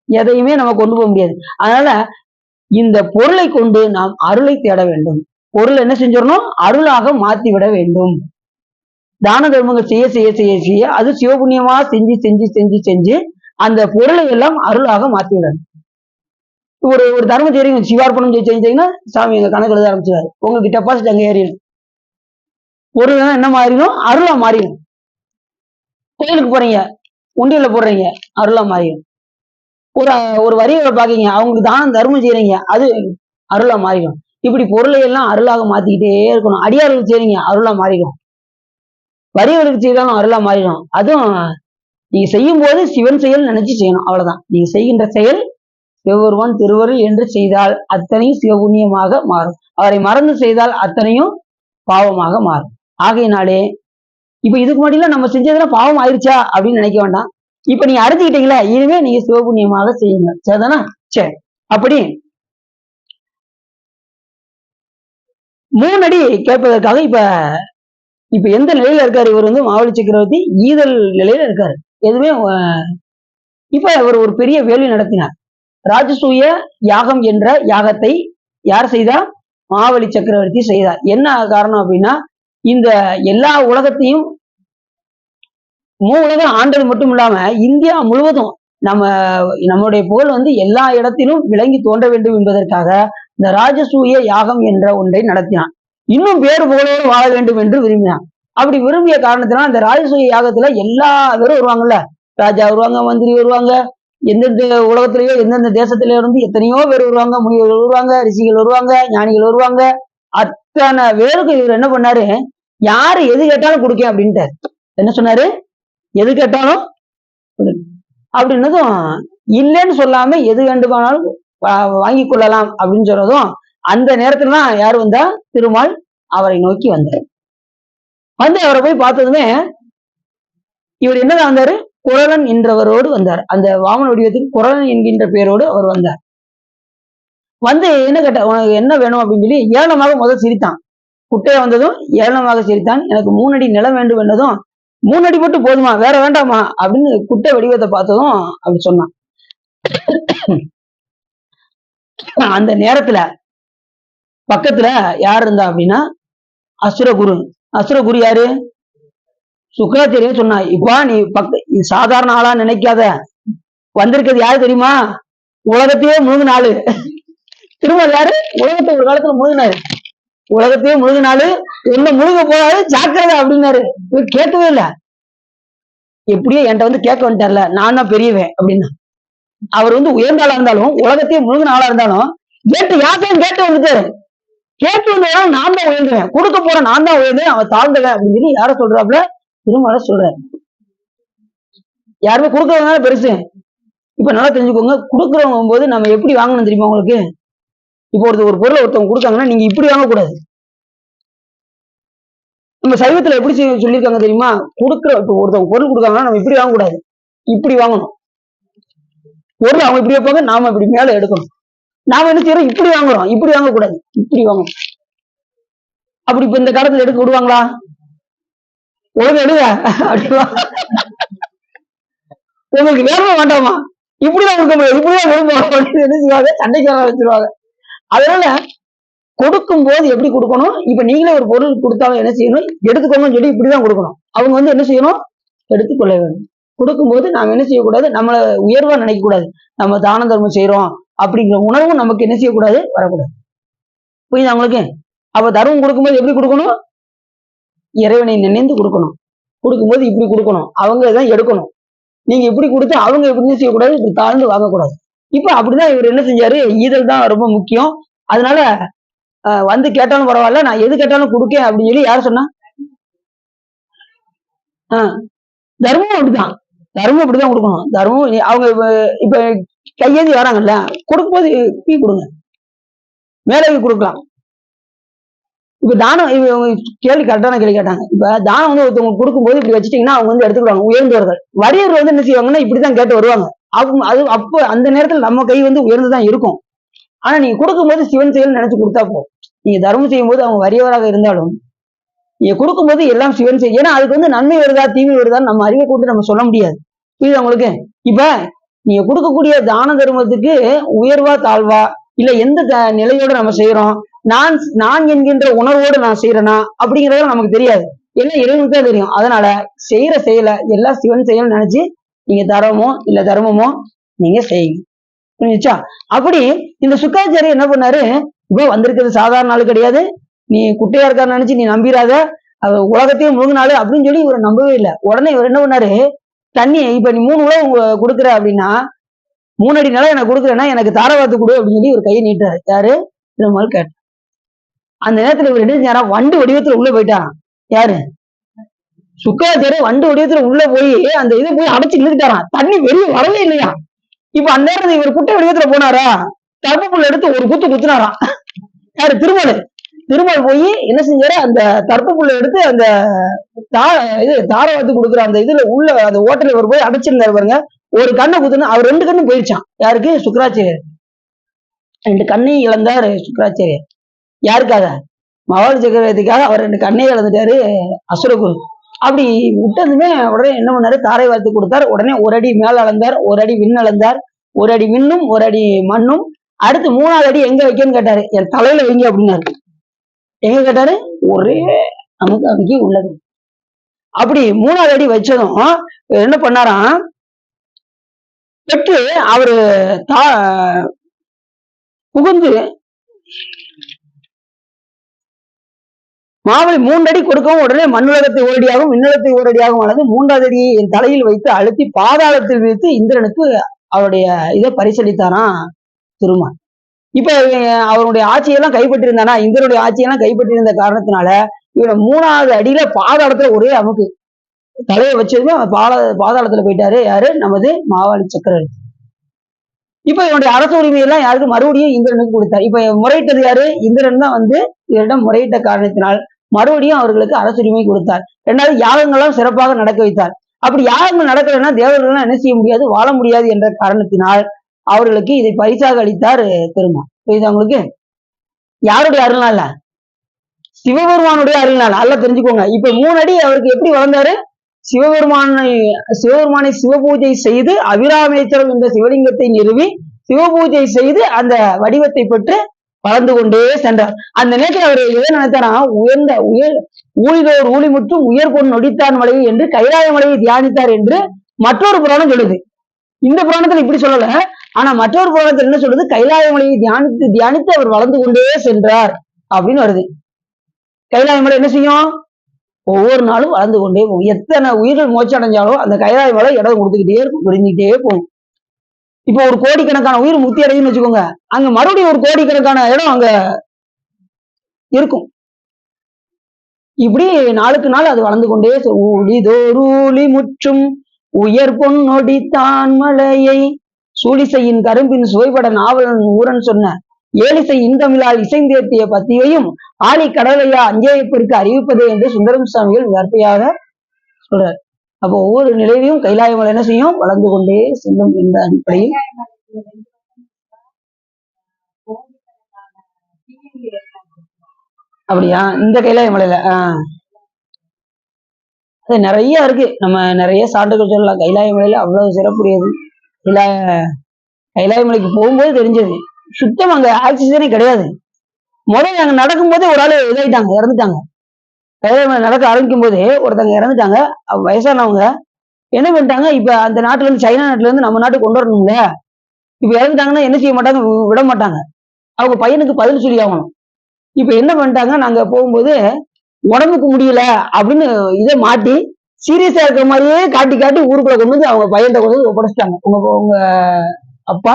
எதையுமே நம்ம கொண்டு போக முடியாது. அதனால இந்த பொருளை கொண்டு நாம் அருளை தேட வேண்டும். பொருள் என்ன செஞ்சிடணும், அருளாக மாத்தி விட வேண்டும். தான தர்மங்கள் செய்ய செய்ய செய்ய செய்ய அது சிவபுண்ணியமா செஞ்சு செஞ்சு செஞ்சு செஞ்சு அந்த பொருளை எல்லாம் அருளாக மாத்தி விடணும். ஒரு தர்மம் செய்றீங்க, சிவார்ப்பணம் செஞ்சீங்கன்னா சாமி எங்க கணக்கு எழுத ஆரம்பிச்சாரு, உங்களுக்கு டெபாசிட் அங்க ஏறிடும். பொருள் என்ன மாறிடும், அருளா மாறிடும். கோயிலுக்கு போறீங்க, உண்டியல போடுறீங்க, அருளா மாறிடும். ஒரு வரியை பாக்கீங்க, அவங்களுக்கு தானம் தர்மம் செய்யறீங்க, அது அருளா மாறிடும். இப்படி பொருளை எல்லாம் அருளாக மாத்திக்கிட்டே இருக்கணும். அடியார்களுக்கு செய்றீங்க, அருளா மாறிடும். வரிகளுக்கு செய்தாலும் அருளா மாறிடும். அதுவும் நீங்க செய்யும் போது சிவன் செயல் நினைச்சு செய்யணும், அவ்வளவுதான். நீங்க செய்கின்ற செயல் சிவபெருமான் திருவருள் என்று செய்தால் அத்தனையும் சிவபுண்ணியமாக மாறும். அவரை மறந்து செய்தால் அத்தனையும் பாவமாக மாறும். ஆகையினாலே இப்ப இதுக்கு முன்னாடி நம்ம செஞ்சதுல பாவம் ஆயிடுச்சா அப்படின்னு நினைக்க வேண்டாம். இப்ப நீங்க அறிஞ்சுக்கிட்டீங்களா, இனிமே நீங்க சிவபுண்ணியமாக செய்யுங்க. சரிதானா? சரி. அப்படி 3 அடி கேட்பதற்காக இப்ப எந்த நிலையில இருக்காரு இவர் மாவலி சக்கரவர்த்தி? ஈதல் நிலையில இருக்காரு. எதுவுமே இப்ப அவர் ஒரு பெரிய வேள்வி நடத்தினார். ராஜசூய யாகம் என்ற யாகத்தை யார் செய்தா? மாவலி சக்கரவர்த்தி செய்தார். என்ன காரணம் அப்படின்னா, இந்த எல்லா உலகத்தையும் உலகம் ஆண்டது மட்டும் இல்லாம இந்தியா முழுவதும் நம்முடைய புகழ் எல்லா இடத்திலும் விளங்கி தோன்ற வேண்டும் என்பதற்காக இந்த ராஜசூய யாகம் என்ற ஒன்றை நடத்தினான். இன்னும் பேரு புகழோடு வாழ வேண்டும் என்று விரும்பினான். அப்படி விரும்பிய காரணத்தினால் அந்த ராஜசூய யாகத்துல எல்லா பேரும் வருவாங்கல்ல, ராஜா வருவாங்க, மந்திரி வருவாங்க, எந்தெந்த உலகத்திலேயோ எந்தெந்த தேசத்திலேயோ எத்தனையோ பேர் வருவாங்க, முனிவர்கள் வருவாங்க, ரிஷிகள் வருவாங்க, ஞானிகள் வருவாங்க. அத்தனை பேருக்கு இவர் என்ன பண்ணாரு? யாரு எது கேட்டாலும் கொடுக்க அப்படின்ட்டு என்ன சொன்னாரு? எது கேட்டாலும் அப்படின்னதும் இல்லைன்னு சொல்லாம எது வேண்டுமானாலும் வாங்கி கொள்ளலாம் அப்படின்னு சொல்றதும், அந்த நேரத்துலதான் யார் வந்தா? திருமால் அவரை நோக்கி வந்தார். அவரை போய் பார்த்ததுமே இவர் என்னதான் வந்தாரு? குரலன் என்றவரோடு வந்தார். அந்த வாமன வடிவத்துக்கு குரலன் என்கின்ற பெயரோடு அவர் வந்தார். என்ன கேட்ட, உனக்கு என்ன வேணும் அப்படின்னு சொல்லி ஏளனமாக முதல் சிரித்தான். குட்டையா வந்ததும் ஏளனமாக சிரித்தான். எனக்கு 3 அடி நிலம் வேண்டும் என்றதும், 3 அடி மட்டும் போதுமா, வேற வேண்டாமா அப்படின்னு குட்டை வடிவத்தை பார்த்ததும் அப்படி சொன்னான். அந்த நேரத்துல பக்கத்துல யார் இருந்தா அப்படின்னா அசுரகுரு. அசுரகுரு யாரு? சுக்கராச்சாரியர் சொன்னா, இப்பா நீ சாதாரண ஆளா நினைக்காத, வந்திருக்கிறது யாரு தெரியுமா? உலகத்தையே முழுங்கினாலு. திரும்ப யாரு? உலகத்தை ஒரு காலத்துல முழுங்கினாரு. உலகத்தையே முழுங்கினாலு, என்ன முழுக போறாரு, ஜாக்கிரதை அப்படின்னாரு. இவர் கேட்கவே இல்லை. எப்படியோ என்கிட்ட கேட்க வந்துட்டார்ல, நான் தான் பெரியவன் அப்படின்னா. அவர் உயர்ந்த ஆளா இருந்தாலும், உலகத்தையே முழுங்கின ஆளா இருந்தாலும் கேட்டு யாருக்கும் கேட்டு வந்துட்டாரு. கேட்டு வந்தாலும் நான் தான் உயர்ந்துவேன், கொடுக்க போற நான் தான் உயர்ந்தேன், அவன் தாழ்ந்தவன் அப்படின்னு சொல்லி யார சொல்றாப்புல? திருமலை சொல்றாரு. யாருமே கொடுக்கறதுனால பெருசு. இப்ப நல்லா தெரிஞ்சுக்கோங்க, கொடுக்குறவங்க போது நம்ம எப்படி வாங்கணும் தெரியுமா உங்களுக்கு? இப்போ ஒரு பொருளை ஒருத்தவங்க கொடுத்தாங்கன்னா நீங்க இப்படி வாங்கக்கூடாது. நம்ம சைவத்துல எப்படி சொல்லியிருக்காங்க தெரியுமா? ஒருத்தவங்க பொருள் கொடுக்காங்கன்னா நம்ம இப்படி வாங்கக்கூடாது, இப்படி வாங்கணும். பொருள் அவங்க இப்படி வைப்பாங்க, நாம இப்படி மேல எடுக்கணும். நாம என்ன செய்யறோம்? இப்படி வாங்குறோம், இப்படி வாங்கக்கூடாது, இப்படி வாங்கணும். அப்படி இப்ப இந்த காலத்துல எடுக்க விடுவாங்களா? ஒழுங்கு எடுங்க உங்களுக்கு வேணுமா வேண்டாமா? இப்படிதான் கொடுக்க முடியாது, இப்படிதான் விரும்புவாங்க அப்படின்னு என்ன செய்வாங்க? சண்டைக்கு வர வச்சிருவாங்க. அதனால கொடுக்கும் போது எப்படி கொடுக்கணும்? இப்ப நீங்களே ஒரு பொருள் கொடுத்தாலும் என்ன செய்யணும்? எடுத்துக்கோங்கன்னு சொல்லி இப்படிதான் கொடுக்கணும். அவங்க என்ன செய்யணும்? எடுத்துக்கொள்ள வேண்டும். கொடுக்கும்போது நாம என்ன செய்யக்கூடாது? நம்மளை உயர்வா நினைக்க கூடாது. நம்ம தான தர்மம் செய்யறோம் அப்படிங்கிற உணர்வும் நமக்கு என்ன செய்யக்கூடாது? வரக்கூடாது. புரியுதா உங்களுக்கு? அப்ப தர்மம் கொடுக்கும்போது எப்படி கொடுக்கணும்? இறைவனை நினைந்து கொடுக்கணும். கொடுக்கும்போது இப்படி கொடுக்கணும், அவங்க தான் எடுக்கணும். நீங்க இப்படி கொடுத்து அவங்க எப்படி செய்யக்கூடாது? இப்படி தாழ்ந்து வாங்கக்கூடாது. இப்ப அப்படிதான் இவர் என்ன செஞ்சாரு? ஈதல் தான் ரொம்ப முக்கியம். அதனால கேட்டாலும் பரவாயில்ல, நான் எது கேட்டாலும் கொடுக்கேன் அப்படின்னு சொல்லி யார் சொன்னா? தர்மம் அப்படிதான். தர்மம் அப்படிதான் கொடுக்கணும். தர்மம் அவங்க இப்ப கையேந்தி வராங்கல்ல, கொடுக்கும்போது டீ கொடுங்க, மேலே கொடுக்கலாம். இப்ப தானம் கேள்வி கரெக்டான கேள்வி கேட்டாங்க. இப்ப தானம் ஒருத்தவங்க கொடுக்கும்போது இப்படி வச்சுட்டீங்கன்னா அவங்க எடுத்துக்கிடுவாங்க. உயர்ந்தவர்கள் வறியவர்கள் என்ன செய்வாங்கன்னா இப்படிதான் கேட்டு வருவாங்க. அது அப்போ அந்த நேரத்துல நம்ம கை உயர்ந்துதான் இருக்கும். ஆனா நீங்க கொடுக்கும்போது சிவன் செயல் நினைச்சு கொடுத்தா போ. நீங்க தர்மம் செய்யும் போது அவங்க வறியவராக இருந்தாலும் நீங்க கொடுக்கும்போது எல்லாம் சிவன் செய்யும். ஏன்னா அதுக்கு நன்மை வருதா தீமை வருதான்னு நம்ம அறிவை கொண்டு நம்ம சொல்ல முடியாது. புரியுதா உங்களுக்கு? இப்ப நீங்க கொடுக்கக்கூடிய தான தர்மத்துக்கு உயர்வா தாழ்வா இல்ல எந்த நிலையோட நம்ம செய்யறோம், நான் என்கின்ற உணர்வோடு நான் செய்யறேனா அப்படிங்கறத நமக்கு தெரியாது. எல்லாம் இறைவனுக்கு தான் தெரியும். அதனால செய்யற செயலை எல்லாம் சிவன் செயல் நினைச்சு நீங்க தரமோ இல்ல தர்மமோ நீங்க செய்யுங்க. புரிஞ்சுச்சா? அப்படி இந்த சுக்காச்சாரியர் என்ன பண்ணாரு? இப்ப வந்திருக்கிறது சாதாரண ஆளு கிடையாது. நீ குட்டையா இருக்கான்னு நினைச்சு நீ நம்பிராத, உலகத்தையும் முழுங்கினாலு அப்படின்னு சொல்லி இவரை நம்பவே இல்லை. உடனே இவர் என்ன பண்ணாரு? தண்ணி இப்ப நீ 3 உலகம் கொடுக்குற அப்படின்னா 3 அடி நிலம் எனக்கு கொடுக்குறேன்னா எனக்கு தாரவாத்து கொடு அப்படின்னு சொல்லி ஒரு கையை நீட்டாரு. யாரு? திருமால் கேட்டார். அந்த நேரத்துல இவர் என்ன செஞ்சாரா? வண்டு வடிவத்துல உள்ள போயிட்டாராம். யாரு? சுக்காச்சாரியர் வண்டு வடிவத்துல உள்ள போய் அந்த இதை போய் அடைச்சு நிறுத்திட்டாராம். தண்ணி வெளியே வரவே இல்லையா. இப்ப அந்த நேரத்துல இவர் குட்டை வடிவத்துல போனாரா, தர்ப்ப புல் எடுத்து ஒரு குத்து குத்துனாராம். யாரு? திருமல். திருமல் போய் என்ன செஞ்சாரு, அந்த தர்ப்ப புல்லை எடுத்து அந்த இது தாரவாத்து கொடுக்குற அந்த இதுல உள்ள அந்த ஓட்டல இவர் போய் அடைச்சிருந்தாரு பாருங்க. ஒரு கண்ணை குத்துனா அவர் 2 கண்ணும் போயிடுச்சான். யாருக்கு? சுக்கராச்சாரியர். 2 கண்ணையும் இழந்தாரு சுக்கராச்சாரியர். யாருக்காக? மகாபலி சக்கரவர்த்திக்காக அவர் 2 கண்ணையும் இழந்துட்டாரு அசுரகுரு. அப்படி விட்டதுமே உடனே என்ன பண்ணாரு, தாரை வார்த்து கொடுத்தார். உடனே ஒரு அடி மேல அளந்தார், ஒரு அடி விண் அளந்தார், ஒரு அடி விண்ணும் ஒரு அடி மண்ணும். அடுத்து 3வது அடி எங்க வைக்கன்னு கேட்டாரு. என் தலையில வைங்க அப்படின்னாரு. எங்க கேட்டாரு? ஒரே நமக்கு உள்ளது. அப்படி 3வது அடி வச்சதும் என்ன பண்ணாராம், பெற்று அவரு புகுந்து மாவழி 3 அடி கொடுக்கவும் உடனே மண்ணுலகத்தை ஓரடியாகவும் விண்ணுலகத்தை ஓரடியாகவும் ஆனது. 3வது அடியை என் தலையில் வைத்து அழுத்தி பாதாளத்தில் வைத்து இந்திரனுக்கு அவருடைய இதை பரிசளித்தாராம் திருமால். இப்ப அவருடைய ஆட்சியெல்லாம் கைப்பற்றிருந்தானா, இந்திரனுடைய ஆட்சியெல்லாம் கைப்பற்றியிருந்த காரணத்தினால இவர 3வது அடியில பாதாளத்துல ஒரே அமுக்கு. தலையை வச்சதுமே பாதாளத்துல போயிட்டாரு. யாரு? நமது மாவாளி சக்கரவர்த்தி. இப்ப இவனுடைய அரசு உரிமை எல்லாம் யாருக்கு? மறுபடியும் இந்திரனுக்கு கொடுத்தார். இப்ப முறையிட்டது யாரு? இந்திரன் தான் வந்து இவரிடம் முறையிட்ட காரணத்தினால் மறுபடியும் அவர்களுக்கு அரசுரிமை கொடுத்தார். 2வது யாகங்கள்லாம் சிறப்பாக நடக்க வைத்தார். அப்படி யாகங்கள் நடக்கலைன்னா தேவர்கள்லாம் என்ன செய்ய முடியாது, வாழ முடியாது என்ற காரணத்தினால் அவர்களுக்கு இதை பரிசாக அளித்தார் பெருமாள். புரியுதா உங்களுக்கு? யாருடைய அருள்நாள்? சிவபெருமானுடைய அருள்நாள். நல்லா தெரிஞ்சுக்கோங்க. இப்ப 3 அடி அவருக்கு எப்படி வளர்ந்தாரு? சிவபெருமானை சிவபூஜை செய்து அபிராமேஸ்வரம் என்ற சிவலிங்கத்தை நிறுவி சிவபூஜை செய்து அந்த வடிவத்தை பெற்று வளர்ந்து கொண்டே சென்றார். அந்த நேரத்தில் அவர் எதை நினைத்தாரா, ஊழிதோர் ஊழி முற்றும் உயர் பொன் நொடித்தான் மலையை என்று கைலாய மலையை தியானித்தார் என்று மற்றொரு புராணம் சொல்லுது. இந்த புராணத்துல இப்படி சொல்லல. ஆனா மற்றொரு புராணத்தில் என்ன சொல்லுது, கைலாய மலையை தியானித்து தியானித்து அவர் வளர்ந்து கொண்டே சென்றார் அப்படின்னு வருது. கைலாய மலை என்ன செய்யும்? ஒவ்வொரு நாளும் வளர்ந்து கொண்டே போகும். எத்தனை உயிர்கள் மோட்சம் அடைஞ்சாலும் அந்த கைலாய மலை இடம் கொடுத்துக்கிட்டே இருக்கும், புரிஞ்சுக்கிட்டே போகும். இப்போ ஒரு கோடிக்கணக்கான உயிர் முக்தி அடையும்னு வச்சுக்கோங்க, அங்க மறுபடியும் ஒரு கோடிக்கணக்கான இடம் அங்க இருக்கும். இப்படி நாளுக்கு நாள் அது வளர்ந்து கொண்டே ஊழிதோரூழி முற்றும் உயர் பொன்னொடி தான் மலையை சூழிசையின் கரும்பின் சுவைபட நாவலன் ஊரன் சொன்ன ஏழிசை இந்தமிழால் இசைந்தேற்றிய பத்தியையும் ஆழி கடலையா அஞ்சேயப்பிற்கு அறிவிப்பதே என்று சுந்தரம் சுவாமிகள் வார்த்தையாக சொல்றார். அப்போ ஒவ்வொரு நிலையிலையும் கைலாய மலை என்ன செய்யும்? வளர்ந்து கொண்டே செல்லும் என்ற அடிப்படையில். அப்படியா? இந்த கைலாய மலையில அது நிறைய இருக்கு. நம்ம நிறைய சான்றுகள் சொல்லலாம். கைலாய மலையில அவ்வளவு சிறப்புடையது. கைலாய மலைக்கு போகும்போது தெரிஞ்சது, சுத்தம் அங்க ஆக்சிஜனே கிடையாது. முதல்ல அங்க நடக்கும் போதே ஒரு ஆளு இதாயிட்டாங்க, இறந்துட்டாங்க. கைலாய மலை நடக்க ஆரம்பிக்கும் போதே ஒருத்தங்க இறந்துட்டாங்க. வயசானவங்க என்ன பண்ணிட்டாங்க, இப்ப அந்த நாட்டுல இருந்து சைனா நாட்டுல இருந்து நம்ம நாட்டுக்கு கொண்டு வரணும்ல. இப்ப இறந்துட்டாங்கன்னா என்ன செய்ய மாட்டாங்க, விட மாட்டாங்க. அவங்க பையனுக்கு பதில் சொல்லி ஆகணும். இப்ப என்ன பண்ணிட்டாங்க, நாங்க போகும்போது உடம்புக்கு முடியல அப்படின்னு இதை மாட்டி சீரியஸா இருக்கிற மாதிரியே காட்டி காட்டி ஊருக்குள்ள கொண்டு வந்து அவங்க பையன்கிட்ட கொண்டு வந்து ஒப்படைச்சிட்டாங்க. உங்க அப்பா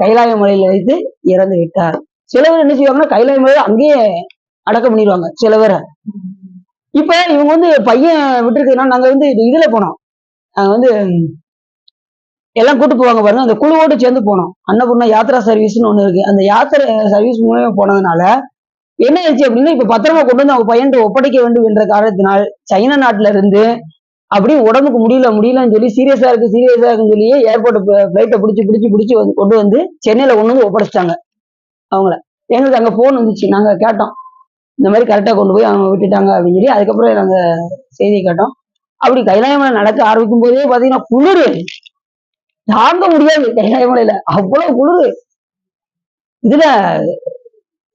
கைலாய மலையில வைத்து இறந்து விட்டார். சில பேர் என்ன செய்வாங்கன்னா கைலாய மலையில அங்கேயே அடக்கம் பண்ணிடுவாங்க சில பேரை. இப்ப இவங்க வந்து பையன் விட்டுருக்குன்னா நாங்க வந்து இதுல போனோம். நாங்க வந்து எல்லாம் கூட்டு போவாங்க பாருங்க, அந்த குழுவோடு சேர்ந்து போனோம். அன்னபூர்ணா யாத்ரா சர்வீஸ்னு ஒண்ணு இருக்கு. அந்த யாத்திரை சர்வீஸ் மூலமா போனதுனால என்ன ஆயிடுச்சு அப்படின்னா, இப்ப பத்திரமா கொண்டு வந்து அவங்க பையன் ஒப்படைக்க வேண்டும் என்ற காரணத்தினால் சைனா நாட்டுல இருந்து அப்படியே உடம்புக்கு முடியலன்னு சொல்லி சீரியஸா இருக்குன்னு சொல்லி ஏர்போர்ட் பிளைட்டை பிடிச்சி கொண்டு வந்து சென்னையில கொண்டு வந்து ஒப்படைச்சிட்டாங்க அவங்கள. எங்களுக்கு அங்க போன் வந்துச்சு, நாங்க கேட்டோம் இந்த மாதிரி கரெக்டா கொண்டு போய் அவங்க விட்டுட்டாங்க அப்படின்னு சொல்லி. அதுக்கப்புறம் நாங்க செய்தி கேட்டோம். அப்படி கைலாய மலை நடக்க ஆரம்பிக்கும் போதே பாத்தீங்கன்னா குளிரு தாங்க முடியாது. கைலாய மலையில அவ்வளவு குளிரு. இதுல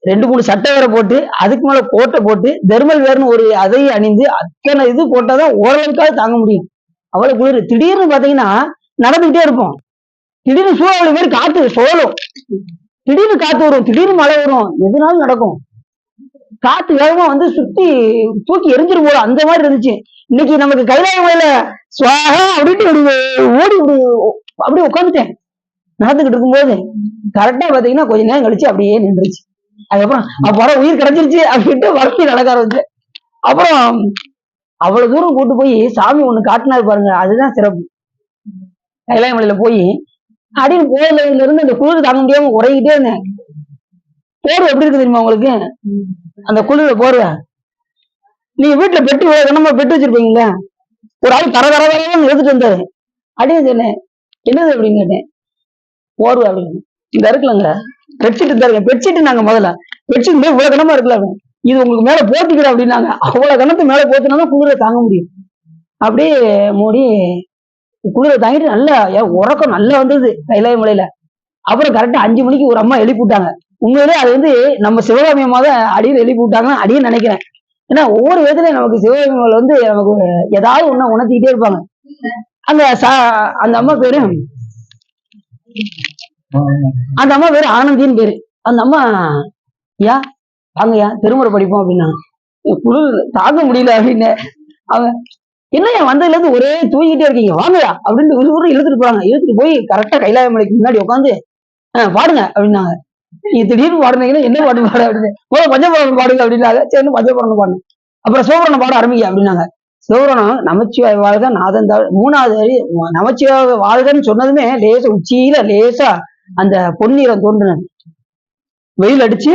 2-3 சட்டை வேற போட்டு அதுக்கு மேல கோட்டை போட்டு தெர்மல் வேர்னு ஒரு அதை அணிந்து அத்தனை இது போட்டாதான் ஓரளவுக்காவது தாங்க முடியும். அவ்வளவு குளிர். திடீர்னு பாத்தீங்கன்னா நடந்துகிட்டே இருப்போம், திடீர்னு சூறாவளி மாதிரி காத்து சோழும், திடீர்னு காத்து வரும், திடீர்னு மழை வரும், எதுனாலும் நடக்கும். காத்து வேகமா வந்து சுத்தி தூக்கி எரிஞ்சிரு போல அந்த மாதிரி இருந்துச்சு. இன்னைக்கு நமக்கு கைலாய மலையில சுவாகா அப்படின்ட்டு ஓடி அப்படியே உட்காந்துட்டேன். நடந்துகிட்டு இருக்கும்போது கரெக்டா பாத்தீங்கன்னா கொஞ்ச நேரம் கழிச்சு அப்படியே நின்றுச்சு. அதுக்கப்புறம் உயிர் கிடைச்சிருச்சு அப்படின்ட்டு வளர்ச்சி நடக்க ஆரம்பிச்சு. அப்புறம் அவ்வளவு தூரம் கூட்டு போய் சாமி ஒண்ணு காட்டினாரு பாருங்க, அதுதான் சிறப்பு. கைலாய மலையில போய் அப்படின்னு போர்ல இருந்து அந்த குளிர் தாங்க முடியாம உறங்கிட்டே இருந்தேன். போர்வை எப்படி இருக்கு தெரியுமா உங்களுக்கு? அந்த குளிர போர்வை நீங்க வீட்டுல பெட்டு நம்ம பெட்டு வச்சிருப்பீங்களா? ஒரு ஆள் தர தர தரன்னு எடுத்துட்டு வந்தாரு. அப்படின்னு சொன்னேன், என்னது அப்படின்னு கேட்டேன். போர்வை அப்படின்னு. இந்த இருக்குல்லங்க பெட்ஷீட் தருங்க, பெட்ஷீட் நாங்க முதல்ல பெட்ஷீட் இவ்வளவு கனமா இருக்குல்ல, இது உங்களுக்கு மேல போட்டுக்கிற அப்படின்னாங்க. அவ்வளவு கணத்து மேல போட்டுனா குளிரை தாங்க முடியும். அப்படியே மூடி குளிரை தாங்கிட்டு நல்லா உறக்கம் நல்லா வந்தது கைலாய மலையில. அப்புறம் கரெக்டா 5 மணிக்கு ஒரு அம்மா எழுப்பி விட்டாங்க. உண்மையிலே அது வந்து நம்ம சிவகாமி அம்மா தான் அடியில் எழுப்பி விட்டாங்க அடின்னு நினைக்கிறேன். ஏன்னா ஒவ்வொரு விதத்துலயும் நமக்கு சிவகாமிகள் வந்து நமக்கு ஏதாவது ஒண்ணு உணர்த்திக்கிட்டே இருப்பாங்க. அந்த அந்த அம்மா பேரு ஆனந்தின்னு பேரு. அந்த அம்மா யா வாங்கயா திருமுறை படிப்போம் அப்படின்னாங்க. குளிர் தாங்க முடியல அப்படின்னு. அவன் என்னையா வந்ததுல இருந்து ஒரே தூங்கிட்டே இருக்கீங்க, வாங்கயா அப்படின்னு இழுத்துட்டு போறாங்க. இழுத்துட்டு போய் கரெக்டா கைலாய மலைக்கு முன்னாடி உட்காந்து பாடுங்க அப்படின்னாங்க. நீங்க திடீர்னு பாடுனீங்கன்னா என்ன பாட்டு பாடு அப்படின்னு, பஞ்சபுராணம் பாடுங்க அப்படின்னாங்க. சரி பஞ்சபுராணம் பாடுங்க. அப்புறம் சிவபுராணம் பாட ஆரம்பிங்க அப்படின்னாங்க. சிவபுராணம் நமச்சிவாய வாழ்க நாதந்தாள் 3வது வரி நமச்சிவாய வாழ்கன்னு சொன்னதுமே லேசா உச்சியில லேசா அந்த பொன்னிறம் தோன்றினது. வெயில் அடிச்சு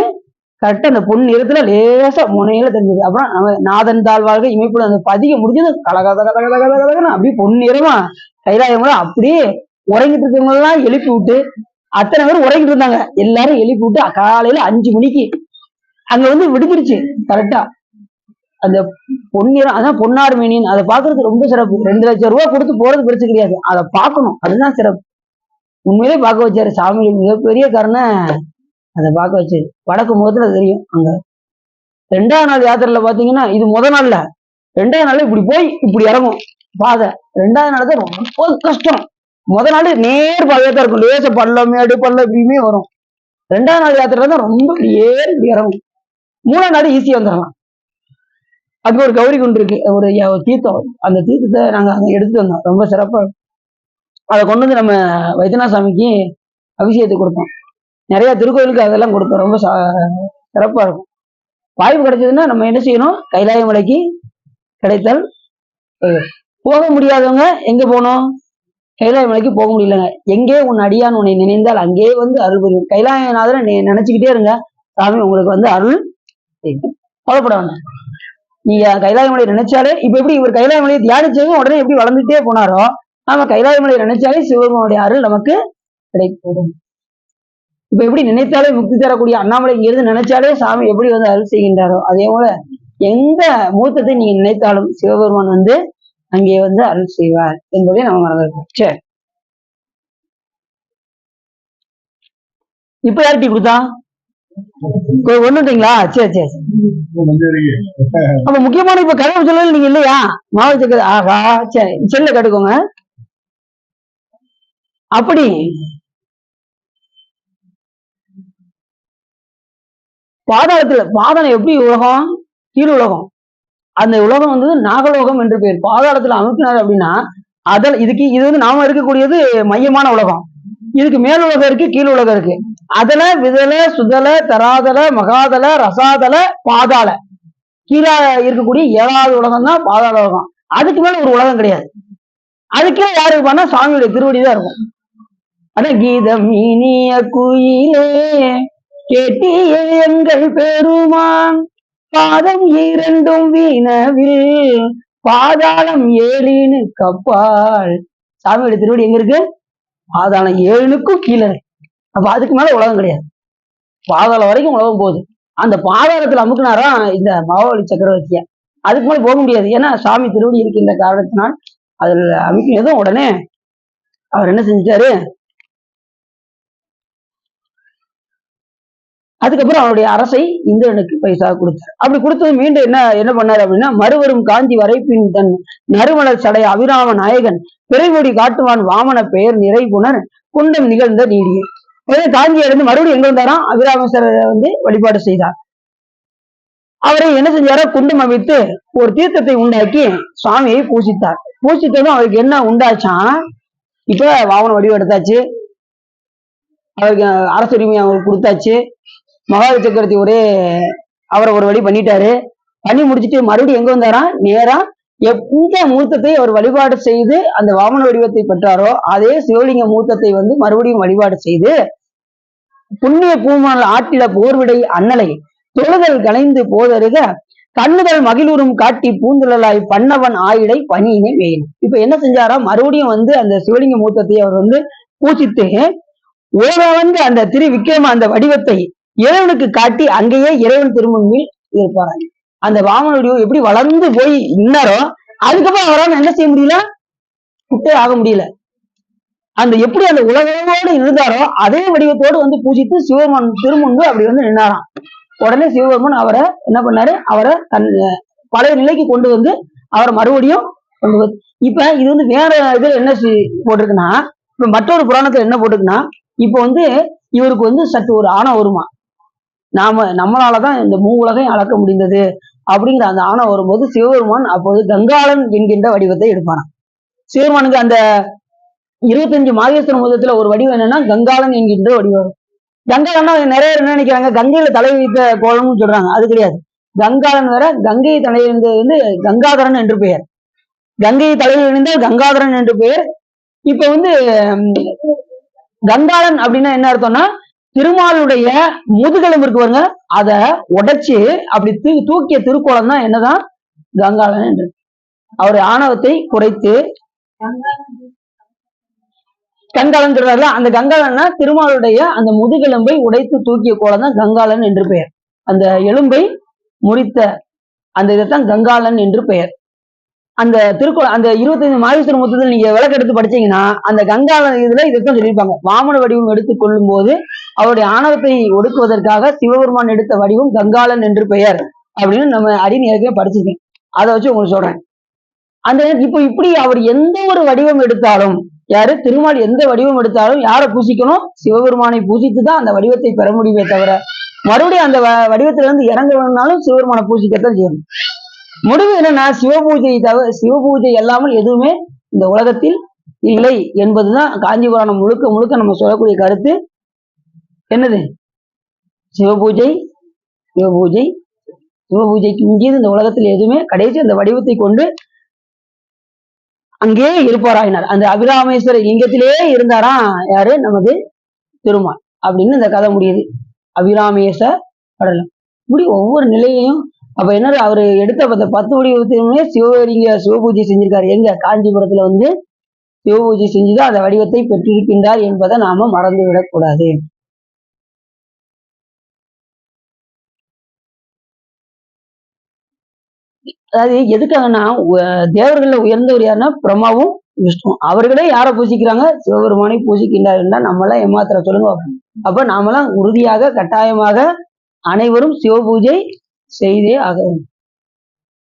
கரெக்டா அந்த பொன் நிறத்துல லேசா முனையில தெரிஞ்சது. அப்புறம் நாதன் தாழ்வாழ்க இமைப்புல அந்த பதிக முடிஞ்சது கலகத கலகதகதகன்னு அப்படியே பொன்னிறமா கைலாயங்கள அப்படியே உறங்கிட்டு இருக்கவங்க எல்லாம் எழுப்பி விட்டு அத்தனை பேரும் உறங்கிட்டு இருந்தாங்க. எல்லாரும் எழுப்பி விட்டு காலையில 5 மணிக்கு அங்க வந்து விடுஞ்சிருச்சு கரெக்டா. அந்த பொன்னிறம் அதான் பொன்னார் மேனின்னு அதை பாக்குறது ரொம்ப சிறப்பு. 2 லட்சம் ரூபாய் கொடுத்து போறது பெருசு கிடையாது, அதை பார்க்கணும், அதுதான் சிறப்பு. உண்மையிலே பார்க்க வச்சாரு சாமி, மிகப்பெரிய கருணை. அதை பார்க்க வச்சு வடக்கு முகத்துல தெரியும். அங்க 2வது நாள் யாத்திரையில பாத்தீங்கன்னா இது நாள்ல 2வது நாள் இப்படி போய் இப்படி இறங்கும் பாதை. 2வது நாள் தான் ரொம்ப கஷ்டம். நாள் நேர் பாதையா தான் இருக்கும், லேச பள்ளம் மேடு பள்ளம் இப்படியுமே வரும். 2வது நாள் யாத்திரை தான் ரொம்ப இப்படி ஏறி இப்படி இறங்கும். 3ஆம் நாள் ஈஸியா வந்துடலாம். அது ஒரு கௌரி குண்டு இருக்கு, ஒரு தீர்த்தம். அந்த தீர்த்தத்தை நாங்க அங்க எடுத்துட்டு வந்தோம், ரொம்ப சிறப்பா. அதை கொண்டு வந்து நம்ம வைத்தியநாத சாமிக்கு அபிஷேகத்தை கொடுத்தோம். நிறைய திருக்கோயிலுக்கு அதெல்லாம் கொடுத்தோம், ரொம்ப சிறப்பா இருக்கும். வாய்ப்பு கிடைச்சதுன்னா நம்ம என்ன செய்யணும், கைலாய மலைக்கு கிடைத்தால். போக முடியாதவங்க எங்க போனோம், கைலாய மலைக்கு போக முடியலங்க. எங்கே உன் அடியான் உன்னை நினைந்தால் அங்கே வந்து அருள் புரியும். கைலாயநாதரை நினைச்சுக்கிட்டே இருங்க, சாமி உங்களுக்கு வந்து அருள் கவலைப்பட வேண்டாம். நீங்க கைலாய மலையை நினைச்சாலே, இப்ப எப்படி இவர் கைலாய மலையை தியானிச்சவங்க உடனே எப்படி வளர்ந்துட்டே போனாரோ, நாம கைலாய மலையை நினைச்சாலே சிவபெருமானுடைய அருள் நமக்கு கிடைக்கும். இப்ப எப்படி நினைத்தாலே முக்தி தரக்கூடிய அண்ணாமலை இங்கிருந்து நினைச்சாலே சாமி எப்படி வந்து அருள் செய்கின்றாரோ, அதே போல எந்த மூத்தத்தை நீங்க நினைத்தாலும் சிவபெருமான் வந்து அங்கே வந்து அருள் செய்வார் என்பதை நம்ம மறந்துருக்கோம். சரி, இப்ப யார் டீ கொடுத்தா ஒண்ணுட்டீங்களா? சரி சரி சரி. அப்ப முக்கியமான இப்ப கதை சொல்லல நீங்க இல்லையா, மாவு சக்கரை. ஆகா, சரி செல்ல கட்டுக்கோங்க. அப்படி பாதாளத்துல, பாதாளம் எப்படி உலகம், கீழ் உலகம். அந்த உலகம் வந்து நாகலோகம் என்று பேர். பாதாளத்துல அமுக்கினார் அப்படின்னா அதில் இதுக்கு இது வந்து நாம இருக்கக்கூடியது மையமான உலகம். இதுக்கு மேல் உலகம் இருக்கு, கீழ் உலகம் இருக்கு. அதல விதல சுதல தராதல மகாதல ரசாதல பாதாள, கீழே இருக்கக்கூடிய 7வது உலகம் தான் பாதாள உலகம். அதுக்கு மேல ஒரு உலகம் கிடையாது. அதுக்கே யாரு இருப்பான்னா சாமியுடைய திருவடிதான் இருக்கும். அதான் கீதம் இனிய குயிலே கேட்டிய எங்கள் பெருமான் பாதம் 2 வீணவில் பாதாளம் 7 கப்பால். சாமியோட திருவடி எங்க இருக்கு, பாதாளம் 7க்கும் கீழே. அப்ப அதுக்கு மேல உலகம் கிடையாது, பாதாளம் வரைக்கும் உலகம் போகுது. அந்த பாதாளத்துல அமுக்குனாரா இந்த மகாபலி சக்கரவர்த்திய, அதுக்கு மேல போக முடியாது. ஏன்னா சாமி திருவடி இருக்கின்ற காரணத்தினால் அதுல அமுக்கினதும் உடனே அவர் என்ன செஞ்சிட்டாரு, அதுக்கப்புறம் அவருடைய அரசை இந்திரனுக்கு பைசா கொடுத்தார். அப்படி கொடுத்தது மீண்டும் என்ன பண்ணாரு அப்படின்னா, மறுவரும் காஞ்சி வரைப்பின் தன் நறுமலர் சடை அபிராம நாயகன் பிறைமொழி காட்டுவான் வாமன பெயர் நிறைகுணர் குண்டம் நிகழ்ந்த நீடிய. காஞ்சியில இருந்து மறுபடியும் எங்க வந்தாராம், அபிராமேஸ்வரரை வந்து வழிபாடு செய்தார். அவரை என்ன செஞ்சாரோ, குண்டம் அமைத்து ஒரு தீர்த்தத்தை உண்டாக்கி சுவாமியை பூசித்தார். பூசித்ததும் அவருக்கு என்ன உண்டாச்சான், இப்ப வாமன வடிவம் எடுத்தாச்சு, அவருக்கு அரசுரிமை அவருக்கு கொடுத்தாச்சு. மகாபலி சக்கரவர்த்தி ஒரே அவரை ஒரு வழி பண்ணிட்டாரு. பண்ணி முடிச்சுட்டு மறுபடியும் எங்க வந்தாராம், நேரா எந்த மூர்த்தத்தை அவர் வழிபாடு செய்து அந்த வாமன வடிவத்தை பெற்றாரோ அதே சிவலிங்க மூர்த்தத்தை வந்து மறுபடியும் வழிபாடு செய்து புண்ணிய பூமல் ஆட்டில போர்விடை அண்ணலை தொழுதல் கலைந்து போதருக கண்ணுதல் மகிழூரும் காட்டி பூந்துழலாய் பண்ணவன் ஆயிடை பணியினை வேணும். இப்ப என்ன செஞ்சாரா, மறுபடியும் வந்து அந்த சிவலிங்க மூர்த்தத்தை அவர் வந்து பூசித்து ஓரவந்து அந்த திரு விக்ரம அந்த வடிவத்தை இறைவனுக்கு காட்டி அங்கேயே இறைவன் திருமுன்பில் இருப்பாராங்க. அந்த வாமன வடிவம் எப்படி வளர்ந்து போய் நின்னாரோ அதுக்கப்புறம் அவரால் என்ன செய்ய முடியல, குட்டே ஆக முடியல. அந்த எப்படி அந்த உலகோடு இருந்தாரோ அதே வடிவத்தோடு வந்து பூஜித்து சிவபெருமான் திருமுன்பு அப்படி வந்து நின்னாராம். உடனே சிவபெருமான் அவரை என்ன பண்ணாரு, அவரை தன் பழைய நிலைக்கு கொண்டு வந்து அவரை மறுபடியும் கொண்டு வந்து. இப்ப இது வந்து வேற இதுல என்ன போட்டிருக்குன்னா, இப்ப மற்றொரு புராணத்துல என்ன போட்டிருக்குன்னா, இப்ப வந்து இவருக்கு வந்து சற்று ஒரு ஆணம் வருமா, நம்மளாலதான் இந்த உலகையும் அளக்க முடிந்தது அப்படிங்கிற அந்த ஆணம் வரும்போது சிவபெருமான் அப்போது கங்காளன் என்கின்ற வடிவத்தை எடுப்பாராம். சிவபெருமானுக்கு அந்த 25 மாகேஸ்வர முதத்துல ஒரு வடிவம் என்னன்னா கங்காளன் என்கின்ற வடிவம். கங்காளன்னா நிறைய பேர் என்ன நினைக்கிறாங்க, கங்கையில தலை வைத்த கோலம்னு சொல்றாங்க. அது கிடையாது. கங்காளன் வேற, கங்கையை தலையிலிருந்து வந்து கங்காதரன் என்று பெயர். கங்கையை தலையில் இணைந்தால் கங்காதரன் என்று பெயர். இப்ப வந்து கங்காளன் அப்படின்னா என்ன அர்த்தம்னா, திருமாலுடைய முதுகெலும்பு இருக்கு பாருங்க, அத உடைச்சு அப்படி தூக்கிய திருக்கோலம் தான் என்னதான் கங்காளன் என்று. அவர் ஆணவத்தை குறைத்து கங்காளன் சொல்றாருல, அந்த கங்காளன்னா திருமாலுடைய அந்த முதுகெலும்பை உடைத்து தூக்கிய கோலம் தான் கங்காளன் என்று பெயர். அந்த எலும்பை முறித்த அந்த இதைத்தான் கங்காளன் என்று பெயர். அந்த திருக்குறள் அந்த 25 மாகேஸ்வர முத்தத்தில் நீங்க விளக்கு எடுத்து படிச்சீங்கன்னா அந்த கங்காளன் இதுல இதைத்தான் சொல்லியிருப்பாங்க. வாமன வடிவம் எடுத்துக் கொள்ளும் போது அவருடைய ஆணவத்தை ஒடுக்குவதற்காக சிவபெருமான் எடுத்த வடிவம் கங்காளன் என்று பெயர் அப்படின்னு நம்ம அறிஞர் ஏற்கனவே படிச்சிருக்கேன். அதை வச்சு உங்களுக்கு சொல்றேன். அந்த இப்போ இப்படி அவர் எந்த ஒரு வடிவம் எடுத்தாலும், யாரு திருமால் எந்த வடிவம் எடுத்தாலும் யாரை பூசிக்கணும், சிவபெருமானை பூசித்து தான் அந்த வடிவத்தை பெற முடியுமே தவிர மறுபடியும் அந்த வடிவத்துல இருந்து இறங்க வேணும்னாலும் சிவபெருமானை பூசிக்கத்தான் செய்யணும். முடிவு என்னன்னா, சிவபூஜை அல்லாமல் எதுவுமே இந்த உலகத்தில் இல்லை என்பதுதான் காஞ்சிபுராணம் முழுக்க முழுக்க நம்ம சொல்லக்கூடிய கருத்து. என்னது, சிவபூஜை சிவபூஜை சிவபூஜைக்கு இங்கியது இந்த உலகத்தில் எதுவுமே கடைசி அந்த வடிவத்தை கொண்டு அங்கே இருப்பாராயினார். அந்த அபிராமேஸ்வர லிங்கத்திலே இருந்தாராம் யாரு, நமது திருமால் அப்படின்னு இந்த கதை முடியுது. அபிராமேச படலம் இப்படி ஒவ்வொரு நிலையையும். அப்ப என்ன, அவரு எடுத்த 10 வடிவத்தையுமே சிவபூஜை செஞ்சிருக்காரு. எங்க காஞ்சிபுரத்துல வந்து சிவபூஜை செஞ்சுதான் அந்த வடிவத்தை பெற்றிருக்கின்றார் என்பதை நாம மறந்து விடக்கூடாது. அதாவது எதுக்காகனா, தேவர்கள்ல உயர்ந்தவர் யாருன்னா பிரம்மாவும் விஷ்ணு. அவர்களே யாரை பூசிக்கிறாங்க, சிவபெருமானை பூசிக்கின்றார் என்றால் நம்மளாம் ஏமாத்திர சொல்லுங்க. அப்ப நாமெல்லாம் உறுதியாக கட்டாயமாக அனைவரும் சிவபூஜை செய்தே ஆக வேண்டும்.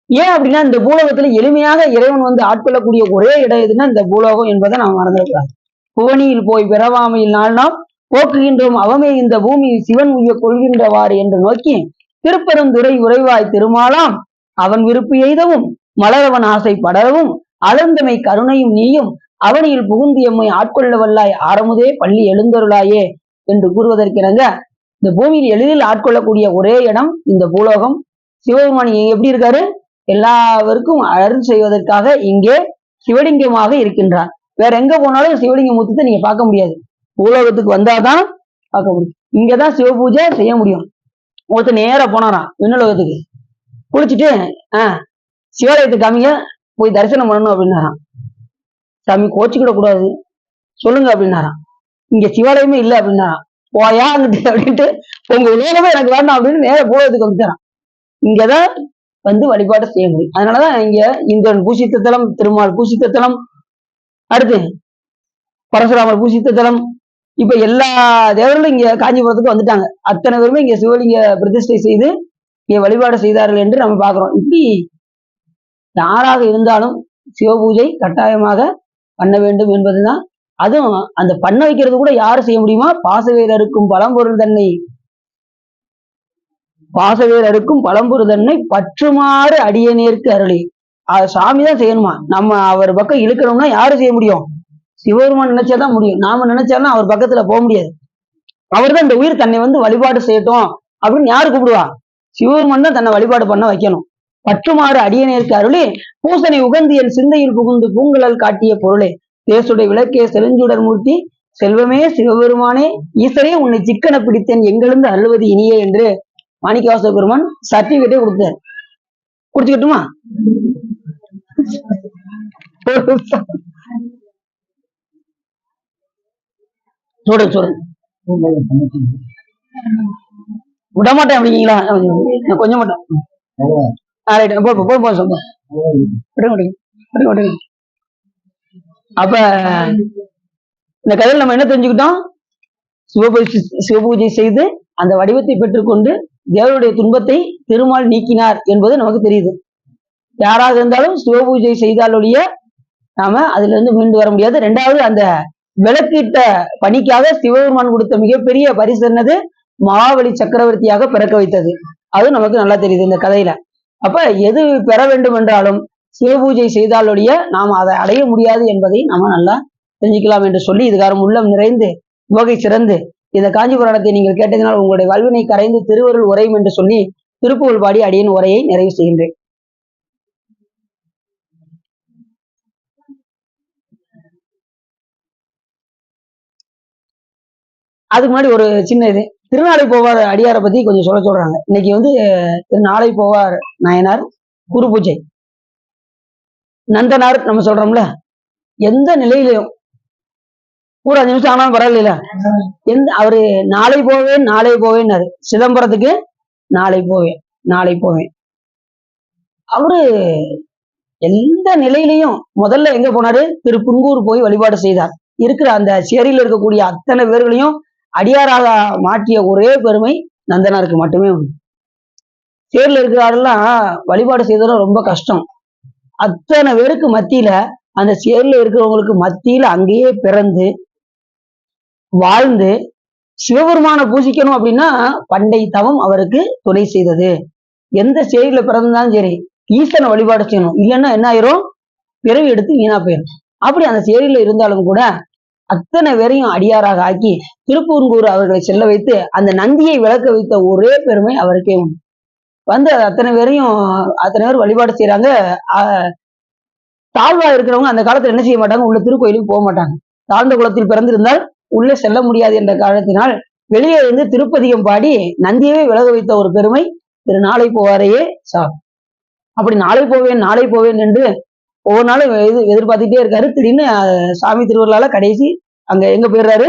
ஏன் அப்படின்னா, இந்த பூலோகத்துல எளிமையாக இறைவன் வந்து ஆட்கொள்ளக்கூடிய ஒரே இடம் எதுன்னா இந்த பூலோகம் என்பதை நாம் மறந்துடக்கூடாது. புவனியில் போய் பிறவாமையில் நாள் நாம் போக்குகின்றோம் அவமே இந்த பூமி சிவன் உய்ய கொள்கின்றவாறு என்று நோக்கி திருப்பெருந்துறை உறைவாய் திருமாலாம் அவன் விருப்பு எய்தவும் மலரவன் ஆசை படரவும் அலர்ந்தமை கருணையும் நீயும் அவனியில் புகுந்து எம்மை ஆட்கொள்ள வல்லாய் ஆரமுதே பள்ளி எழுந்தருளாயே என்று கூறுவதற்கிணங்க, இந்த பூமியில் எளிதில் ஆட்கொள்ளக்கூடிய ஒரே இடம் இந்த பூலோகம். சிவபெருமான் எப்படி இருக்காரு, எல்லாருக்கும் அருள் செய்வதற்காக இங்கே சிவலிங்கமாக இருக்கின்றார். வேற எங்க போனாலும் சிவலிங்க மூர்த்தத்தை நீங்க பார்க்க முடியாது. பூலோகத்துக்கு வந்தாதான் பார்க்க முடியும். இங்கதான் சிவபூஜை செய்ய முடியும். ஒருத்தர் நேரா போனாராம் விண்ணுலகத்துக்கு, குளிச்சுட்டு சிவாலயத்துக்கு காமிங்க போய் தரிசனம் பண்ணணும் அப்படின்னாராம். சாமி கோச்சிக்கிட கூடாது சொல்லுங்க அப்படின்னாராம். இங்க சிவாலயமே இல்லை அப்படின்னாராம். போயா அங்கிட்டு அப்படின்ட்டு, உங்க உலகமே எனக்கு வேண்டாம் அப்படின்னு நேர பூலோகத்துக்கு வந்துட்டாராம். இங்கதான் வந்து வழிபாடு செய்ய முடியும். அதனாலதான் இங்க இந்திரன் பூசித்த தலம், திருமால் பூசித்த தலம், அடுத்து பரசுராமர் பூசித்த தலம். இப்ப எல்லா தேவர்களும் இங்க காஞ்சிபுரத்துக்கு வந்துட்டாங்க. அத்தனை பேருமே இங்க சிவலிங்க பிரதிஷ்டை செய்து இங்க வழிபாடு செய்தார்கள் என்று நம்ம பார்க்கிறோம். இப்படி யாராக இருந்தாலும் சிவபூஜை கட்டாயமாக பண்ண வேண்டும் என்பதுதான். அதுவும் அந்த பண்ண வைக்கிறது கூட யாரு செய்ய முடியுமா, பாசவேலருக்கும் பழம்பொருள் தன்னை பற்றுமாறு அடியநேர்க்கு அருளி. சாமிதான் செய்யணுமா. நம்ம அவர் பக்கம் இழுக்கணும்னா யாரு செய்ய முடியும், சிவபெருமான் நினைச்சாதான் முடியும். நாம நினைச்சாலும் அவர் பக்கத்துல போக முடியாது. அவர் தான் இந்த உயிர் தன்னை வந்து வழிபாடு செய்யட்டும் அப்படின்னு யாரு கூப்பிடுவா, சிவபெருமான் தான் தன்னை வழிபாடு பண்ண வைக்கணும். பற்றுமாறு அடியனேற்கு அருளே பூசனை உகந்து என் சிந்தையில் புகுந்து பூங்குழல் காட்டிய பொருளே தேசுடைய விளக்கே செழுஞ்சுடர் மூர்த்தி செல்வமே சிவபெருமானே ஈசரே உன்னை சிக்கன பிடித்தேன் எங்கிருந்து அருள்வது இனியே என்று மாணிக்கவாச பெருமான் சர்டிபிகேட்டே கொடுத்தார். குடிச்சுக்கட்டுமா? சொல்றேன் சொல்றேன் விடமாட்டேன் அப்படிங்களா? கொஞ்சம் மட்டும் அப்ப இந்த கதையில் நம்ம என்ன தெரிஞ்சுக்கிட்டோம்? சிவபூஜை செய்து அந்த வடிவத்தை பெற்றுக்கொண்டு தேவருடைய துன்பத்தை திருமால் நீக்கினார் என்பது நமக்கு தெரியுது. யாராக இருந்தாலும் சிவபூஜை செய்தாலொழிய நாம அதுல இருந்து மீண்டு வர முடியாது. ரெண்டாவது, அந்த விளக்கிட்ட பணிக்காக சிவபெருமான் கொடுத்த மிகப்பெரிய பரிசு என்னது? மகாபலி சக்கரவர்த்தியாக பிறக்க வைத்தது. அது நமக்கு நல்லா தெரியுது இந்த கதையில. அப்ப எது பெற வேண்டும் என்றாலும் சிவபூஜை செய்தாலொழிய நாம் அதை அடைய முடியாது என்பதை நாம நல்லா தெரிஞ்சுக்கலாம் என்று சொல்லி இதுகாரம் உள்ளம் நிறைந்து உவகை சிறந்து இந்த காஞ்சி புராணத்தை நீங்கள் கேட்டதினால் உங்களுடைய வல்வினை கரைந்து திருவருள் உரையும் என்று சொல்லி திருப்புகழ் பாடி அடியின் உரையை நிறைவு செய்கின்றேன். அதுக்கு முன்னாடி ஒரு சின்ன இது, திருநாளை போவார் அடியாரை பத்தி கொஞ்சம் சொல்றாங்க. இன்னைக்கு வந்து திருநாளை போவார் நாயனார் குரு பூஜை. நந்தனார் நம்ம சொல்றோம்ல, எந்த நிலையிலையும் ஒரு 5 நிமிஷம் ஆனாலும் பரவாயில்ல, அவரு நாளை போவேன்னாரு. சிதம்பரத்துக்கு நாளை போவேன். அவரு எந்த நிலையிலையும் முதல்ல எங்க போனாரு? திருப்புங்கூர் போய் வழிபாடு செய்தார். இருக்கிற அந்த சேரியில் இருக்கக்கூடிய அத்தனை பேர்களையும் அடியாராக மாற்றிய ஒரே பெருமை நந்தனாருக்கு மட்டுமே உண்டு. சேரில் இருக்கிறாரெல்லாம் வழிபாடு செய்ததும் ரொம்ப கஷ்டம். அத்தனை பேருக்கு மத்தியில, அந்த சேரில் இருக்கிறவங்களுக்கு மத்தியில அங்கேயே பிறந்து வாழ்ந்து சிவபெருமான பூசிக்கணும் அப்படின்னா பண்டை தவம் அவருக்கு துணை செய்தது. எந்த சேரியில பிறந்தாலும் சரி ஈசனை வழிபாடு செய்யணும், இல்லைன்னா என்ன ஆயிரும்? பிறவி எடுத்து வீணா போயிடும். அப்படி அந்த சேரியில இருந்தாலும் கூட அத்தனை பேரையும் அடியாராக ஆக்கி திருப்பூர்கூர் அவர்களை செல்ல வைத்து அந்த நந்தியை விளக்க வைத்த ஒரே பெருமை அவருக்கே உண்டு. வந்து அத்தனை பேர் வழிபாடு செய்யறாங்க. தாழ்வா இருக்கிறவங்க அந்த காலத்துல என்ன செய்ய மாட்டாங்க? உள்ள திருக்கோயிலுக்கு போக மாட்டாங்க. தாழ்ந்த குலத்தில் பிறந்திருந்தால் உள்ளே செல்ல முடியாது என்ற காரணத்தினால் வெளியே இருந்து திருப்பதிகம் பாடி நந்தியவே விலக வைத்த ஒரு பெருமை திரு நாளை போவாரையே சார். அப்படி நாளை போவேன் என்று ஒவ்வொரு நாளும் எதிர்பார்த்துட்டே இருக்காரு. திடீர்னு சாமி திருவருளால கடைசி அங்க எங்க போயிடுறாரு?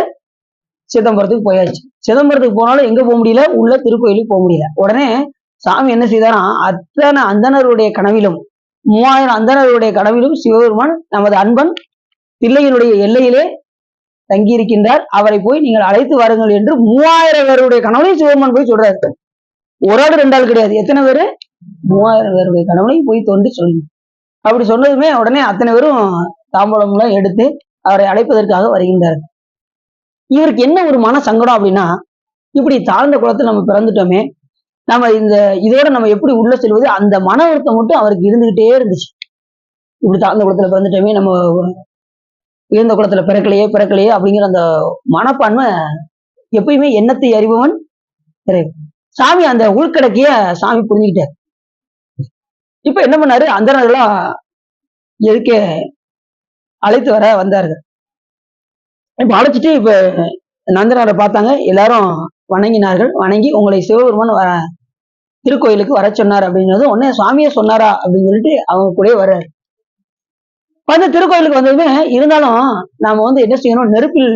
சிதம்பரத்துக்கு போயாச்சு. சிதம்பரத்துக்கு போனாலும் எங்க போக முடியல? உள்ள திருக்கோயிலுக்கு போக முடியல. உடனே சாமி என்ன செய்தாராம்? அத்தனை அந்தணருடைய கனவிலும் 3000 அந்தணருடைய கனவிலும் சிவபெருமான் நமது அன்பன் தில்லையினுடைய எல்லையிலே தங்கியிருக்கின்றார், அவரை போய் நீங்கள் அழைத்து வாருங்கள் என்று 3000 பேருடைய கனவுலையும் சிவபெருமான் போய் சொல்றாரு. ஒரு ஆள் 2 ஆள் கிடையாது. எத்தனை பேரு? 3000 பேருடைய கனவுலையும் போய் தோன்றி சொல்லுங்க. அப்படி சொன்னதுமே உடனே அத்தனை பேரும் தாம்பூலம் எல்லாம் எடுத்து அவரை அழைப்பதற்காக வருகின்றார். இவருக்கு என்ன ஒரு மன சங்கடம் அப்படின்னா, இப்படி தாழ்ந்த குலத்தில் நம்ம பிறந்துட்டோமே, நம்ம இதோட நம்ம எப்படி உள்ள செல்வது? அந்த மன வருத்தம் மட்டும் அவருக்கு இருந்துகிட்டே இருந்துச்சு. இப்படி தாழ்ந்த குலத்துல பிறந்துட்டோமே, நம்ம உயர்ந்த குலத்துல பிறக்கலையே அப்படிங்கிற அந்த மனப்பான்மை எப்பயுமே எண்ணத்தை அறிபவன் சாமி அந்த உள்கடக்கிய சாமி புரிஞ்சுக்கிட்டார். இப்ப என்ன பண்ணாரு? அந்தணர்கள்லாம் எதுக்கே அழைத்து வர வந்தார்கள். இப்ப அழைச்சிட்டு இப்ப நந்தனாரை பார்த்தாங்க, எல்லாரும் வணங்கினார்கள். வணங்கி உங்களை சிவபெருமான் திருக்கோயிலுக்கு வர சொன்னார் அப்படிங்கிறது உடனே சுவாமியே சொன்னாரா அப்படின்னு சொல்லிட்டு அவங்க கூட வர்றாரு. வந்து திருக்கோயிலுக்கு வந்ததுமே இருந்தாலும் நாம என்ன செய்யணும்? நெருப்பில்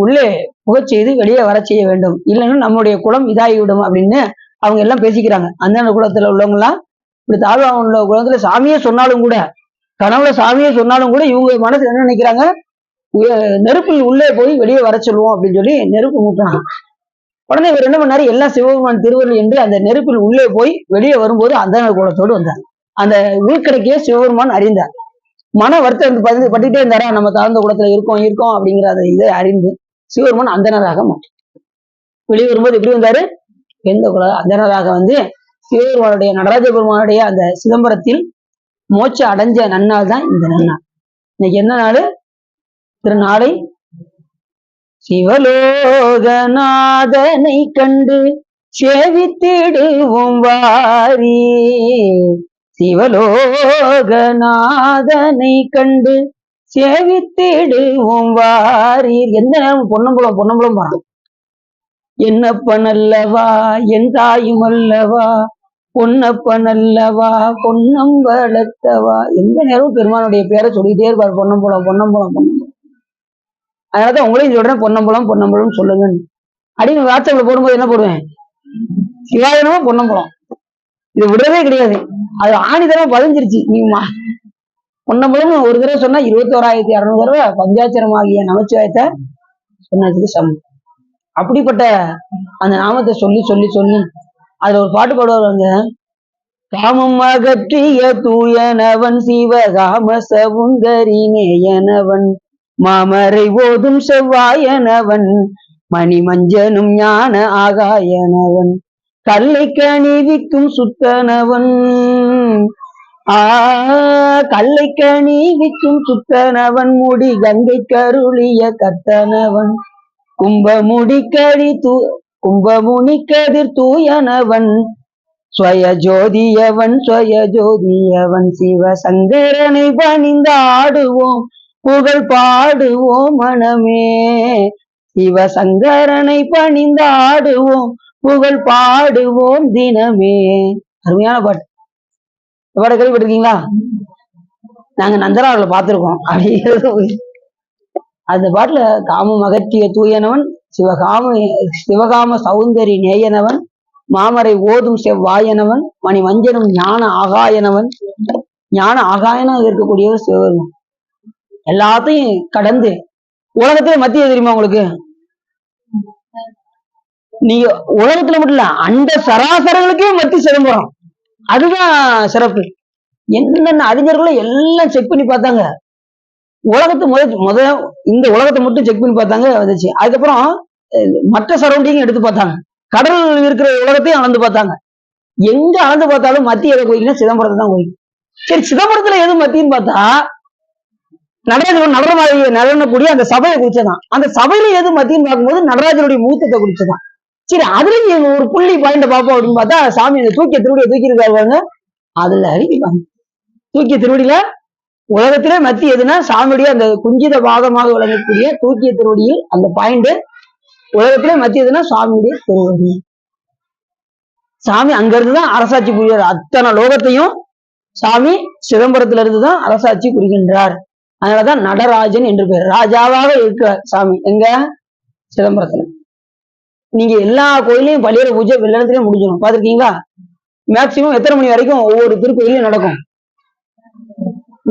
உள்ளே புகச் செய்து வெளியே வர செய்ய வேண்டும், இல்லைன்னா நம்முடைய குலம் இதாகிவிடும் அப்படின்னு அவங்க எல்லாம் பேசிக்கிறாங்க. அந்த குலத்துல உள்ளவங்க எல்லாம் இப்படி தாழ்வா உள்ள குலத்துல சாமியே சொன்னாலும் கூட, கனவுல சாமியே சொன்னாலும் கூட இவங்க மனசுல என்ன நினைக்கிறாங்க? நெருப்பில் உள்ளே போய் வெளியே வர சொல்லுவோம் அப்படின்னு சொல்லி நெருப்பு மூட்டினாங்க. உடனே இவர் என்ன பண்ணாரு? எல்லாம் சிவபெருமான் திருவருள் என்று அந்த நெருப்பில் உள்ளே போய் வெளியே வரும்போது அந்த குலத்தோடு வந்தார். அந்த உள்கடைக்கே சிவபெருமான் அறிந்தார். மன வருத்தம் பட்டுக்கிட்டே இருந்தாரா, நம்ம தாழ்ந்த குலத்துல இருக்கோம் அப்படிங்கிற அந்த இதை அறிந்து சிவபெருமான் அந்தனராக மாட்டார். வெளியே வரும்போது எப்படி வந்தாரு? எந்த குல அந்தனராக வந்து சிவபெருமானுடைய நடராஜ பெருமானுடைய அந்த சிதம்பரத்தில் மோட்ச அடைஞ்ச நன்னாள் தான் இந்த நன்னாள். இன்னைக்கு என்ன நாள்? திருநாளை சிவலோகநாதனை கண்டு சேவித்திடுவோம் வாரி, சிவலோகநாதனை கண்டு சேவித்திடுவோம் வாரீர். எந்த நேரம் பொன்னம்பலம் பொன்னம்பலம் பாருங்க. என்னப்பன் அல்லவா என் தாயும் அல்லவா, பொன்னப்பன் அல்லவா பொன்னம்பலத்தவா. எந்த நேரம் பெருமானுடைய பேரை சொல்லிட்டே இருப்பார், பொன்னம்பலம் பொன்னம்பலம் பொன்னம்பலம். அதனாலதான் உங்களையும் சொல்றேன், பொன்னம்பலம் பொன்னம்பலம் சொல்லுங்க அப்படின்னு வாட்ஸ்அப்ல போடும்போது என்ன போடுவேன், சிவாயனமா பொன்னம்பலம். இது விடவே கிடையாது, அது ஆணிதரமா பதிஞ்சிருச்சு. நீங்க பொன்னம்பலம் ஒரு தடவை சொன்னா 21,600 தடவை பஞ்சாட்சரமாகிய நமச்சிவாயத்தை சொன்னதுக்கு சமம். அப்படிப்பட்ட அந்த நாமத்தை சொல்லி சொல்லி சொல்லி அதுல ஒரு பாட்டு பாடுவாங்க, காமம் அகற்றிய தூயனவன் சிவகாம சவுந்தரி நேயனவன், மாமரை ஓதும் செவ்வாயனவன், மணிமஞ்சனும் ஞான ஆகாயனவன், கல்லை கணிவிக்கும் சுத்தனவன், கல்லை கணிவிக்கும் சுத்தனவன், முடி கங்கை கருளிய கத்தனவன், கும்பமுனி கதிர் தூயனவன், ஸ்வயஜோதியவன் ஸ்வயஜோதியவன், சிவசங்கரனை பணிந்தாடுவோம் புகழ் பாடுவோம் மனமே, சிவசங்கரனை பணிந்தாடுவோம் புகழ் பாடுவோம் தினமே. அருமையான பாட்டு. பாட கேள்விப்பட்டிருக்கீங்களா? நாங்க நந்தனாவில் பார்த்திருக்கோம். அப்படி அந்த பாட்டுல காமம் அகற்றிய தூயனவன் சிவகாம சௌந்தரி நேயனவன், மாமரை ஓதும் செவ்வாயனவன், மணி மஞ்சனும் ஞான ஆகாயனவன். ஞான ஆகாயனம் இருக்கக்கூடியவர் சிவபெருமான். எல்லாத்தையும் கடந்து உலகத்திலே மத்திய தெரியுமா உங்களுக்கு? நீங்க உலகத்துல மட்டும் இல்ல, அந்த சராசரங்களுக்கே மத்தி சிதம்பரம். அதுதான் சிறப்பு. என்னென்ன அறிஞர்களும் எல்லாம் செக் பண்ணி பார்த்தாங்க. உலகத்தை முத இந்த உலகத்தை மட்டும் செக் பண்ணி பார்த்தாங்க, வந்துச்சு. அதுக்கப்புறம் மற்ற சரௌண்டிங் எடுத்து பார்த்தாங்க, கடல் இருக்கிற உலகத்தையும் அளந்து பார்த்தாங்க. எங்க அளந்து பார்த்தாலும் மத்திய எதை கோயில்னா சிதம்பரத்தை தான் கோயில். சரி, சிதம்பரத்துல எது மத்தின்னு பார்த்தா நடராஜன் நடனக்கூடிய அந்த சபையை குறிச்சதான். அந்த சபையில எது மத்தின்னு பார்க்கும்போது நடராஜனுடைய மூத்தத்தை குறிச்சதான். சரி, அதுல ஒரு புள்ளி பாயிண்ட பார்ப்போம் அப்படின்னு பார்த்தா சாமி அந்த தூக்கிய திருவடியை தூக்கி இருக்காரு. அதுல அறிவிப்பாங்க தூக்கிய திருவடியில உலகத்திலே மத்தி எதுனா சாமியுடைய அந்த குஞ்சித பாகமாக விளங்கக்கூடிய தூக்கிய திருவடியில் அந்த பாயிண்ட் உலகத்திலே மத்தி எதுனா சாமியுடைய திருவடி. சாமி அங்க இருந்துதான் அரசாட்சி புரிகிறார். அத்தனை லோகத்தையும் சாமி சிதம்பரத்துல இருந்துதான் அரசாட்சி புரிகின்றார். அதனாலதான் நடராஜன் என்று பேர். ராஜாவாக இருக்கிறார் சாமி எங்க? சிதம்பரத்துல. நீங்க எல்லா கோயிலையும் பள்ளியில பூஜை வெள்ளத்திலேயே முடிஞ்சிடும். பாத்திருக்கீங்களா? மேக்சிமம் எத்தனை மணி வரைக்கும் ஒவ்வொரு திருக்கோயிலையும் நடக்கும்?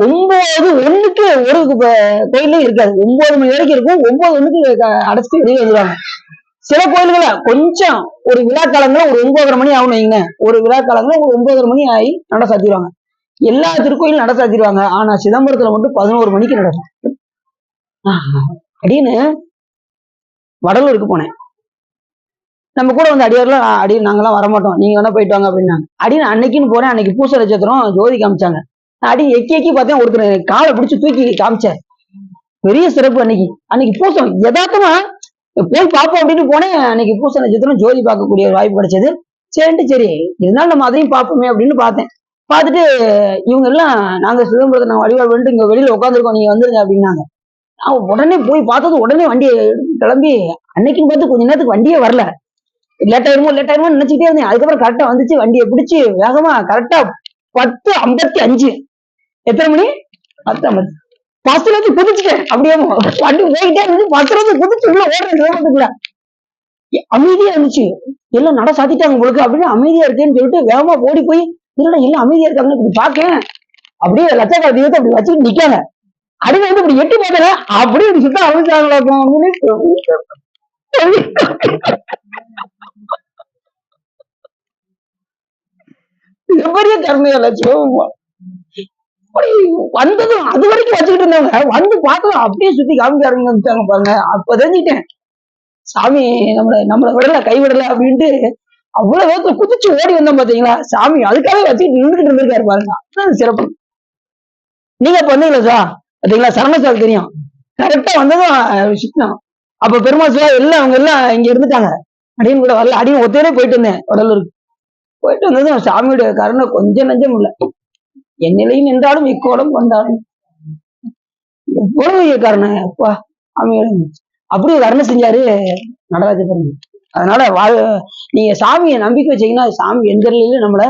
9:01 ஒரு கோயிலையும் இருக்காது. 9 மணி வரைக்கும் இருக்கும். 9:01 அடைச்சிட்டு வெளியே வந்துடுவாங்க. சில கோயில்களை கொஞ்சம் ஒரு விழா காலங்கள ஒரு 9:30 மணி ஆகணும் வைங்க. ஒரு விழா காலங்கள ஒரு 9:30 மணி ஆகி நட சாத்திடுவாங்க. எல்லா திருக்கோயிலும் நட சாத்திடுவாங்க. ஆனா சிதம்பரத்துல மட்டும் 11 மணிக்கு நடக்கும். அப்படின்னு வடலூருக்கு போனேன். நம்ம கூட வந்து அடியாரெல்லாம் நாங்கெல்லாம் வரமாட்டோம், நீங்க வேணா போயிட்டு வாங்க அப்படின்னாங்க. அப்படின்னு அன்னைக்குன்னு போறேன். அன்னைக்கு பூச நட்சத்திரம் ஜோதி காமிச்சாங்க. அடி எக்கி பார்த்தேன், ஒருத்தர் காலை பிடிச்சி தூக்கி காமிச்சார். பெரிய சிறப்பு. அன்னைக்கு பூசம் யதார்த்தமா போய் பார்ப்போம் அப்படின்னு போனேன். அன்னைக்கு பூச நட்சத்திரம் ஜோதி பார்க்கக்கூடிய ஒரு வாய்ப்பு கிடைச்சது. சரி இருந்தாலும் நம்ம அதையும் பார்ப்போமே அப்படின்னு பார்த்தேன். பார்த்துட்டு இவங்க எல்லாம் நாங்க சிதம்பரத்தை நாங்க வழிபாடு பண்ணிட்டு இங்க வெளியில உட்காந்துருக்கோம், நீங்க வந்துருங்க அப்படின்னாங்க. நான் உடனே போய் பார்த்தது, உடனே வண்டியை கிளம்பி அன்னைக்குன்னு பார்த்து கொஞ்ச நேரத்துக்கு வண்டியே வரல. லேட் ஆயிருமோ நினைச்சுக்கிட்டே இருந்தேன். அதுக்கப்புறம் கரெக்டா வந்துச்சு. வண்டியை பிடிச்சி வேகமா கரெக்டா 10:55. எத்தனை மணி? 10:50. பஸ்ல வச்சு குதிச்சுட்டேன். அப்படியே வண்டி போய்கிட்டே இருந்துச்சு. பஸ்ல வச்சு குதிச்சு உள்ள ஓடுறேன். அமைதியா இருந்துச்சு. எல்லாம் நட சாத்திட்டாங்க உங்களுக்கு அப்படின்னு அமைதியா இருக்கேன்னு சொல்லிட்டு வேகமா ஓடி போய் இல்லடா எல்லாம் அமைதியா இருக்காங்க இப்படி பாக்கேன். அப்படியே லட்சக்கார தெய்வத்தை அப்படி வச்சுட்டு நிக்காங்க. அப்படின்னு வந்து இப்படி எட்டி பார்த்தேன். அப்படியே இப்படி சுத்த ஆரம்பிச்சாங்களா பெரிய கருமையா லட்சம் வந்ததும் அது வரைக்கும் வச்சுக்கிட்டு இருந்தாங்க. வந்து பார்த்ததும் அப்படியே சுத்தி காமிக்க ஆரம்பிச்சாங்க பாருங்க. அப்ப தெரிஞ்சுக்கிட்டேன் சாமி நம்மளை விடல கைவிடல அப்படின்ட்டு. அவ்வளவு வேகத்துல குதிச்சு ஓடி வந்தோம் பாத்தீங்களா, சாமி அதுக்காக வச்சுக்கிட்டு நின்றுகிட்டு இருந்திருக்காரு பாருங்க. அதுதான் சிறப்பு. நீங்க இப்ப வந்தீங்களா சார் பாத்தீங்களா, சரணசால் தெரியும். கரெக்டா வந்ததும் சிக்கணும். அப்ப பெருமாள் சிவா எல்லாம் அவங்க எல்லாம் இங்க இருந்துட்டாங்க. அப்படின்னு கூட வரல. அப்படின்னு ஒத்தையிலே போயிட்டு இருந்தேன். வடலூருக்கு போயிட்டு வந்ததும் சாமியோட கருணை கொஞ்சம் நஞ்சம் இல்லை. என் நிலையும் நின்றாலும் இக்கோலம் கொண்டாலும் எவ்வளவு கருணை அப்பா சாமி. அப்படி கருணை செஞ்சாரு நடராஜ பெருமான். அதனால நீங்க சாமியை நம்பிக்கை வச்சீங்கன்னா சாமி எந்த நிலையிலும் நம்மளை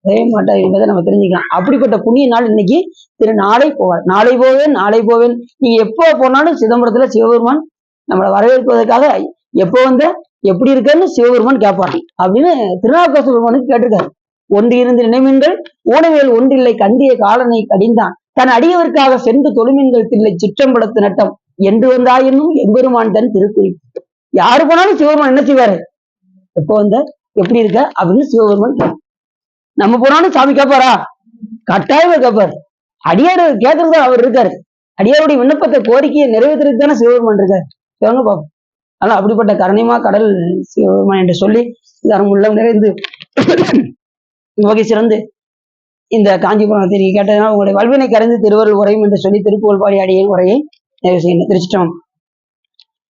செய்ய மாட்டார் என்பதை நம்ம தெரிஞ்சுக்கலாம். அப்படிப்பட்ட புண்ணிய நாள் இன்னைக்கு நாளை போவார். நாளை போவேன் நாளை போவேன். நீங்க எப்போ போனாலும் சிதம்பரத்துல சிவபெருமான் நம்மளை வரவேற்பதற்காக எப்போ வந்த எப்படி இருக்கன்னு சிவபெருமான் கேட்பாரு அப்படின்னு திருநாவுக்கரசு பெருமானுக்கு கேட்டிருக்காரு. ஒன்று இருந்து நினைமின்கள் ஊனவேல் ஒன்றில்லை கண்டிய காலனை கடிந்தான் தன் அடியவருக்காக சென்று தொழுமின்கள் தில்லை சிற்றம்பலத்து நட்டம் என்று வந்தாயினும் எம்பெருமான் தன் திருக்குறிப்பு. யாரு போனாலும் சிவபெருமான் என்ன செய்வாரு, எப்போ வந்த எப்படி இருக்க அப்படின்னு சிவபெருமான் கேட்பார். நம்ம போனாலும் சாமி கேட்பாரா? கட்டாயமா கேட்பாரு. அடியாரு கேட்கறது அவர் இருக்காரு. அடியாருடைய விண்ணப்பத்தை கோரிக்கையை நிறைவேற்றுறதுக்கு தானே சிவபெருமான் இருக்காரு. சிவங்க பாப்போம். ஆனா அப்படிப்பட்ட கருணைமா கடல் சிவபெருமான் என்று சொல்லி தரம் உள்ளம் நிறைந்து வகை சிறந்து இந்த காஞ்சிபுரத்தை நீங்க கேட்டதுனால உங்களுடைய வல்வினை கரைந்து திருவருள் உரையும் என்று சொல்லி திருப்புகழ் பாடி அடியின் உரையை நிறைவு செய்யணும். திருச்சிட்டோம்.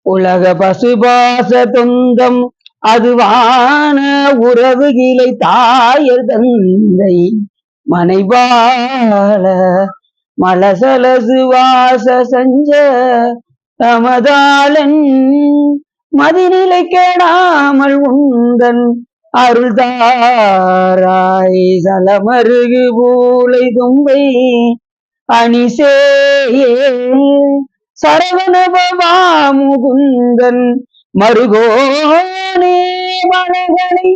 உலக பசுபாச தொந்தம் அதுவான உறவு கீழை தாயர் தந்தை மனைவாழ மலசல சுவாச சஞ்ச தமதாளன் மதிநிலை கெடாமல் உந்தன் அருள் தாராய் சலமருகு பூலை தும்பை அணிசேயே சரவணபவா முகுந்தன் மருகோனே மலகளை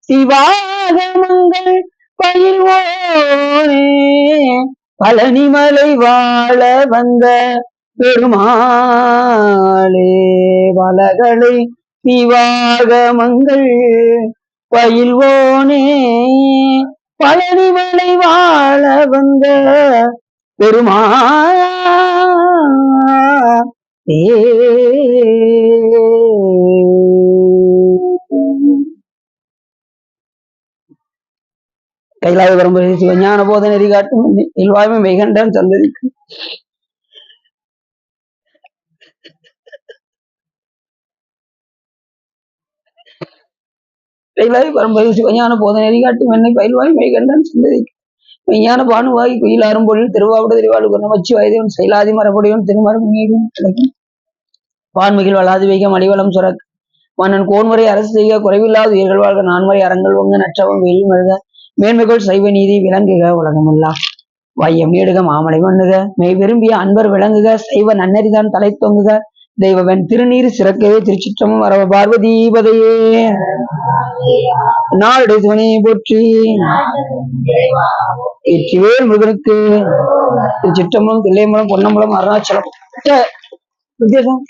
சிவாகமங்கள் பயில்வோனே பழனிமலை வாழ வந்த பெருமாளே வலகளை சிவாகமங்கள் பயில்வோனே பழனிமலை வாழ வந்த பெருமாளே. கைலாய பரம்பரை சிவஞான போத நெறி காட்டும் இல்வாய்மை மெய்கண்டான் சந்ததிக்கு கைலாய பரம்பரை சிவஞான போத நெறி காட்டும் என்னை பயில்வாய் மெய்கண்டான் சந்ததிக்கு மெய்ஞான பானுவாகி குயிலாரும் பொருள் திருவாவிட திருவாளு நமச்சி வயதையும் செயலாதி மரபுடையும் திருமரம் மீதும் கிடைக்கும் வான்மிகில் வளாது வைக்க மடிவளம் சுரக் மன்னன் கோன்முறை அரசு செய்ய குறைவில்லாத உயிர்கள் வாழ்க நான்முறை அறங்கள் ஒங்க நற்றவம் வெயில் மழுக மேன்மைகள் சைவ நீதி விளங்குக உலகமெல்லாம் வையம் நீடுக மாமலை மண்ணுக மெய் விரும்பிய அன்பர் விளங்குக சைவ நன்னறிதான் தலை தொங்குக தெய்வவன் திருநீர் சிறக்கவே திருச்சிற்றமும் வரவ பார்வதீபதையே நாடு துணை போற்றி வெற்றிவேல் முருகனுக்கு திருச்சிற்றம்பலம் தில்லையம்பலம் பொன்னம்பலம் அருணாச்சலம் வித்தியாசம்